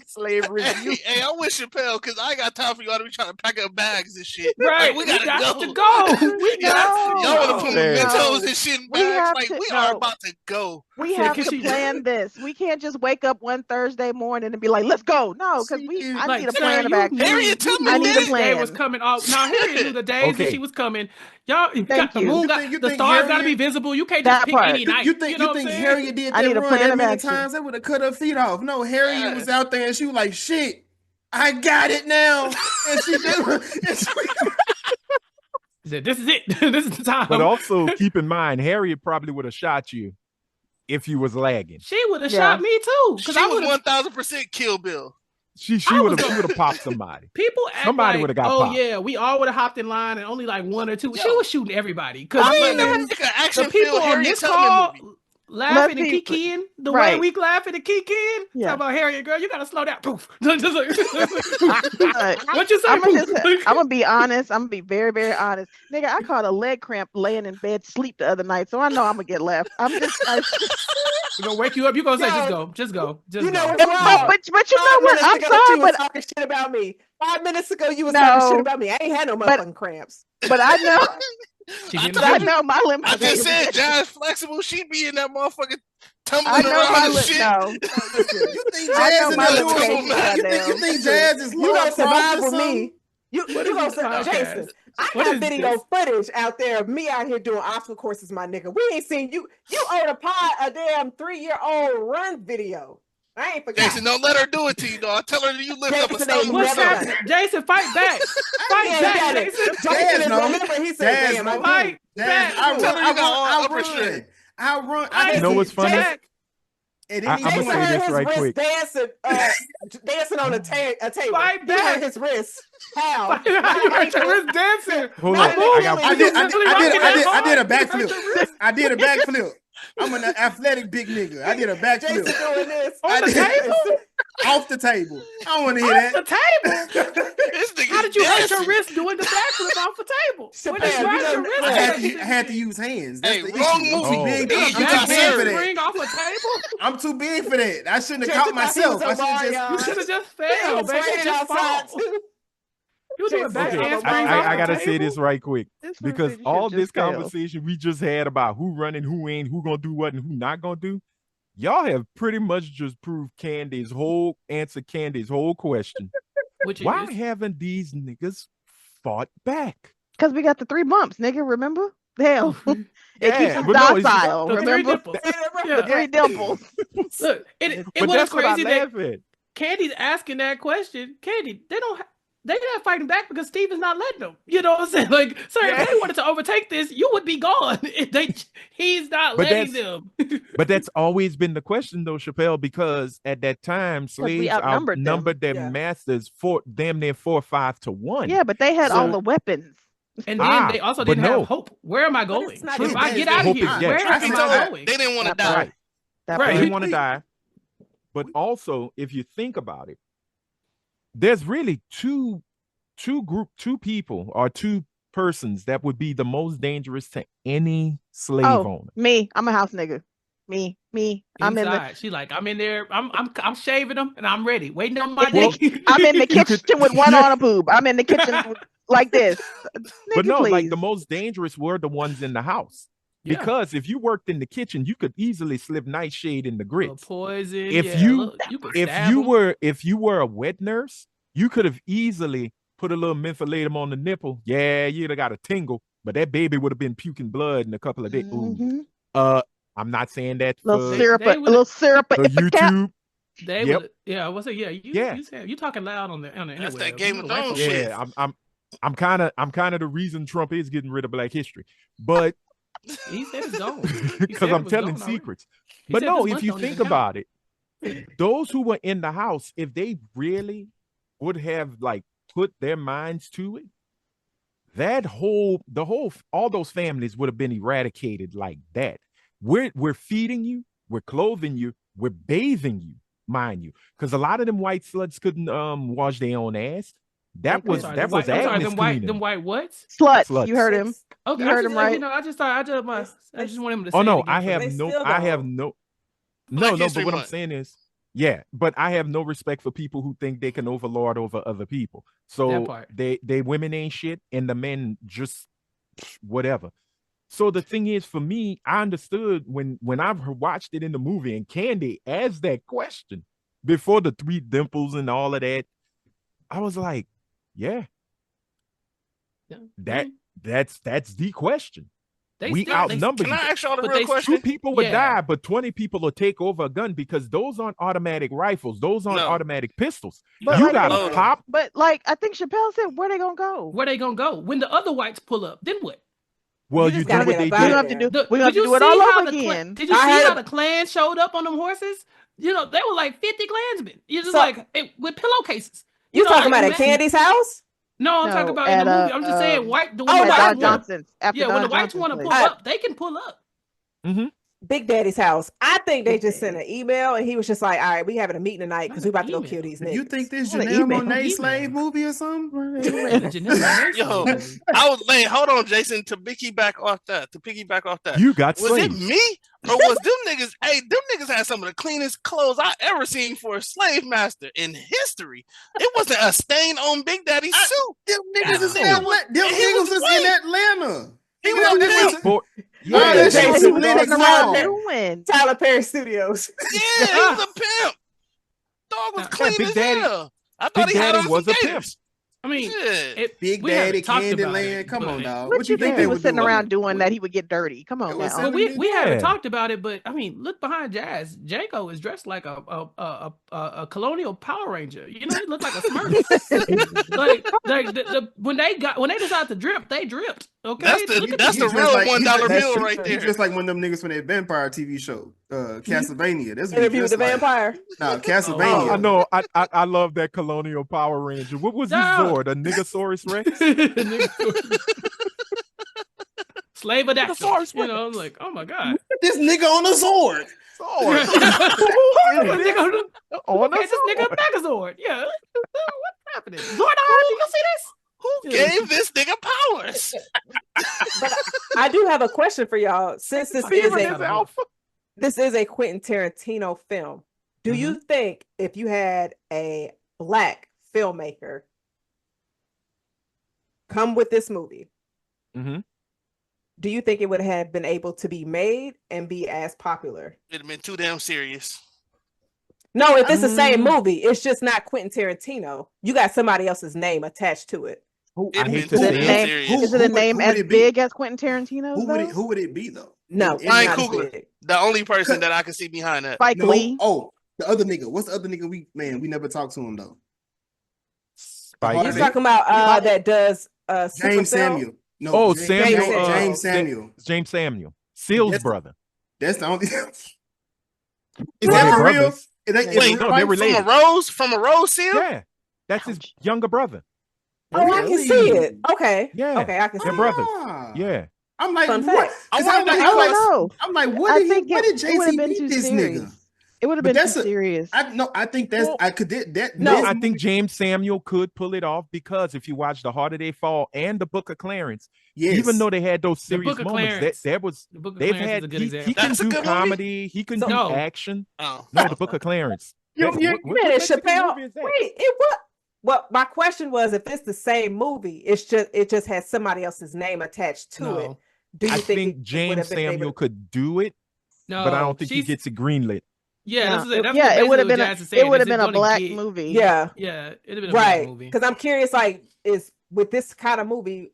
Slave review.
Hey, I wish Chappelle because I ain't got time for y'all to be trying to pack up bags and shit.
Right,
like, we gotta
go.
We got to. Y'all want to put mementos and shit in bags? We are about to go.
We have to plan this. We can't just wake up one Thursday morning and be like, "Let's go." No, because I need a plan of action.
Harriet Tubman
I need a plan.
Was coming off. Now Harriet knew the days that she was coming. Y'all got the moon, the stars got to be visible. You can't just pick any night.
You think Harriet did that run that many times? They would have cut her feet off. No, Harriet was out there and she was like, "Shit, I got it now," and she did.
This is it. This is the time.
But also keep in mind, Harriet probably would have shot you if you was lagging.
She would have shot me too.
She was 1000% Kill Bill.
She would have popped somebody.
People act
somebody
like,
would have got popped.
Yeah, we all would have hopped in line and only like one or two. She was shooting everybody. Because
the
people on this call laughing and kikiing the way we laughing and kikiing. Talk about Harriet, girl, you gotta slow down. Poof. What you say?
I'm gonna be honest. I'm gonna be very, very honest. Nigga, I caught a leg cramp laying in bed sleep the other night, so I know I'm gonna get left. We're
gonna wake you up. You're gonna say, just go. But
you know what? I'm sorry, but
talking shit about me. 5 minutes ago, you was talking shit about me. I ain't had no motherfucking cramps.
But I know. I know my limb.
I just said Jazz flexible. She be in that motherfucker tumbling around and shit.
No. You think Jazz is
you gonna survive with me? You gonna survive, Jason? I got video footage out there of me out here doing obstacle courses, my nigga. We ain't seen you. You own a damn 3-year-old run video. I ain't forgot.
Jason, don't let her do it to you, dog. Tell her that you lift up a stone.
What's happening? Jason, fight back. Fight back, Jason.
Jason, remember he said, "Damn,
fight back."
I'll run.
You know what's funny?
I'm
gonna say this right quick.
Dancing on a table.
Fight back.
His wrist. How?
You hurt your wrist dancing.
Hold on.
I did a backflip. I did a backflip. I'm an athletic big nigga. I did a backflip.
Jason doing this
on the table.
Off the table. I don't want to hear that.
Off the table. How did you hurt your wrist doing the backflip off the table?
I had to use hands. That's the
wrong
issue.
movie.
I'm too big for that. I shouldn't have caught myself.
You should have just failed.
I gotta say this right quick because all this conversation we just had about who running, who ain't, who gonna do what, and who not gonna do. Y'all have pretty much just proved Candy's whole question. Why haven't these niggas fought back?
Because we got the 3 bumps, nigga. Remember? Hell, it keeps us docile. Remember? The 3 dimples.
Look, it was crazy that Candy's asking that question. Candy, they're not fighting back because Steve is not letting them. You know what I'm saying? Like, sir, if they wanted to overtake this, you would be gone. He's not letting them.
But that's always been the question, though, Chappelle, because at that time, slaves outnumbered their masters damn near 4 or 5 to 1.
Yeah, but they had all the weapons.
And then they also didn't have hope. Where am I going? If I get out of here, where am I going?
They didn't want to die.
Right. They didn't want to die. But also, if you think about it, there's really two people or 2 persons that would be the most dangerous to any slave owner.
Me. I'm a house nigga. Me. I'm
inside. I'm in there. I'm shaving them and I'm ready. Waiting on my dick.
I'm in the kitchen with one on a boob. I'm in the kitchen like this.
But no, please. Like the most dangerous were the ones in the house. Because if you worked in the kitchen, you could easily slip nightshade in the grits.
Poison.
If you were a wet nurse, you could have easily put a little mentholatum on the nipple. Yeah, you'd have got a tingle. but that baby would have been puking blood in a couple of days.
Mhm.
I'm not saying that
A
for
little syrup,
YouTube.
They would, yeah. I was say, yeah. You talking loud on the
That's
anyway.
that Game of Thrones shit.
Yeah, I'm kind of the reason Trump is getting rid of Black history, but
he said it's gone
because I'm telling secrets. But no, if you think about it, those who were in the house, if they really would have like put their minds to it, all those families would have been eradicated like that. We're feeding you, we're clothing you, we're bathing you, mind you, because a lot of them white sluts couldn't wash their own ass. That was Agnes cleaning.
Them white what?
Sluts. You heard him.
Okay,
you heard him right.
I just want him to say.
Oh no,
I have no.
But what I'm saying is, yeah, but I have no respect for people who think they can overlord over other people. So they women ain't shit, and the men just whatever. So the thing is, for me, I understood when I've watched it in the movie and Candy asked that question before the 3 dimples and all of that. I was like, yeah. That's the question. We outnumber.
Can I ask y'all the real question?
2 people would die, but 20 people will take over a gun because those aren't automatic rifles. Those aren't automatic pistols.
But
you gotta pop.
But like I think Chappelle said, where they gonna go?
Where they gonna go? When the other whites pull up, then what?
Well, you do what they do.
We have to do it all over again.
Did you see how the Klan showed up on them horses? You know, they were like 50 Klansmen. You just with pillowcases.
You talking about at Candy's house?
No, I'm talking about in the movie. I'm just saying when the whites want to pull up, they can pull up.
Mm-hmm.
Big Daddy's house. I think they just sent an email and he was just like, all right, we having a meeting tonight because we about to go kill these niggas.
You think this Janelle Monáe slave movie or something?
Yo, hold on, Jason, to piggyback off that.
You got
was
slaves.
it me? Or was them niggas, them niggas had some of the cleanest clothes I ever seen for a slave master in history. It wasn't a stain on Big Daddy's suit.
Them niggas is in Atlanta.
He was
Tyler Perry Studios.
Yeah, he was a pimp. Dog was clean as hell. I thought he had on some gators.
I mean,
Big Daddy, Candyland. Come on, dog.
What you think they were sitting around doing that he would get dirty? Come on now.
But we haven't talked about it, but I mean, look behind Jazz. Django is dressed like a Colonial Power Ranger. You know, he looked like a Smurf. when they decided to drip, they dripped. Okay,
that's the real $1 bill right there.
He's just like one of them niggas from that vampire TV show, Castlevania. That's
Interview with the Vampire.
No, Castlevania.
I know. I love that Colonial Power Ranger. What was his sword? A Niggasaurus Rex?
Slave adapter. You know, I'm like, oh my god,
this nigga on a sword.
This nigga a Megazord. Yeah, what's happening? Zordon, you see this?
Who gave this nigga powers?
But I do have a question for y'all. Since this is a Quentin Tarantino film, do you think if you had a Black filmmaker come with this movie, do you think it would have been able to be made and be as popular?
It'd have been too damn serious.
No, if it's the same movie, it's just not Quentin Tarantino. You got somebody else's name attached to it.
Is it a name as big as Quentin Tarantino?
Who would it be though?
No,
Ryan Coogler, the only person that I can see behind that.
Spike Lee.
Oh, the other nigga. What's the other nigga? We never talked to him though.
You're talking about that does
James Samuel. No,
oh,
James Samuel.
James Samuel. Seal's brother.
That's the only. Is that for real?
Wait,
no, they're related.
From a Rose Seal?
Yeah, that's his younger brother.
Oh, I can see it. Okay.
Yeah.
Okay, I can see
their brothers. Yeah.
I'm like,
Fun
what?
fact.
I'm like, what did JC beat this nigga?
It would have been too serious.
I think that's I
think James Samuel could pull it off because if you watch The Harder They Fall and The Book of Clarence, even though they had those serious moments, he can do comedy, he can do action. No, The Book of Clarence.
Chappelle. Wait, well, my question was, if it's the same movie, it just has somebody else's name attached to it. Do you
think James Samuel could do it?
No,
but I don't think he gets it greenlit.
Yeah,
it would have been a Black movie.
Yeah,
it'd have been a Black movie.
Because I'm curious, like, is with this kind of movie,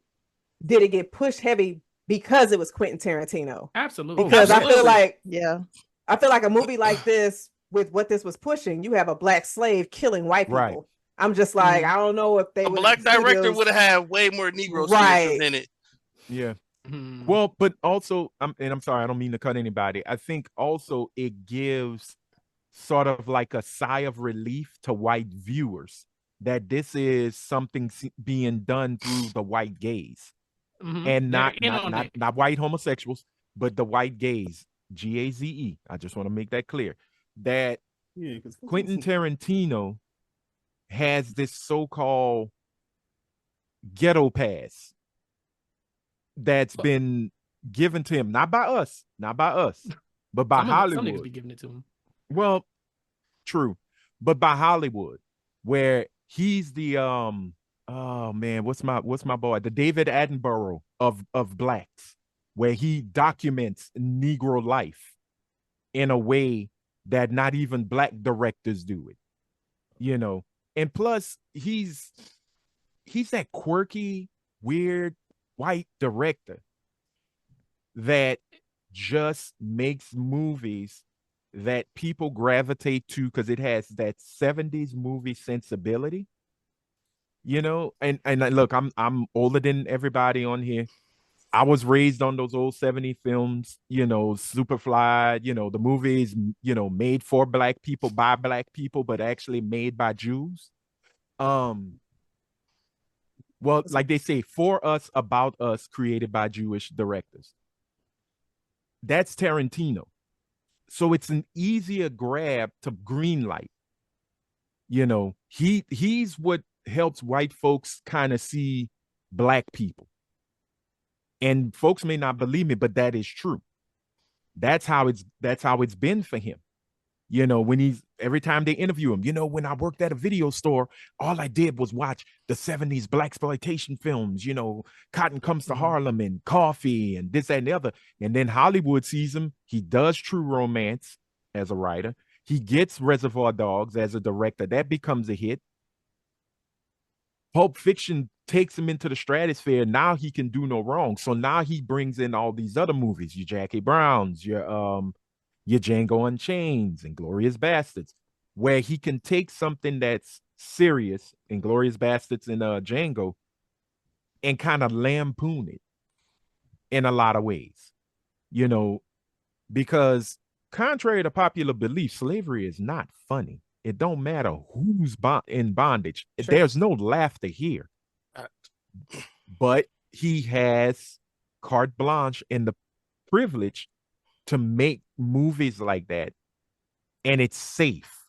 did it get pushed heavy because it was Quentin Tarantino?
Absolutely.
Because I feel like a movie like this, with what this was pushing, you have a black slave killing white people. Right. I'm just like, I don't know if they would.
A black director would have had way more Negro in it.
Yeah. Mm-hmm. Well, but also, I'm sorry, I don't mean to cut anybody. I think also it gives sort of like a sigh of relief to white viewers that this is something being done through the white gaze, and not white homosexuals, but the white gaze, GAZE. I just want to make that clear that Quentin Tarantino has this so-called ghetto pass that's been given to him, not by us, but by Hollywood.
Some niggas be giving it to him.
Well, true, but by Hollywood, where he's the oh man, what's my boy, the David Attenborough of blacks, where he documents Negro life in a way that not even black directors do it, you know. And plus, he's that quirky, weird white director that just makes movies that people gravitate to because it has that 70s movie sensibility, you know. And look, I'm older than everybody on here. I was raised on those old 70 films, you know, Superfly, you know, the movies, you know, made for black people by black people, but actually made by Jews. Well, like they say, for us, about us, created by Jewish directors. That's Tarantino. So it's an easier grab to greenlight. You know, he's what helps white folks kind of see black people. And folks may not believe me, but that is true. That's how it's been for him. You know, when every time they interview him, you know, when I worked at a video store, all I did was watch the 70s Blaxploitation films, you know, Cotton Comes to Harlem and Coffee and this, that, and the other. And then Hollywood sees him. He does True Romance as a writer. He gets Reservoir Dogs as a director. That becomes a hit. Pulp Fiction takes him into the stratosphere. Now he can do no wrong. So now he brings in all these other movies, your Jackie Browns, your Django Unchained and Glorious Bastards, where he can take something that's serious, in Glorious Bastards and Django, and kind of lampoon it in a lot of ways, you know, because contrary to popular belief, slavery is not funny. It don't matter who's in bondage. Sure. There's no laughter here. But he has carte blanche and the privilege to make movies like that, and it's safe.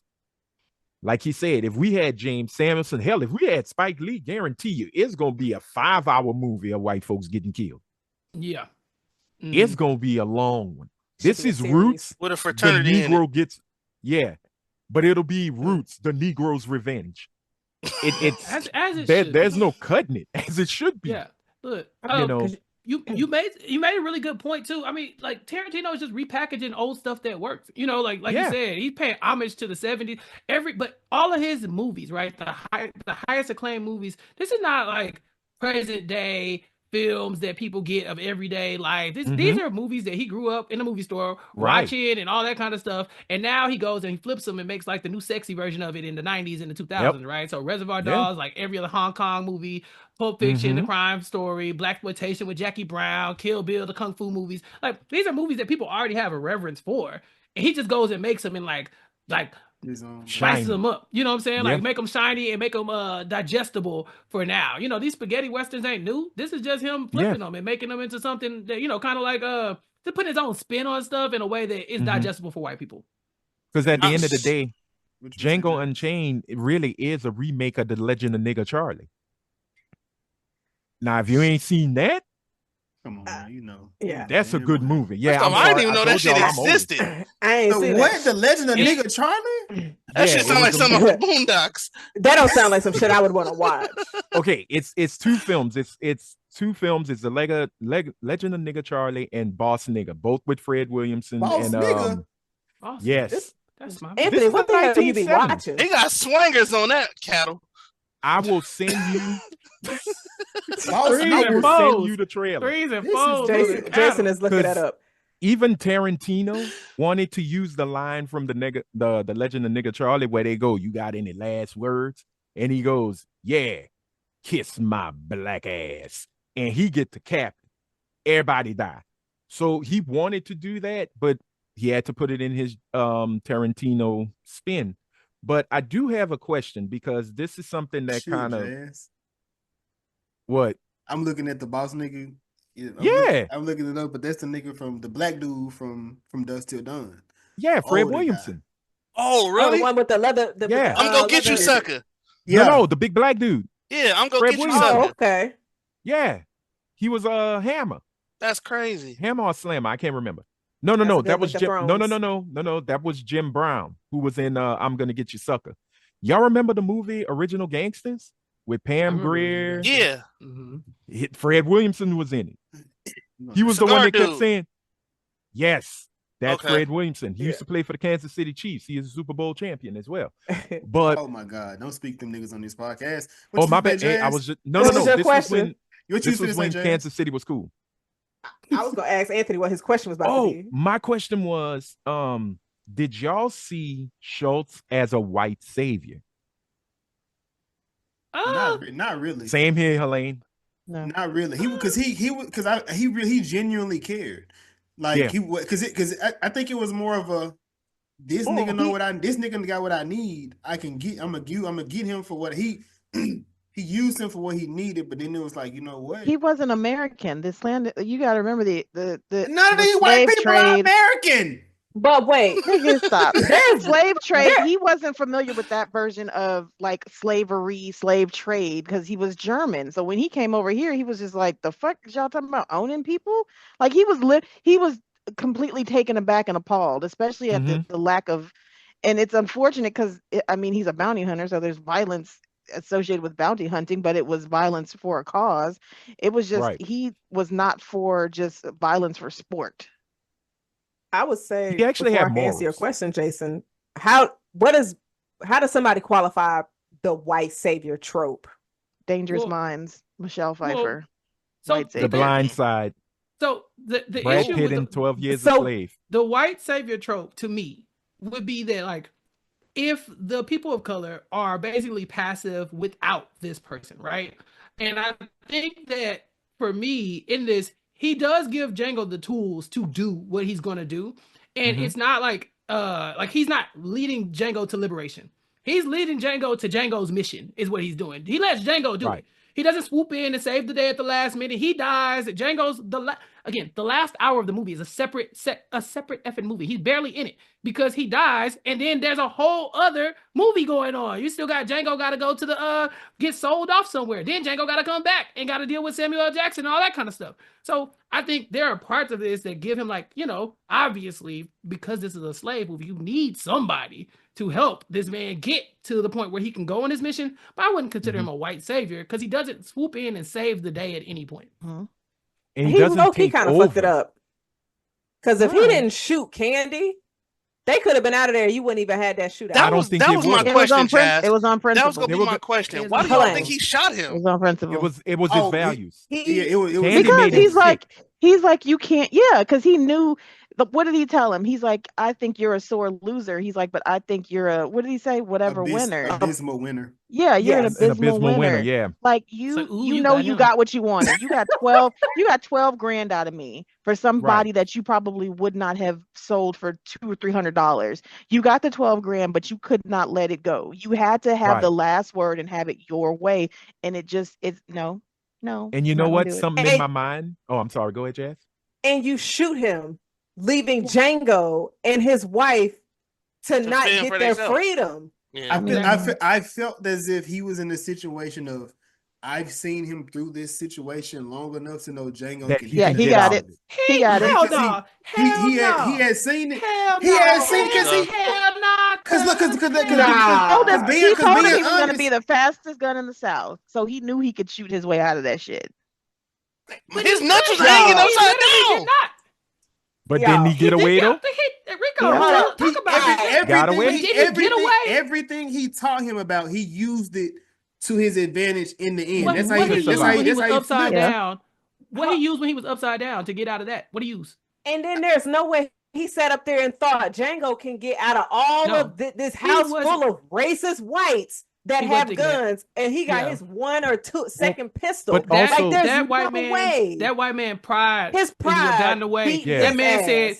Like he said, if we had James Samuelson, hell, if we had Spike Lee, guarantee you it's gonna be a 5-hour movie of white folks getting killed.
Yeah.
It's gonna be a long one. This is Roots
with a fraternity.
The Negro gets, but it'll be Roots, the Negro's revenge. It's there's no cutting it, as it should be.
Yeah. Look, you know. You made a really good point too. I mean, like, Tarantino is just repackaging old stuff that works. You know, like you said, he's paying homage to the 70s. But all of his movies, right? The highest acclaimed movies. This is not like present day films that people get of everyday life. These are movies that he grew up in the movie store watching and all that kind of stuff. And now he goes and he flips them and makes like the new sexy version of it in the 90s and the 2000s, right? So Reservoir Dogs, like every other Hong Kong movie, Pulp Fiction, The Crime Story, Blaxploitation with Jackie Brown, Kill Bill, the Kung Fu movies. Like, these are movies that people already have a reverence for. And he just goes and makes them in like spices them up, you know what I'm saying? Like, make them shiny and make them digestible for now. You know, these spaghetti westerns ain't new. This is just him flipping them and making them into something that, you know, kind of like to put his own spin on stuff in a way that is digestible for white people.
Because at the end of the day, Django Unchained, it really is a remake of The Legend of Nigga Charlie. Now, if you ain't seen that,
come on, man, you know.
That's a good movie. Yeah,
I didn't even know that shit existed.
I ain't seen
what? The Legend of Nigga Charlie?
That shit sound like something from Boondocks.
That don't sound like some shit I would want to watch.
Okay, it's two films. It's two films. It's the Legend of Nigga Charlie and Boss Nigga, both with Fred Williamson.
Boss Nigga?
Yes.
That's my
Anthony, what the hell do you be watching?
They got swangers on that cattle.
I will send you. I will send you the trailer.
Threes and fours.
Jason is looking that up.
Even Tarantino wanted to use the line from the Legend of Nigga Charlie where they go, "You got any last words?" And he goes, "Yeah, kiss my black ass." And he get the captain. Everybody die. So he wanted to do that, but he had to put it in his Tarantino spin. But I do have a question because this is something that kind of what
I'm looking at the boss nigga. I'm looking it up, but that's the nigga from the black dude from Dusk Till Dawn.
Yeah, Fred Williamson.
Oh, really?
The one with the leather.
I'm gonna get you, sucker.
Yeah, no, the big black dude.
Yeah, I'm gonna get you, sucker.
Oh, okay.
Yeah, he was a Hammer.
That's crazy.
Hammer or Slammer, I can't remember. No, that was Jim. No, that was Jim Brown who was in I'm Gonna Get You, Sucker. Y'all remember the movie Original Gangsters with Pam Grier?
Yeah.
Fred Williamson was in it. He was the one that kept saying, "Yes, that's Fred Williamson. He used to play for the Kansas City Chiefs. He is a Super Bowl champion as well." But
oh my God, don't speak them niggas on this podcast.
My bad. Hey, I was just no. This was when Kansas City was cool.
I was gonna ask Anthony what his question was about.
My question was, did y'all see Schultz as a white savior?
Not really.
Same here, Helene.
No, not really. He genuinely cared. Like because I think it was more of a this nigga got what I need. I'm gonna get him for what he used him for what he needed, but then it was like, you know what?
He wasn't American. This land, you got to remember the
none of these white people are American.
But wait,
stop. Slave trade. He wasn't familiar with that version of like slavery, slave trade, because he was German. So when he came over here, he was just like, "The fuck is y'all talking about owning people?" Like he was completely taken aback and appalled, especially at the lack of. And it's unfortunate because he's a bounty hunter, so there's violence associated with bounty hunting, but it was violence for a cause. It was just he was not for just violence for sport.
I would say
he actually had
more. Answer your question, Jason. How does somebody qualify the white savior trope?
Dangerous Minds, Michelle Pfeiffer.
The
Blind Side.
So the
Brad
issue
Pitt in 12 Years a Slave.
The white savior trope to me would be that like if the people of color are basically passive without this person, right? And I think that for me in this, he does give Django the tools to do what he's going to do. And it's not like he's not leading Django to liberation. He's leading Django to Django's mission is what he's doing. He lets Django do it. He doesn't swoop in and save the day at the last minute. He dies. Django's the last hour of the movie is a separate effing movie. He's barely in it because he dies, and then there's a whole other movie going on. You still got Django got to go to the get sold off somewhere. Then Django got to come back and got to deal with Samuel L. Jackson and all that kind of stuff. So I think there are parts of this that give him obviously because this is a slave movie, you need somebody to help this man get to the point where he can go on his mission. But I wouldn't consider him a white savior because he doesn't swoop in and save the day at any point.
And he doesn't take
kind of fucked it up. Because if he didn't shoot Candy, they could have been out of there. You wouldn't even had that shootout.
That was my question, Chaz.
It was on principle.
That was going to be my question. Why do you think he shot him?
It was on principle.
It was his values.
Because he's like, you can't, because he knew. What did he tell him? He's like, I think you're a sore loser. He's like, but I think you're a, what did he say? Winner.
Abysmal winner.
Yeah, you're an abysmal winner.
Yeah.
Like you got what you wanted. You got 12 grand out of me for somebody that you probably would not have sold for $200 or $300. You got the 12 grand, but you could not let it go. You had to have the last word and have it your way. And it's no.
And you know what? Something in my mind. Oh, I'm sorry. Go ahead, Jazz.
And you shoot him, leaving Django and his wife to not get their freedom.
Yeah. I felt as if he was in a situation of, I've seen him through this situation long enough to know Django can.
He got it. He got it.
He had seen it. He had seen it because he told him
he was going to be the fastest gun in the South, so he knew he could shoot his way out of that shit.
But his nuts was hanging upside down.
But didn't he get away though?
Rico, talk about
everything he taught him about, he used it to his advantage in the end.
What
That's how
he
he
used when he was upside
flip.
down? What he used when he was upside down to get out of that? What he used?
And then there's no way he sat up there and thought Django can get out of all of this house full of racist whites that have guns, and he got his 1 or 2 second pistol.
But
like,
also,
there's
that white
no
man,
way.
that white man pride,
his pride
gotten away.
That man
said,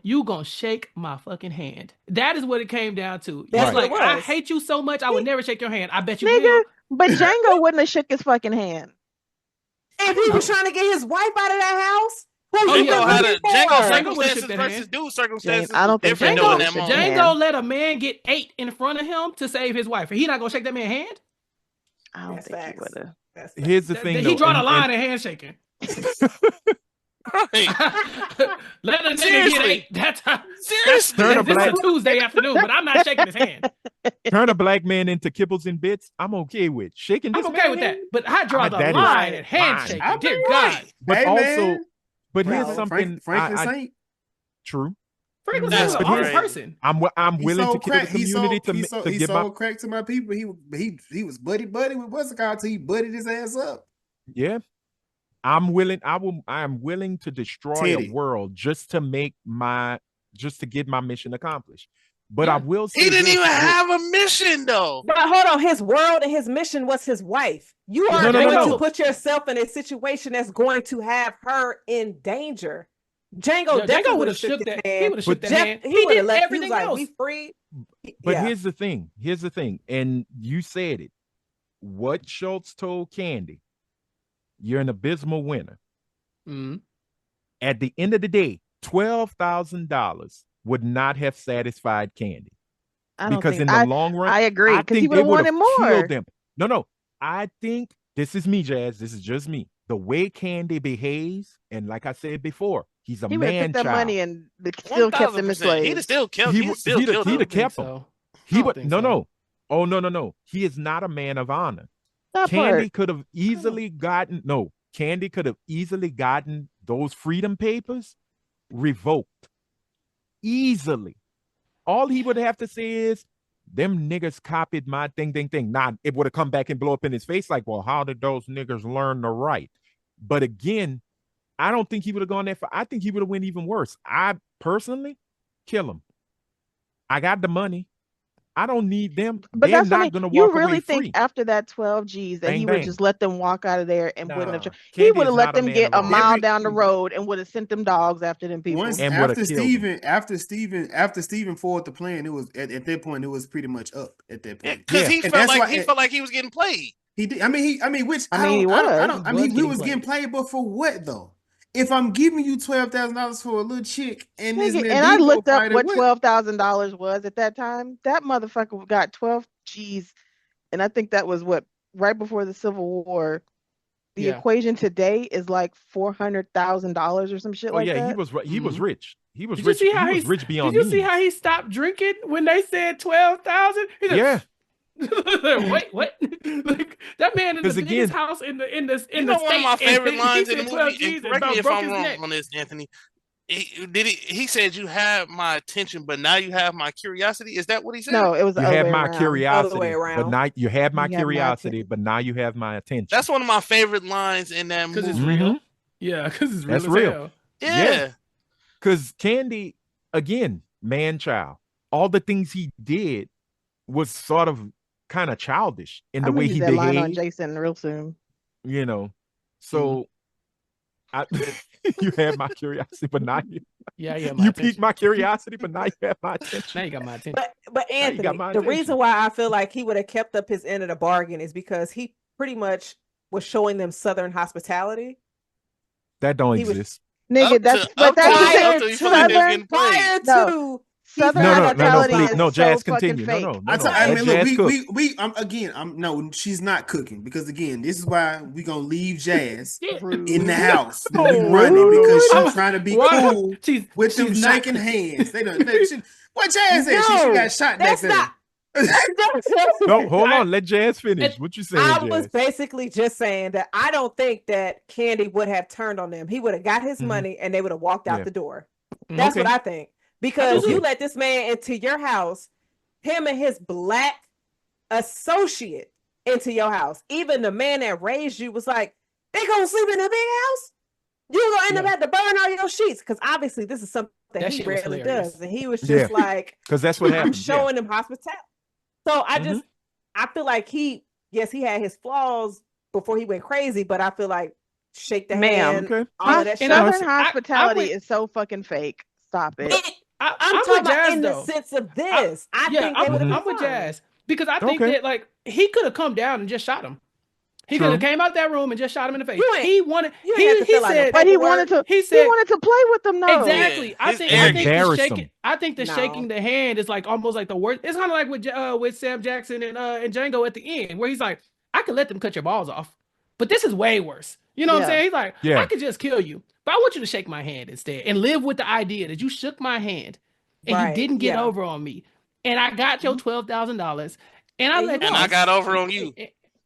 "You gonna shake my fucking hand." That is what it came down to.
That's
it's like, I hate you so much, I would never shake your hand. I bet you will.
But Django wouldn't have shook his fucking hand
if he was trying to get his wife out of that house.
Django circumstances versus dude circumstances.
I don't think
Django let a man get 8 in front of him to save his wife. He not gonna shake that man's hand.
I don't think he would have.
Here's the thing.
He draw the line in handshaking. Let a nigga get 8. That's seriously. This is a Tuesday afternoon, but I'm not shaking his hand.
Turn a black man into kibbles and bits. I'm okay with shaking.
I'm okay with that, but I draw the line at handshaking. Dear God.
But also. But here's
Franklin
something.
Saint.
True.
Franklin's an honest person.
I'm willing to kill the community to
he
give
sold crack to my people. He was buddy with what's it called till he buddied his ass up.
Yeah. I am willing to destroy a world just to get my mission accomplished. But I will say
he didn't even have a mission though.
But hold on, his world and his mission was his wife. You are going to put yourself in a situation that's going to have her in danger. Django definitely would have shook that hand.
He would have shook that hand.
He
did
let
everything else.
We free.
But here's the thing, and you said it. What Schultz told Candy, you're an abysmal winner.
Mm-hmm.
At the end of the day, $12,000 would not have satisfied Candy. Because in the long run,
I agree. Because he would have wanted more.
Killed them. No. I think this is me, Jazz. This is just me. The way Candy behaves, and like I said before, he's a
he
man
child. That money and still kept them enslaved.
He'd have still killed. He'd
have kept them. He would. No. Oh no. He is not a man of honor. Candy could have easily gotten. No, Candy could have easily gotten those freedom papers revoked. Easily. All he would have to say is, them niggas copied my thing. Nah, it would have come back and blow up in his face like, well, how did those niggas learn to write? But again, I don't think he would have gone that far. I think he would have went even worse. I personally kill him. I got the money. I don't need them.
But
they're
that's
not going to walk
you
away
really think
free.
After that 12 G's that he would just let them walk out of there and wouldn't have.
Candy
he would have
is
let
not a
them
man
get
of
a
honor.
mile down the road and would have sent them dogs after them people.
After Steven forwarded the plan, it was at that point it was pretty much up at that point.
Because he felt like he was getting played.
He did. I mean, he was getting played, but for what though? If I'm giving you $12,000 for a little chick and this man,
and I looked up what $12,000 was at that time. That motherfucker got 12 G's, and I think that was right before the Civil War. The equation today is like $400,000 or some shit like that.
He was rich. He was
Did
rich.
You see how
he was rich beyond.
Did you see how he stopped drinking when they said 12,000?
Yeah.
Wait, what? Like, that man in the biggest house in the state.
One of my favorite lines in the movie. Correct me if I'm wrong on this, Anthony. He said, "You have my attention, but now you have my curiosity." Is that what he said?
No, it was
you have my curiosity,
but
now you have my curiosity, but now you have my attention.
That's one of my favorite lines in that movie.
Because it's real. Yeah, because it's real.
That's real.
Hell.
Yeah.
Because Candy, again, man child, all the things he did was sort of kind of childish in the way he behaved.
Line on Jason real soon.
You know, so you had my curiosity, but now you piqued my curiosity, but now you have my attention.
Now you got my attention.
But Anthony, the reason why I feel like he would have kept up his end of the bargain is because he pretty much was showing them Southern hospitality.
That don't exist.
Nigga, that's
prior to
Southern hospitality.
No, Jazz, continue. No.
No, she's not cooking because again, this is why we gonna leave Jazz in the house. We running because she's trying to be cool with them shaking hands. What Jazz said? She got shot back there.
No, hold on. Let Jazz finish. What you saying?
I was basically just saying that I don't think that Candy would have turned on them. He would have got his money and they would have walked out the door. That's what I think. Because you let this man into your house, him and his black associate into your house. Even the man that raised you was like, they gonna sleep in a big house? You're gonna end up having to burn all your sheets. Because obviously this is something that he rarely does. And he was just like,
because that's what happened.
Showing him hospitality. So I feel like he had his flaws before he went crazy, but I feel like shake the hand.
Okay.
All of that shit.
Southern hospitality is so fucking fake. Stop it.
I'm talking about in the sense of this.
I'm with Jazz because I think that like he could have come down and just shot him. He could have came out that room and just shot him in the face. He wanted. He said,
but he wanted to. He wanted to play with them. No,
exactly. Yeah. I think the shaking the hand is like almost like the worst. It's kind of like with Sam Jackson and Django at the end, where he's like, I could let them cut your balls off, but this is way worse. You know what I'm saying? He's like, I could just kill you, but I want you to shake my hand instead and live with the idea that you shook my hand and you didn't get over on me, and I got your $12,000, and I
got over on you.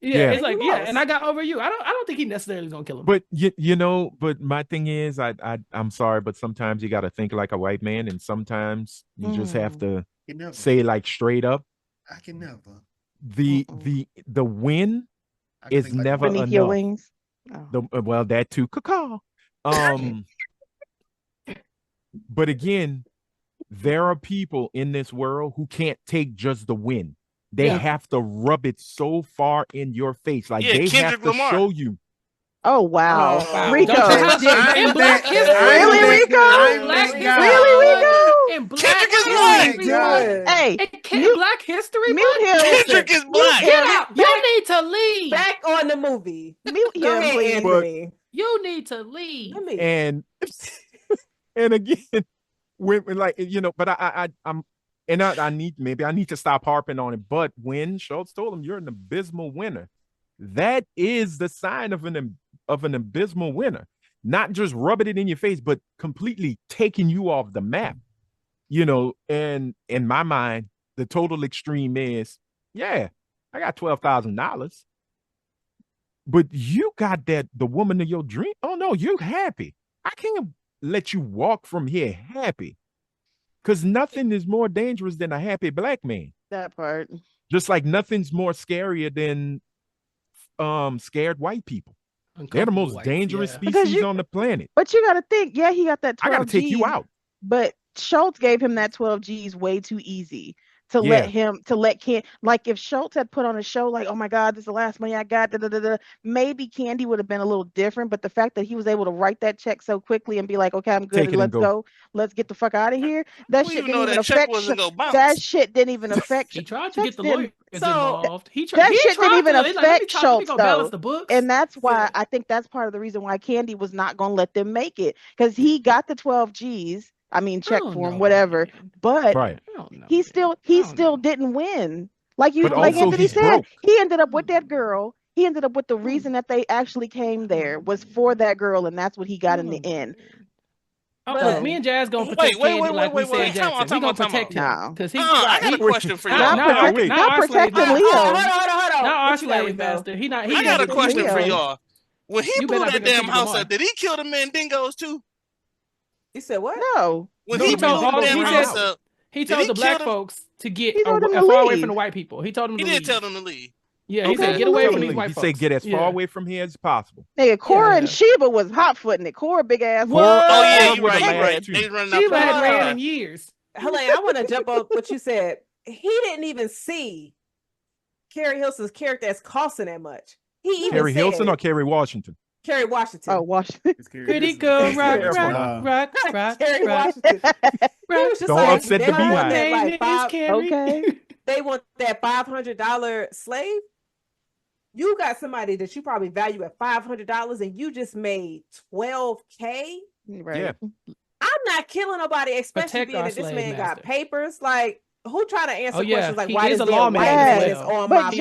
It's like and I got over you. I don't think he necessarily is gonna kill him.
But but my thing is, I'm sorry, but sometimes you got to think like a white man, and sometimes you just have to say like straight up.
I can never.
The win is never enough. Your wings. Well, that too. Caw. But again, there are people in this world who can't take just the win. They have to rub it so far in your face. Like they have to show you.
Oh, wow. Rico.
In Black History.
Really, Rico? Really, Rico?
In Black History.
Hey.
Black History.
Mute him.
Kendrick is black.
Get out. You need to leave.
Back on the movie.
Mute him, please.
You need to leave.
And again, when like but I'm. And I need to stop harping on it. But when Schultz told him you're an abysmal winner, that is the sign of an abysmal winner. Not just rubbing it in your face, but completely taking you off the map. And in my mind, the total extreme is, I got $12,000. But you got the woman of your dream. Oh no, you're happy. I can't let you walk from here happy. Because nothing is more dangerous than a happy black man.
That part.
Just like nothing's more scarier than scared white people. They're the most dangerous species on the planet.
But you got to think, he got that 12
I got to take you out.
But Schultz gave him that 12 G's way too easy to let Ken, like if Schultz had put on a show like, oh my God, this is the last money I got, maybe Candy would have been a little different. But the fact that he was able to write that check so quickly and be like, okay, I'm good, let's go, let's get the fuck out of here. That shit didn't even affect. That shit didn't even affect.
He tried to get the lawyers involved.
That shit didn't even affect Schultz though, and that's why I think that's part of the reason why Candy was not going to let them make it, because he got the 12 G's. I mean, check for him, whatever. But he still didn't win. Like Anthony said, broke. He ended up with that girl. He ended up with the reason that they actually came there was for that girl, and that's what he got in the end.
But me and Jazz gonna protect Candy like we said Jackson. We gonna protect him because he's.
I got a question for you.
Not protecting Leo.
Hold on.
Not our slave master. I
got a question for y'all. When he blew that damn house up, did he kill the Mandingos too?
He said what?
No.
When he blew the damn house up,
he told the black folks to get far away from the white people. He told them to leave.
He did tell them to leave.
Yeah, he said get away from these white folks.
He said get as far away from here as possible.
Nigga, Cora and Sheba was hot footing it. Cora big ass.
Oh yeah, you're right.
Sheba had ran in years.
Helene, I want to jump on what you said. He didn't even see Carrie Hilson's character as costing that much.
Carrie Hilson or Kerry Washington?
Kerry Washington.
Oh, Washington.
Pretty go rock.
Kerry Washington.
Don't upset the beehive.
Okay.
They want that $500 slave. You got somebody that you probably value at $500 and you just made $12K.
Right.
Yeah.
I'm not killing nobody, especially being that this man got papers. Like, who trying to answer questions like, why is a lawman?
He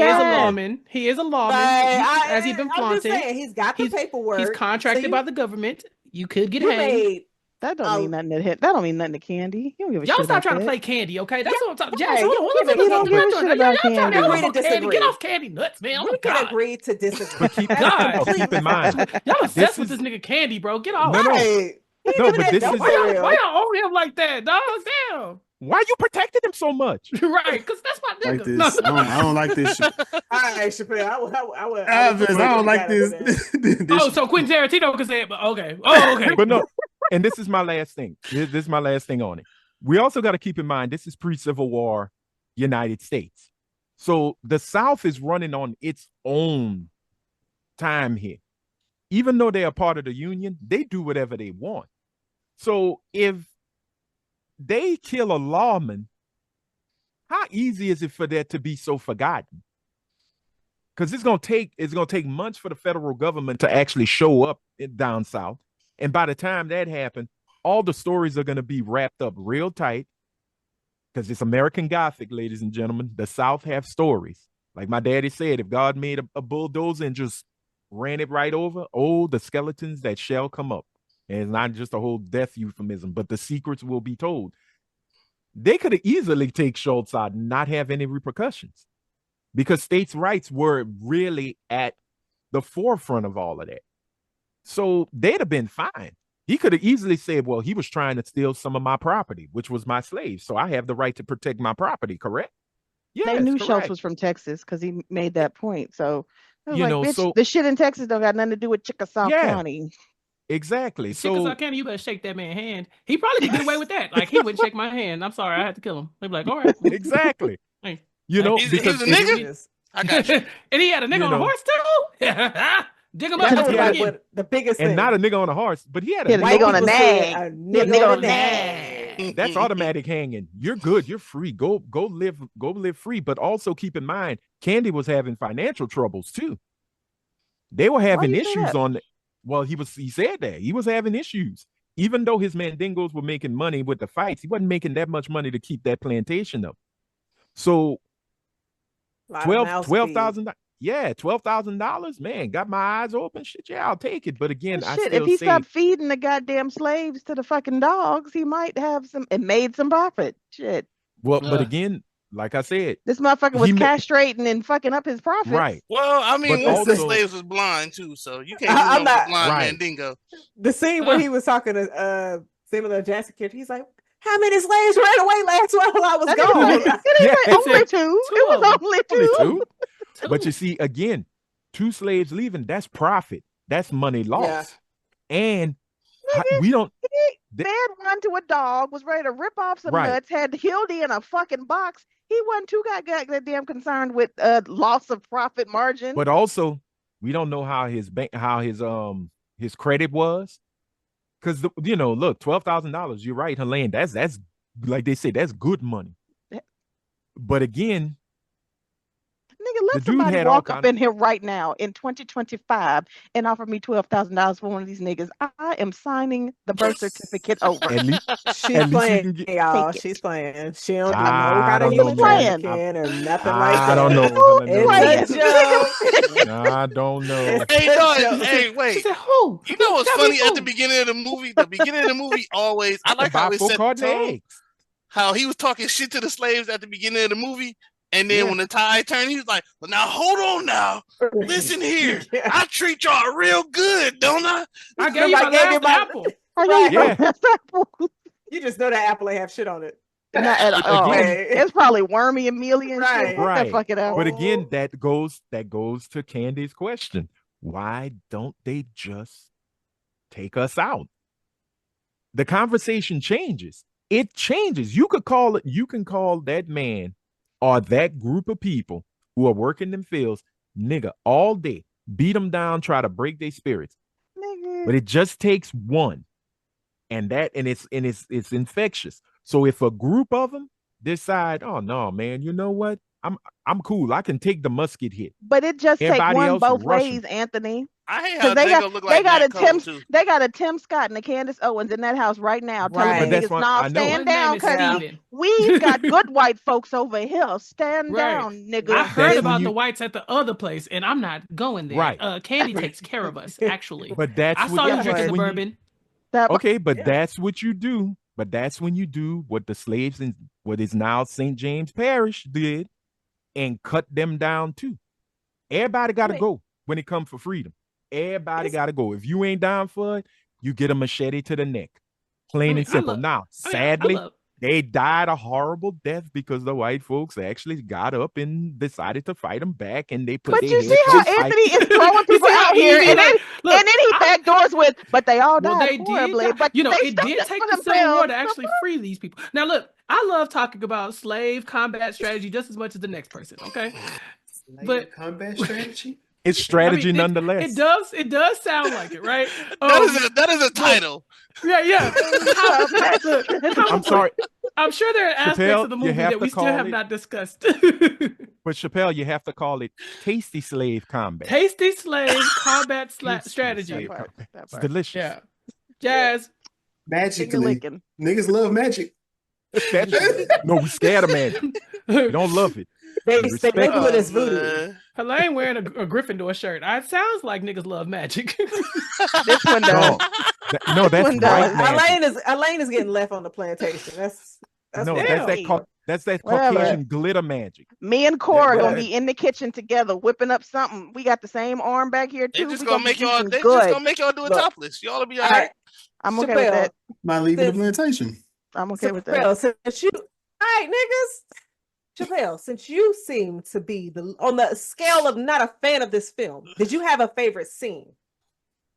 is a lawman. Has he been flaunting?
He's got the paperwork.
He's contracted by the government. You could get hanged.
That don't mean nothing to him. That don't mean nothing to Candy. You don't give a shit.
Y'all stop trying to play Candy, okay? That's what I'm talking. Jazz,
hold on. You don't give a shit about Candy.
Get off Candy nuts, man.
We can agree to disagree.
But keep in mind,
y'all obsessed with this nigga Candy, bro. Get off.
No, but this is
why y'all own him like that, dog? Damn.
Why you protected him so much?
Right, because that's my nigga.
Like this. I don't like this shit.
All right, Chappelle.
I don't like this.
Oh, so Quentin Tarantino can say it, but okay. Oh, okay.
But no, and this is my last thing. This is my last thing on it. We also got to keep in mind this is pre-Civil War United States. So the South is running on its own time here. Even though they are part of the Union, they do whatever they want. So if they kill a lawman, how easy is it for that to be so forgotten? Because it's gonna take months for the federal government to actually show up down south, and by the time that happens, all the stories are gonna be wrapped up real tight. Because it's American Gothic, ladies and gentlemen. The South have stories. Like my daddy said, if God made a bulldozer and just ran it right over, the skeletons that shall come up. And it's not just a whole death euphemism, but the secrets will be told. They could have easily take Schultz out and not have any repercussions because states' rights were really at the forefront of all of that. So they'd have been fine. He could have easily said, well, he was trying to steal some of my property, which was my slaves. So I have the right to protect my property, correct?
Yeah, they knew Schultz was from Texas because he made that point. So
bitch,
the shit in Texas don't got nothing to do with Chickasaw County.
Exactly.
Chickasaw County, you better shake that man's hand. He probably could get away with that. Like, he wouldn't shake my hand. I'm sorry, I had to kill him. They'd be like, all right.
Exactly.
Hey.
Because
he's a nigga. I got you.
And he had a nigga on a horse too. Dig him up.
The biggest
and
thing.
not a nigga on a horse, but he had a
nigga on a nag. Nigga on a nag.
That's automatic hanging. You're good. You're free. Go live free. But also keep in mind, Candy was having financial troubles too. They were having issues on. Well, he said that he was having issues. Even though his mandingos were making money with the fights, he wasn't making that much money to keep that plantation up. So $12,000. Yeah, $12,000, man, got my eyes open. Shit, yeah, I'll take it. But again,
if he stopped feeding the goddamn slaves to the fucking dogs, he might have made some profit. Shit.
Well, but again, like I said,
this motherfucker was castrating and fucking up his profits.
Right.
Well, I mean, most of the slaves was blind too, so you can't do no blind mandingo.
The scene where he was talking to Samuel L. Jackson character, he's like, how many slaves ran away last while I was gone?
Only two. It was only two.
But you see, again, 2 slaves leaving, that's profit. That's money lost. Yeah. And we don't.
Fed one to a dog, was ready to rip off some nuts, had Hildy in a fucking box. He wasn't too goddamn concerned with loss of profit margin.
But also, we don't know how his credit was. Because, look, $12,000, you're right, Helene. That's like they say, that's good money. But again,
nigga, let somebody walk up in here right now in 2025 and offer me $12,000 for one of these niggas. I am signing the birth certificate over.
She's playing, y'all. She's playing. She don't know how to use American or nothing like that.
I don't know.
It's a joke.
I don't know.
Hey, wait. Who? You know what's funny at the beginning of the movie? The beginning of the movie always. I like how it set the tone. How he was talking shit to the slaves at the beginning of the movie. And then when the tide turned, he was like, well, now hold on now. Listen here. I treat y'all real good, don't I?
I gave you my apple.
You just know that apple ain't have shit on it.
Not at all. It's probably wormy and mealy and shit.
Right.
Fucking out.
But again, that goes to Candy's question. Why don't they just take us out? The conversation changes. It changes. You can call that man or that group of people who are working them fields, nigga, all day, beat them down, try to break their spirits. Nigga. But it just takes one, and it's infectious. So if a group of them decide, oh no, man, you know what? I'm cool. I can take the musket hit.
But it just takes one both ways, Anthony.
I hate how they look like
they got a Tim Scott and a Candace Owens in that house right now. Telling the niggas, nah, stand down, cause we've got good white folks over here. Stand down, nigga.
I heard about the whites at the other place, and I'm not going there. Right. Candy takes care of us, actually.
But I
saw you drinking the bourbon.
Okay, but that's what you do. But that's when you do what the slaves in what is now St. James Parish did, and cut them down too. Everybody got to go when it comes for freedom. Everybody got to go. If you ain't down for it, you get a machete to the neck. Plain and simple. Now, sadly, They died a horrible death because the white folks actually got up and decided to fight them back, and they put.
But
their
you see how Anthony is throwing people out here, and then he backdoors with, but they all died horribly. But
it did take the Civil War to actually free these people. Now, look, I love talking about slave combat strategy just as much as the next person. Okay, but
combat strategy.
It's strategy nonetheless.
It does sound like it, right?
That is a title.
Yeah.
I'm sorry.
I'm sure there are aspects of the movie that we still have not discussed.
But Chappelle, you have to call it tasty slave combat.
Tasty slave combat strategy.
It's delicious.
Yeah. Jazz.
Magically. Niggas love magic.
No, we scared of magic. We don't love it.
They with his voodoo.
Helene wearing a Gryffindor shirt. It sounds like niggas love magic.
This one does.
No, that's right.
Elaine is getting left on the plantation. That's
that Caucasian glitter magic.
Me and Cora gonna be in the kitchen together whipping up something. We got the same arm back here too.
They just gonna make y'all do a topless. Y'all will be all right.
I'm okay with that.
Not leaving the plantation.
I'm okay with that.
Since you, all right, niggas. Chappelle, since you seem to be on the scale of not a fan of this film, did you have a favorite scene?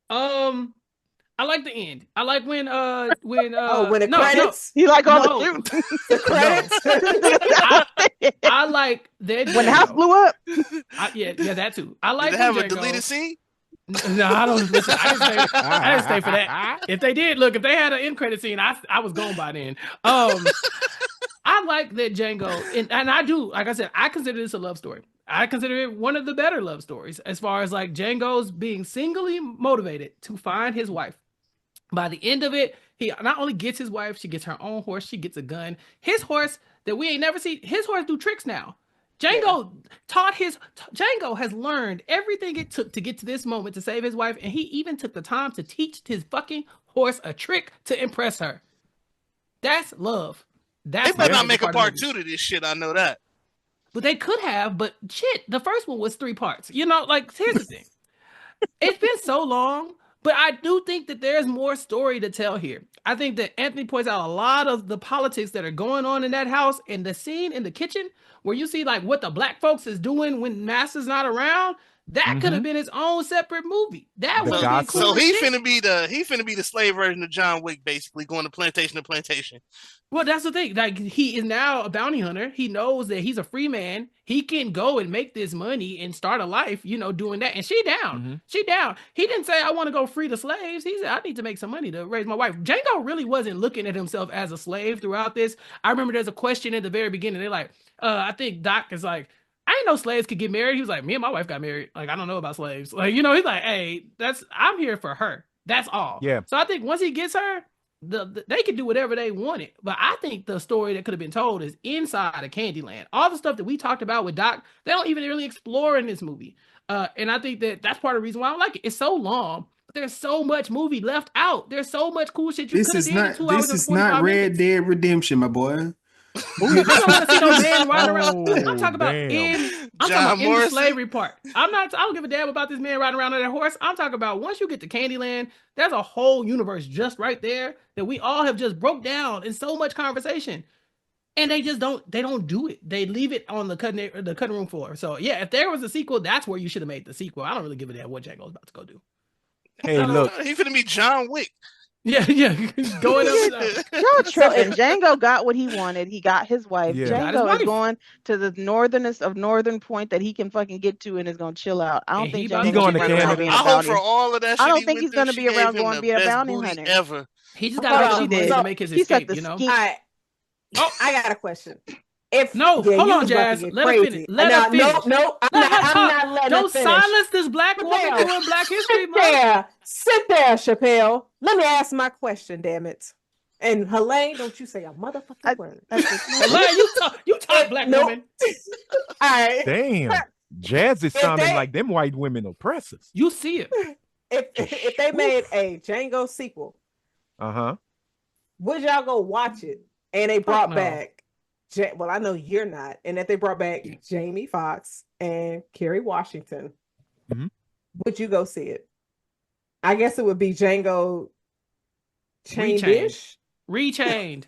I like the end. I like when
the credits.
You like all the
credits.
I like that
when the house blew up.
Yeah, that too. I like.
Did they have a deleted scene?
No, I don't listen. I didn't stay for that. If they did, if they had an end credit scene, I was gone by then. I like that Django, and I do, like I said, I consider this a love story. I consider it one of the better love stories as far as like Django's being singly motivated to find his wife. By the end of it, he not only gets his wife, she gets her own horse, she gets a gun. His horse that we ain't never seen, his horse do tricks now. Django Django has learned everything it took to get to this moment to save his wife, and he even took the time to teach his fucking horse a trick to impress her. That's love.
They better not make a part 2 to this shit. I know that.
But they could have. But shit, the first one was 3 parts. Here's the thing. It's been so long, but I do think that there's more story to tell here. I think that Anthony points out a lot of the politics that are going on in that house, and the scene in the kitchen where you see like what the black folks is doing when Master's not around. That could have been his own separate movie. That would have been cool.
So he finna be the slave version of John Wick, basically going to plantation to plantation.
Well, that's the thing. Like, he is now a bounty hunter. He knows that he's a free man. He can go and make this money and start a life, doing that. And she down. She down. He didn't say, I want to go free the slaves. He said, I need to make some money to raise my wife. Django really wasn't looking at himself as a slave throughout this. I remember there's a question at the very beginning. They're like, I think Doc is like, I didn't know slaves could get married. He was like, me and my wife got married. Like, I don't know about slaves. Like, he's like, hey, I'm here for her. That's all.
Yeah.
So I think once he gets her, they could do whatever they wanted. But I think the story that could have been told is inside of Candyland. All the stuff that we talked about with Doc, they don't even really explore in this movie. And I think that's part of the reason why I don't like it. It's so long. There's so much movie left out. There's so much cool shit you could have did in 2 hours.
This is not Red Dead Redemption, my boy.
I don't want to see no man riding around. I'm talking about in the slavery part. I don't give a damn about this man riding around on that horse. I'm talking about once you get to Candyland, there's a whole universe just right there that we all have just broke down in so much conversation. And they just don't do it. They leave it on the cutting room floor. So yeah, if there was a sequel, that's where you should have made the sequel. I don't really give a damn what Django's about to go do.
Hey, look.
He's gonna be John Wick.
Yeah. Going up.
Y'all tripping. Django got what he wanted. He got his wife. Yeah. Django is going to the northernest of northern point that he can fucking get to and is going to chill out. I don't think
he's going to Canada.
I hope for all of that shit.
I don't think he's going to be around going to be a bounty hunter.
Ever.
He just got to make his escape,
All right. Oh, I got a question.
Hold on, Jazz. Let her finish. Let her finish.
No, I'm not letting
Don't silence this black woman doing Black History Month.
Sit there, Chappelle. Let me ask my question, damn it. And Helene, don't you say a motherfucking word.
Helene, you talk black woman.
All right.
Damn. Jazz is sounding like them white women oppressors.
You see it.
If they made a Django sequel, would y'all go watch it? And they brought back, well, I know you're not, and that they brought back Jamie Foxx and Kerry Washington. Would you go see it? I guess it would be Django Unchained.
Rechained.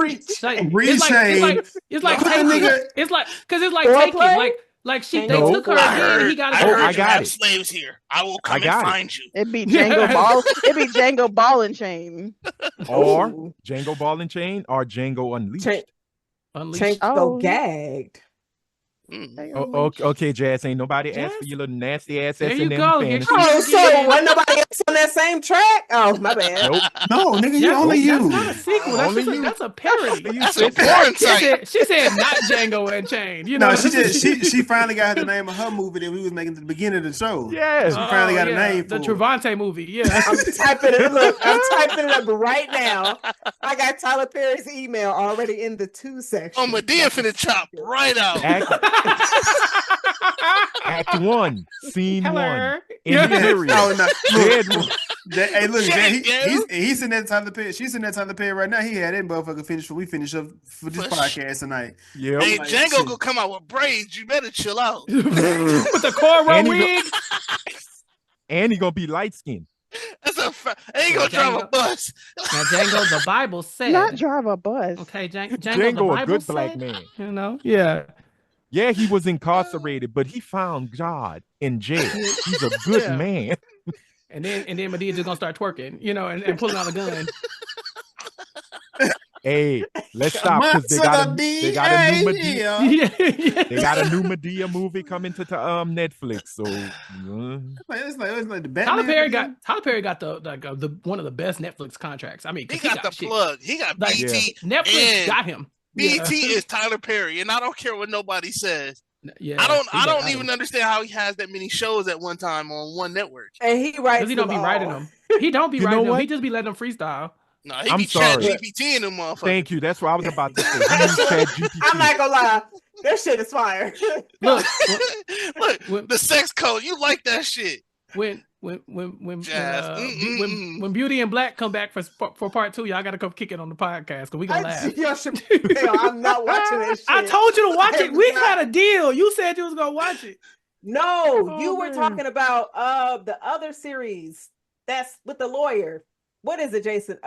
It's like
nigga.
it's like because it's like taking like they took her again and he got
I got it. Slaves here. I will come and find you.
It'd be Django Ball. It'd be Django Ball and Chain.
Or Django Ball and Chain or Django Unleashed.
Django gagged.
Okay, Jazz. Ain't nobody asked for your little nasty ass.
There you go.
Oh, so wasn't nobody else on that same track? Oh, my bad.
Nope.
No, nigga, you only you.
That's not a sequel. That's a parody.
That's a porn site.
She said not Django Unchained. You know,
No, she finally got the name of her movie that we was making at the beginning of the show.
Yes,
she finally got a name for
the Trevnate movie. Yeah,
I'm typing it. Look, I'm typing it up right now. I got Tyler Perry's email already in the 2 section.
Oh, Medea finna chop right out.
Act 1, scene
Hello.
1. Interior.
Oh, no.
Look,
hey, look, he's sitting at Tyler Perry. She's sitting at Tyler Perry right now. He had that motherfucker finished. We finish up for this podcast tonight.
Yep.
Hey, Django gonna come out with braids. You better chill out.
with the cornrow wig.
And he gonna be light skinned.
That's ain't gonna drive a bus.
Now, Django, the Bible said
Not drive a bus.
Okay, Django, the
Django,
Bible
a good
said,
black man.
You know, yeah.
Yeah, he was incarcerated, but he found God in jail. He's a good man.
And then Medea just gonna start twerking, you know, and pulling out a gun.
Hey, let's stop because they got a new Medea. They got a new Medea movie coming to Netflix. So
it's like the Batman.
Tyler Perry got the one of the best Netflix contracts. I mean,
he got the plug. He got BT.
Netflix got him.
BT is Tyler Perry, and I don't care what nobody says.
Yeah,
I don't even understand how he has that many shows at one time on one network.
And he writes
because he don't be writing them. He don't be writing them. He just be letting them freestyle.
No, he be Chat GPT in them motherfuckers.
Thank you. That's what I was about to say.
I'm not gonna lie. That shit is fire.
Look, the sex code. You like that shit.
When Beauty and Black come back for part 2, y'all gotta come kick it on the podcast because we gonna laugh.
I'm not watching that shit.
I told you to watch it. We had a deal. You said you was gonna watch it.
No, you were talking about the other series that's with the lawyer. What is it, Jason?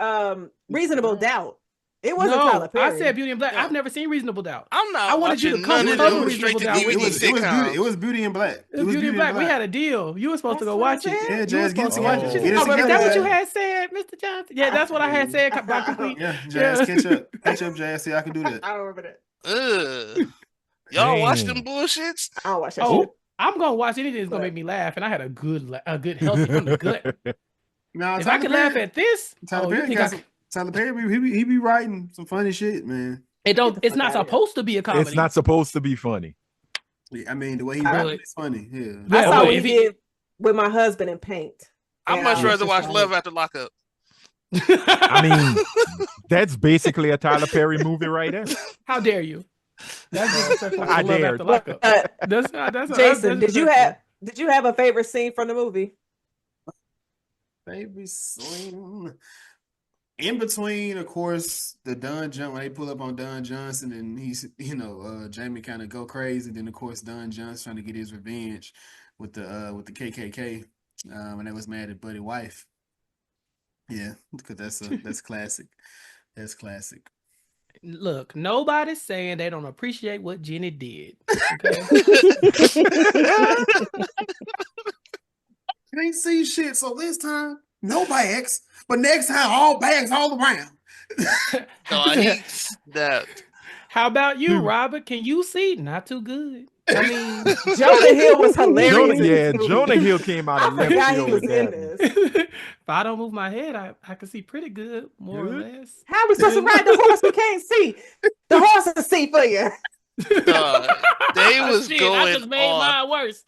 Reasonable Doubt. It wasn't Tyler Perry.
I said Beauty and Black. I've never seen Reasonable Doubt.
I'm not.
I wanted you to come with Reasonable Doubt.
It was Beauty and Black.
It was Beauty and Black. We had a deal. You were supposed to go watch it.
Yeah, Jazz, get to watch it.
Is that what you had said, Mr. Johnson? Yeah, that's what I had said.
Yeah, Jazz, catch up, Jazz. See, I can do that.
I don't remember that.
Y'all watch them bullshits?
I don't watch that shit.
I'm gonna watch anything that's gonna make me laugh, and I had a good healthy from the gut.
Now,
if I could laugh at this,
Tyler Perry, he be writing some funny shit, man.
It's not supposed to be a comedy.
It's not supposed to be funny.
I mean, the way he writes is funny. Yeah,
I saw what he did with my husband in Paint.
I'd much rather watch Love After Lockup.
I mean, that's basically a Tyler Perry movie right there.
How dare you? That's
I dare.
Jason, did you have a favorite scene from the movie?
Favorite scene in between, of course, the when they pull up on Don Johnson and he's Jamie kind of go crazy. Then of course Don Johnson trying to get his revenge with the KKK when they was mad at Buddy's wife. Yeah, because that's classic. That's classic.
Look, nobody's saying they don't appreciate what Jenny did. Okay?
Ain't see shit, so this time no bags, but next time all bags all around.
That.
How about you, Robert? Can you see? Not too good. I mean,
Jonah Hill was hilarious.
Jonah Hill came out of left field with that.
If I don't move my head, I can see pretty good, more or less.
How are we supposed to ride the horse we can't see? The horse is see for you.
They was going
I just made mine worse.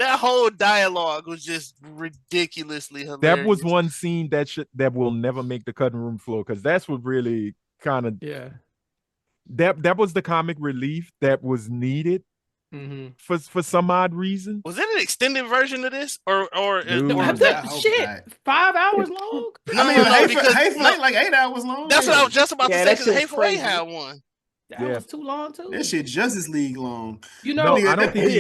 That whole dialogue was just ridiculously hilarious.
That was one scene that will never make the cutting room floor because that's what really kind of that was the comic relief that was needed for some odd reason.
Was it an extended version of this or
shit 5 hours long?
No, because Hateful Eight like 8 hours long.
That's what I was just about to say because Hateful Eight had one.
That was too long too.
That shit Justice League long.
You know,
I don't think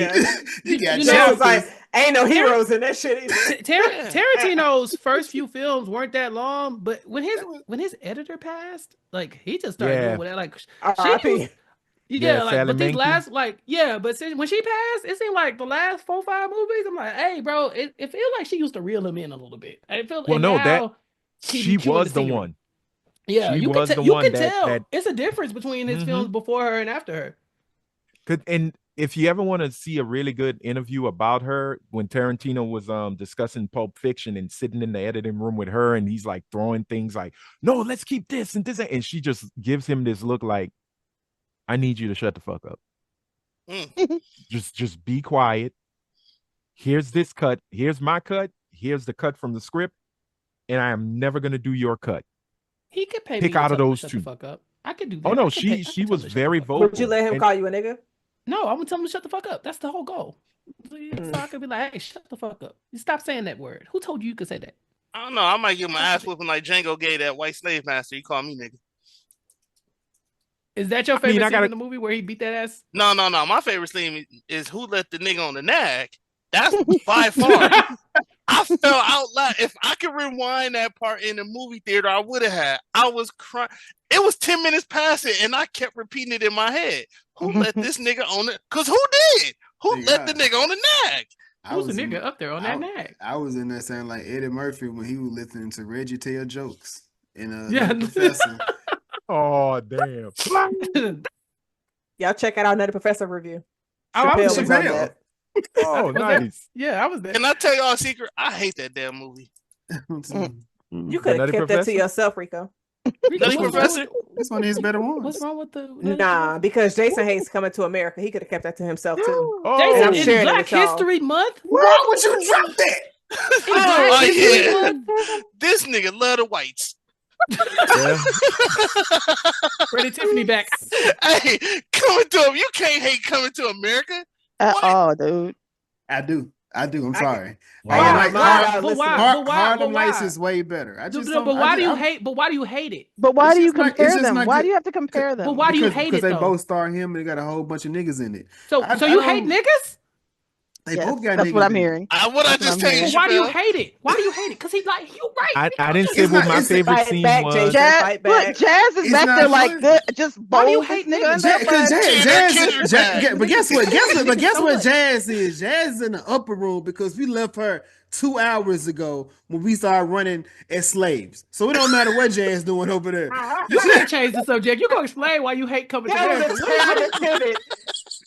you got
it's like ain't no heroes in that shit either.
Tarantino's first few films weren't that long, but when his editor passed, like he just started doing whatever. Like but these last but when she passed, it seemed like the last 4-5 movies. I'm like, hey, bro, it feels like she used to reel him in a little bit. I feel that she was the one. Yeah, you can tell it's a difference between his films before her and after her.
And if you ever want to see a really good interview about her, when Tarantino was discussing Pulp Fiction and sitting in the editing room with her, and he's like throwing things like, "No, let's keep this and this," and she just gives him this look like, "I need you to shut the fuck up. Just be quiet. Here's this cut. Here's my cut. Here's the cut from the script, and I am never gonna do your cut."
He could pay
pick
me
out of those
shut
two.
The fuck up. I could do that.
Oh no, she was very vocal.
Would you let him call you a nigga?
No, I'm gonna tell him to shut the fuck up. That's the whole goal. So I could be like, hey, shut the fuck up. You stop saying that word. Who told you could say that?
I don't know. I might give my ass whooping like Django gave that white slave master. He called me nigga.
Is that your favorite scene in the movie where he beat that ass?
No. My favorite scene is who let the nigga on the nag. That's by far. I fell out loud. If I could rewind that part in the movie theater, I would have had. I was crying. It was 10 minutes past it, and I kept repeating it in my head. Who let this nigga on it? Because who did? Who let the nigga on the nag?
Who's the nigga up there on that nag?
I was in there saying like Eddie Murphy when he was listening to Reggie tell jokes in The Professor.
Oh, damn.
Y'all check out our Nutty Professor review.
I was Chappelle.
Oh, nice.
I was there.
Can I tell y'all a secret? I hate that damn movie.
You could have kept that to yourself, Rico.
Nutty Professor?
That's one of his better ones.
What's wrong with the...
Nah, because Jason hates Coming to America. He could have kept that to himself, too.
Jason, in Black History Month?
Why would you drop that?
This nigga love the whites.
Ready Tiffany back.
Hey, Coming to... You can't hate Coming to America.
At all, dude.
I do. I'm sorry.
Harlem
Nights is way better.
But why do you hate it?
But why do you compare them? Why do you have to compare them?
But why do you hate it?
Because they both star him and they got a whole bunch of niggas in it.
So you hate niggas?
They both got
that's
niggas.
What I'm hearing.
What I just tell you.
Why do you hate it? Why do you hate it? Because he's like, you right.
I didn't say what my favorite scene was.
Jazz is back there like good, just bold. Why do you hate niggas?
But guess what? Guess what Jazz is? Jazz is in the upper room because we left her 2 hours ago when we started running as slaves. So it don't matter what Jazz doing over there.
You can't change the subject. You're gonna explain why you hate Coming to America.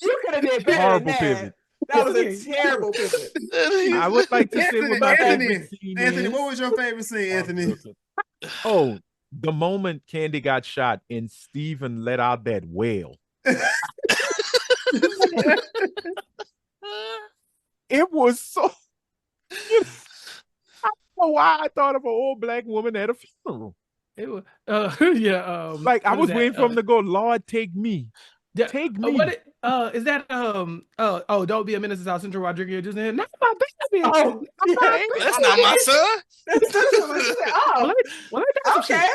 You could have been better.
Horrible pivot.
That was a terrible pivot.
I would like to say what my favorite scene
Anthony,
is.
what was your favorite scene, Anthony?
Oh, the moment Candy got shot and Steven let out that wail. It was so... I don't know why I thought of an old black woman at a funeral.
It was,
like I was waiting for him to go, Lord, take me. Take me.
Is that don't be a menace to South Central Rodriguez just then? Not my baby.
That's not my son.
Okay.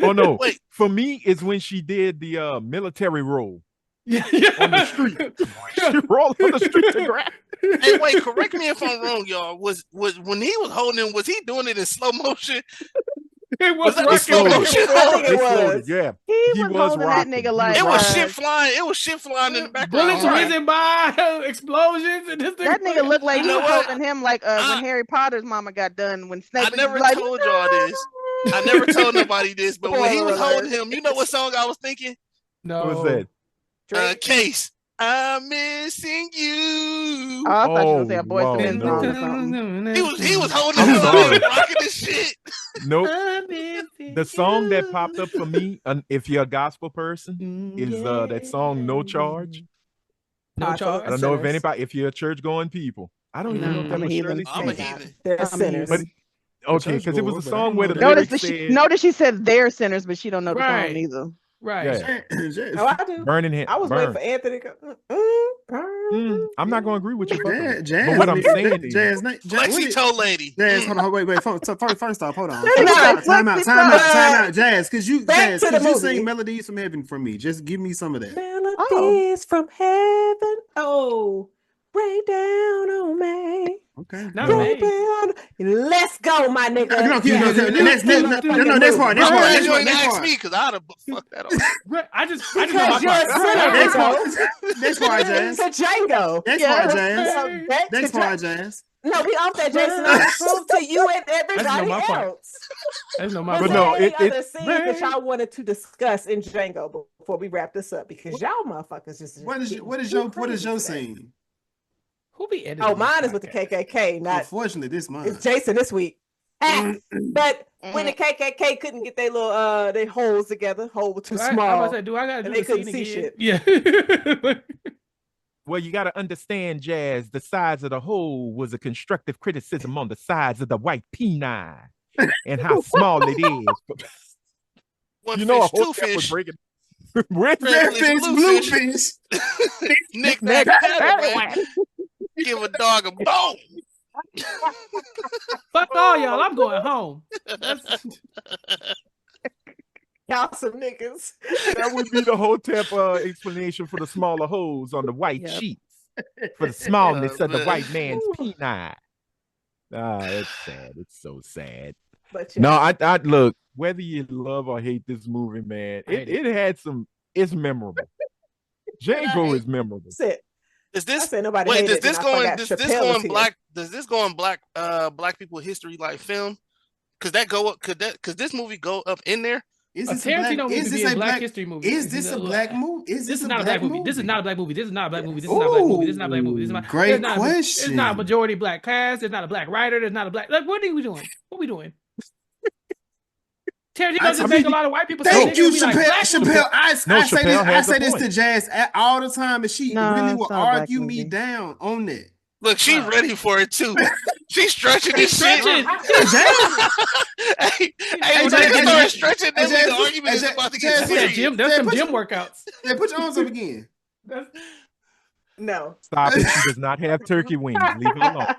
Oh no. Wait. For me, it's when she did the military role. On the street. She rolled on the street to grab.
Hey, wait, correct me if I'm wrong, y'all. Was when he was holding him, was he doing it in slow motion?
It was
slow motion.
Yeah.
He was holding
rocking.
that nigga like
it was shit flying. It was shit flying in the background.
Bullets whizzing by, explosions, and this thing.
That nigga looked like he was holding him like when Harry Potter's mama got done when Snape.
I never told y'all this. I never told nobody this, but when he was holding him, you know what song I was thinking?
No.
What was that?
Case. I'm missing you.
Oh, I thought you were gonna say a Boyz II Men song or something.
He was holding him up, rocking this shit.
Nope. The song that popped up for me, if you're a gospel person, is that song "No Charge."
No Charge.
I don't know if anybody, if you're a church going people, I don't even know if that was Shirley
I'm a heathen.
They're sinners.
But okay, because it was a song where the
notice
lyrics said,
notice she said they're sinners, but she don't know the song either.
Right.
Yeah.
Oh, I do.
Burning him.
I was waiting for Anthony to go.
I'm not going to agree with you.
Jazz,
but what I'm saying is,
Flexi toe lady.
Jazz, hold on, wait. First off, hold on.
Not
Time out, Jazz. Could you
movie.
sing Melodies from Heaven for me? Just give me some of that.
Melodies from heaven. Oh, rain down on me.
Okay.
Not
Rain
me.
down. Let's go, my nigga.
No, next part.
You ain't asked me because I'd have fucked that up.
I just
Because
know
you're a sinner,
Next part, Jazz.
to Django.
Next part, Jazz.
No, we off that, Jason. I prove to you and everybody else.
That's no my
Was
part.
there any other scenes that y'all wanted to discuss in Django before we wrap this up? Because y'all motherfuckers just
What is your scene?
Who be editing?
Oh, mine is with the KKK. Not
unfortunately this month.
It's Jason this week. But when the KKK couldn't get their little their holes together, hole was too small.
I gotta do
and they
the
couldn't
scene
see
again?
shit.
Yeah.
well, you got to understand, Jazz, the size of the hole was a constructive criticism on the size of the white peni and how small it is.
One
you
fish,
know,
two fish.
Where's
Red
fish, blue fish.
Nick that paddywhack. Give a dog a bone.
Fuck all y'all. I'm going home.
Y'all some niggas.
That would be the Hotep explanation for the smaller holes on the white sheets. For the smallness of the white man's peni. It's sad. It's so sad.
But
no, I look, whether you love or hate this movie, man, it had some, it's memorable. Django is memorable.
Is this
nobody
wait?
Does this go
on black people history like film? Could that go up? Could this movie go up in there?
Is this a black history movie?
Is this a black movie?
This is not a black movie. This is not a black movie. This is not a black movie. This is not a black movie. This is not a black movie. This is not
great question.
It's not a majority black cast. There's not a black writer. There's not a black. Like, what are we doing? What are we doing? Tarantino just make a lot of white people.
Thank you, Chappelle. I say this to Jazz all the time, and she really will argue me down on that.
Look, she's ready for it too. She's stretching this shit. Hey, when they start stretching, then the argument is about to get serious.
There's some gym workouts.
Yeah, put your arms up again.
No.
Stop it. She does not have turkey wings. Leave it alone.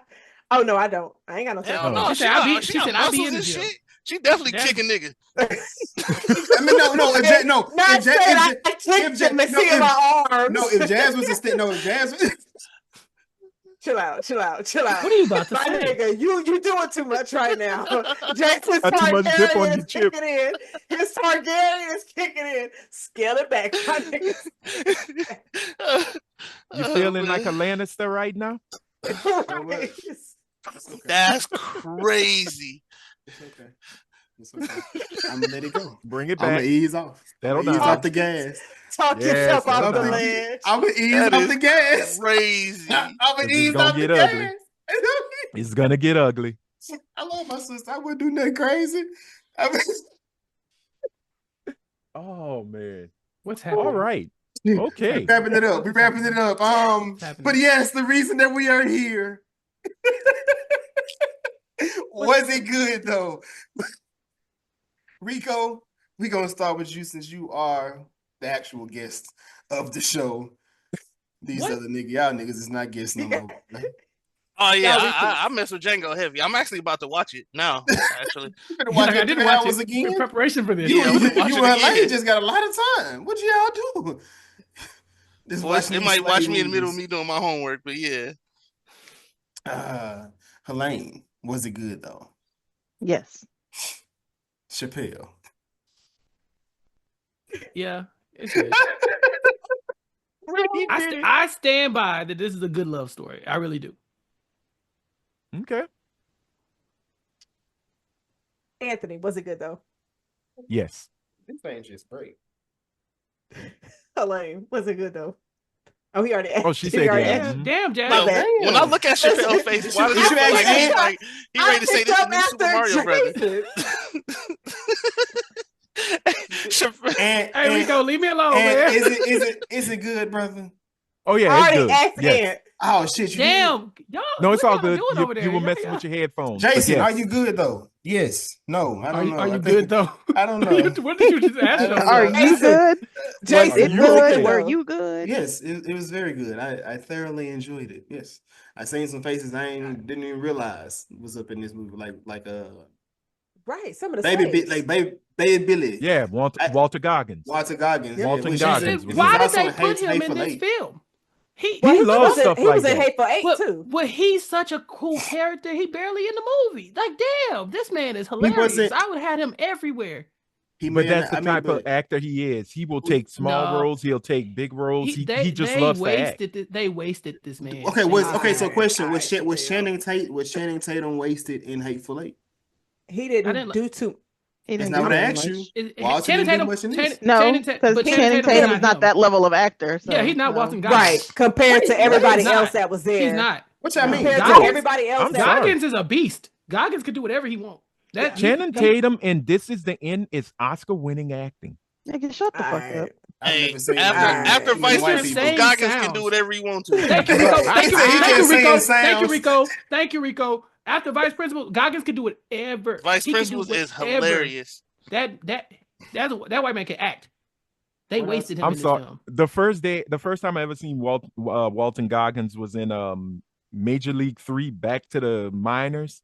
Oh no, I don't. I ain't got no turkey wings.
She said I'll be in the gym. She definitely kicking niggas.
I mean, no. If Jazz was a stick, if Jazz was.
Chill out.
What are you about to say?
Nigga, you doing too much right now. Jason's
Targaryen
is kicking in. His Targaryen is kicking in. Scale it back, my niggas.
You feeling like a Lannister right now?
That's crazy.
It's okay. I'm gonna let it go.
Bring it back.
I'm gonna ease off.
That'll
ease off the gas.
Talk yourself off the ledge.
I'm gonna ease off the gas.
Crazy.
I'm gonna ease off the gas.
It's gonna get ugly.
I love my sister. I wouldn't do nothing crazy.
Oh man,
what's happening?
All right. Okay.
We're wrapping it up. But yes, the reason that we are here. Was it good though? Rico, we're gonna start with you since you are the actual guest of the show. These other y'all niggas is not guests no more.
Oh yeah, I mess with Django heavy. I'm actually about to watch it now. Actually,
I didn't watch it again in preparation for this.
You just got a lot of time. What y'all do?
They might watch me in the middle of me doing my homework, but yeah.
Helene, was it good though?
Yes.
Chappelle.
Yeah, it's good. I stand by that this is a good love story. I really do.
Okay.
Anthony, was it good though?
Yes.
This thing's just great.
Helene, was it good though? Oh, he already asked.
Oh, she said yeah.
Damn, Jazz.
No, when I look at Chappelle's face, why does he feel like he ready to say this is the new Super Mario Brothers?
Hey, Rico, leave me alone, man.
Is it good, brother?
Oh yeah, it's good.
Yes.
Oh shit!
Damn, y'all.
No, it's all
good.
good. You were messing with your headphones.
Jason, are you good though? Yes. No, I don't know.
Are you good though?
I don't know.
What did you just ask?
Are you good?
Jason,
good? Were you good?
Yes, it was very good. I thoroughly enjoyed it. Yes, I seen some faces I didn't even realize was up in this movie. Like
right, some of the
baby Billy.
Yeah, Walter Goggins.
Walter Goggins.
Yep.
Walton Goggins.
Why did they put him in this film?
He loves stuff like that.
He was in Hateful Eight too.
But he's such a cool character. He barely in the movie. Like, damn, this man is hilarious. I would have had him everywhere.
But that's the type of actor he is. He will take small roles. He'll take big roles. He just loves to act.
They wasted this man.
Okay. So question: was Channing Tatum wasted in Hateful Eight?
He didn't do too.
That's not what I asked you.
Channing Tatum,
no, because Channing Tatum is not that level of actor. So,
yeah, he's not Walton Goggins.
Right, compared to everybody else that was there.
He's not.
What y'all mean?
Compared to everybody else.
Goggins is a beast. Goggins can do whatever he wants.
Channing Tatum and This Is the End is Oscar-winning acting.
Nigga, shut the fuck up.
Hey, after Vice Principal, Goggins can do whatever he wants to.
Thank you, Rico. Thank you, Rico. Thank you, Rico. After Vice Principal, Goggins can do whatever.
Vice Principal is hilarious.
That white man can act. They wasted him.
I'm sorry. The first time I ever seen Walton Goggins was in Major League 3, Back to the Minors,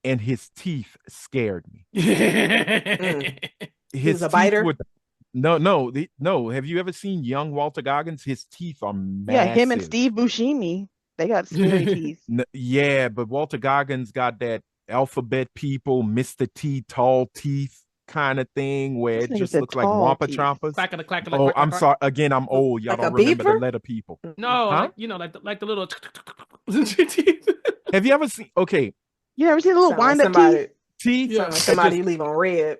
and his teeth scared me.
He was a biter.
No. Have you ever seen young Walter Goggins? His teeth are massive.
Yeah, him and Steve Buscemi, they got scary teeth.
Yeah, but Walter Goggins got that alphabet people, Mr. T, tall teeth kind of thing where it just looks like Wampa Chompers. I'm sorry. Again, I'm old. Y'all don't remember the letter people.
No, like the little.
Have you ever seen? Okay.
You ever seen a little wind up
teeth?
Yeah. Somebody leave on red.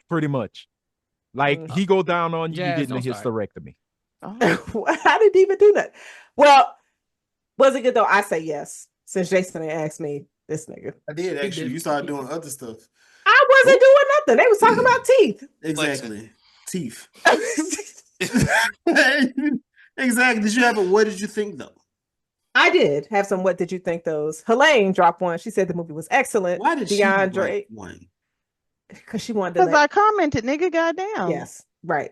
Pretty much. Like he go down on you, getting a hysterectomy.
How did he even do that? Well, was it good though? I say yes. Since Jason asked me, this nigga.
I did actually. You started doing other stuff.
I wasn't doing nothing. They was talking about teeth.
Exactly. Teeth. Exactly. Did you have what did you think though?
I did have some what did you think those. Helene dropped one. She said the movie was excellent.
Why did
DeAndre
she write one?
Because she wanted to
I commented, nigga, goddamn.
Yes, right.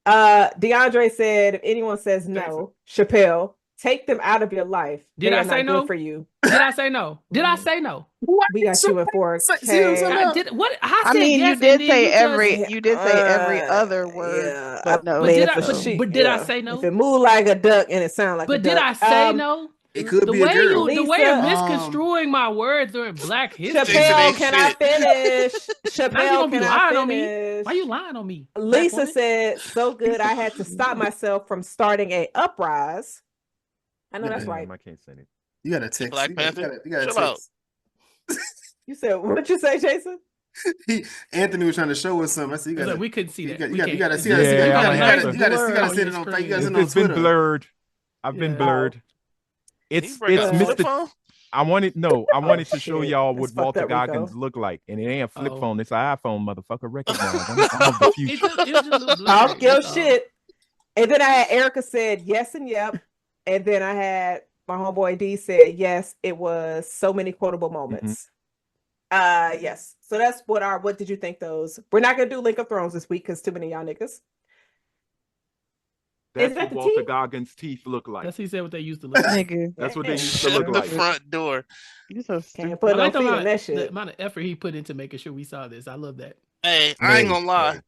DeAndre said if anyone says no, Chappelle, take them out of your life.
Did I say no
for you?
Did I say no? Did I say no?
We got you in for
I
mean,
yes,
you did say every other word.
Yeah,
but no.
But did I say no?
If it moved like a duck and it sounded like a duck.
But did I say no?
It could be a girl.
The way you're misconstruing my words during Black History.
Chappelle, can I finish? Chappelle, can I finish?
On me? Why you lying on me?
Lisa said, so good I had to stop myself from starting a uprise. I know that's right.
I can't say it.
You got to text.
Black Panther?
You got to
text.
You said, what'd you say, Jason?
Anthony was trying to show us something. I said,
like, we couldn't see that.
You got to see it. You got to see it on Twitter.
It's been blurred. I've been blurred. It's Mr. I wanted to show y'all what Walter Goggins look like, and it ain't a flip phone. It's an iPhone, motherfucker. Recognize. I'm of the future.
Talk your shit. And then I had Erica said yes and yep, and then I had my homeboy D said yes. It was so many quotable moments. Yes. So that's what did you think those? We're not gonna do Link of Thrones this week because too many of y'all niggas.
That's what Walter Goggins' teeth look like.
That's what he said what they used to look like.
That's what they used to look like.
The front door.
You so stupid.
Put
I like
the
amount of effort he put into making sure we saw this. I love that.
Hey, I ain't gonna lie.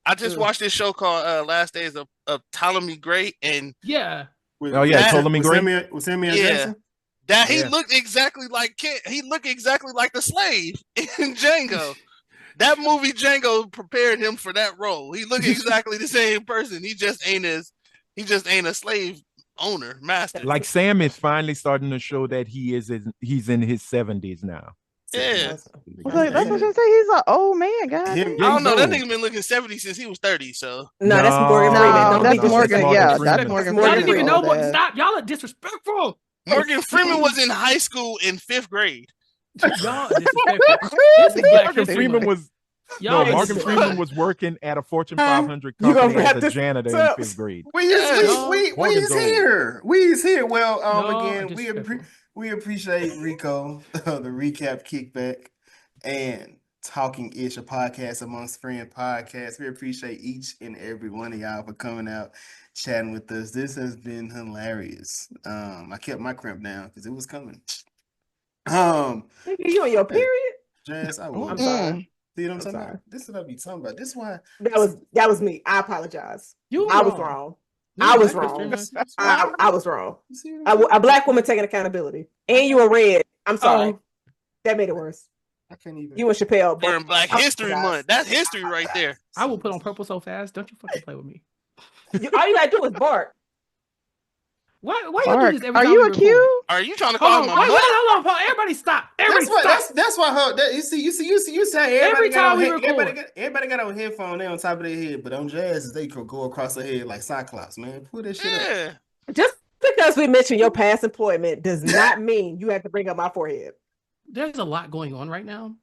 I just watched this show called Last Days of Ptolemy Great, and
Ptolemy Great.
Was Samuel Jackson?
That he looked exactly like the slave in Django. That movie Django prepared him for that role. He looked exactly the same person. He just ain't a slave owner, master.
Like Sam is finally starting to show that he's in his 70s now.
Yeah.
That's what you say. He's an old man, guys.
I don't know. That nigga been looking 70 since he was 30. So
no, that's Morgan Freeman.
That's Morgan. Yeah, that's Morgan.
I didn't even know what. Stop! Y'all are disrespectful.
Morgan Freeman was in high school in 5th grade.
Y'all disrespectful.
Morgan Freeman was
Y'all,
No, Morgan Freeman was working at a Fortune 500 company as a janitor in 5th grade.
We is here. Well, again,
disrespectful.
we appreciate Rico, the recap kickback, and Talking Ish, a podcast amongst friend podcast. We appreciate each and every one of y'all for coming out, chatting with us. This has been hilarious. I kept my cramp down because it was coming.
You on your period?
Jazz,
I'm sorry.
See what I'm talking about? This is what I be talking about. This is why
that was me. I apologize.
I
was wrong. I was wrong. I was wrong. A black woman taking accountability, and you were red. I'm sorry. That made it worse.
I can't even.
You and Chappelle
during Black History Month. That's history right there.
I will put on purple so fast. Don't you fucking play with me.
All you gotta do is bark.
Why you do this every time?
Are you a Q?
Are you trying to call him a mother?
Hold on. Everybody stop.
That's why you say
every time we record.
Everybody got on headphone, they on top of their head, but on Jazz, they could go across their head like Cyclops, man. Put that shit up.
Just because we mention your past employment does not mean you have to bring up my forehead.
There's a lot going on right now.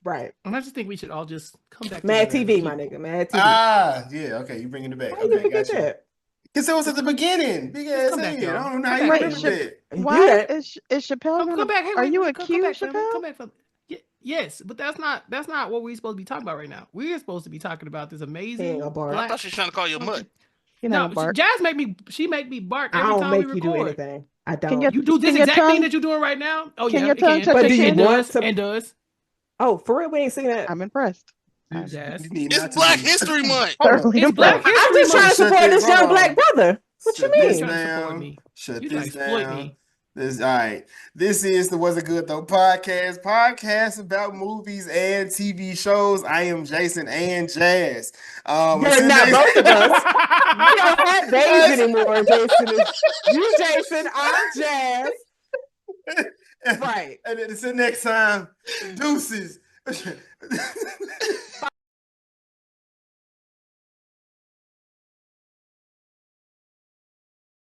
Right.
And I just think we should all just come back.
Mad TV, my nigga. Mad TV.
Yeah, okay, you bringing it back.
How you forget that?
Because it was at the beginning. Big ass head. I don't know how you bring it back.
Why is Chappelle?
Come back. Hey,
are you a Q,
Chappelle? Come back from. Yes, but that's not what we're supposed to be talking about right now. We're supposed to be talking about this amazing.
I thought she was trying to call you a mutt.
No, Jazz make me bark every time we record.
You do anything. I don't.
You do this exact thing that you're doing right now? Oh,
can
yeah,
your tongue touch
but do you
does. And does.
Oh, for real? We ain't seen that.
I'm impressed.
It's Black History Month.
It's Black History Month.
I'm just trying to support this young black brother. What you mean?
Shut this down. All right. This is the Was It Good Though podcast about movies and TV shows. I am Jason and Jazz.
You're not both of us. We don't have days anymore, Jason. You, Jason. I'm Jazz. Right.
And then until next time, deuces.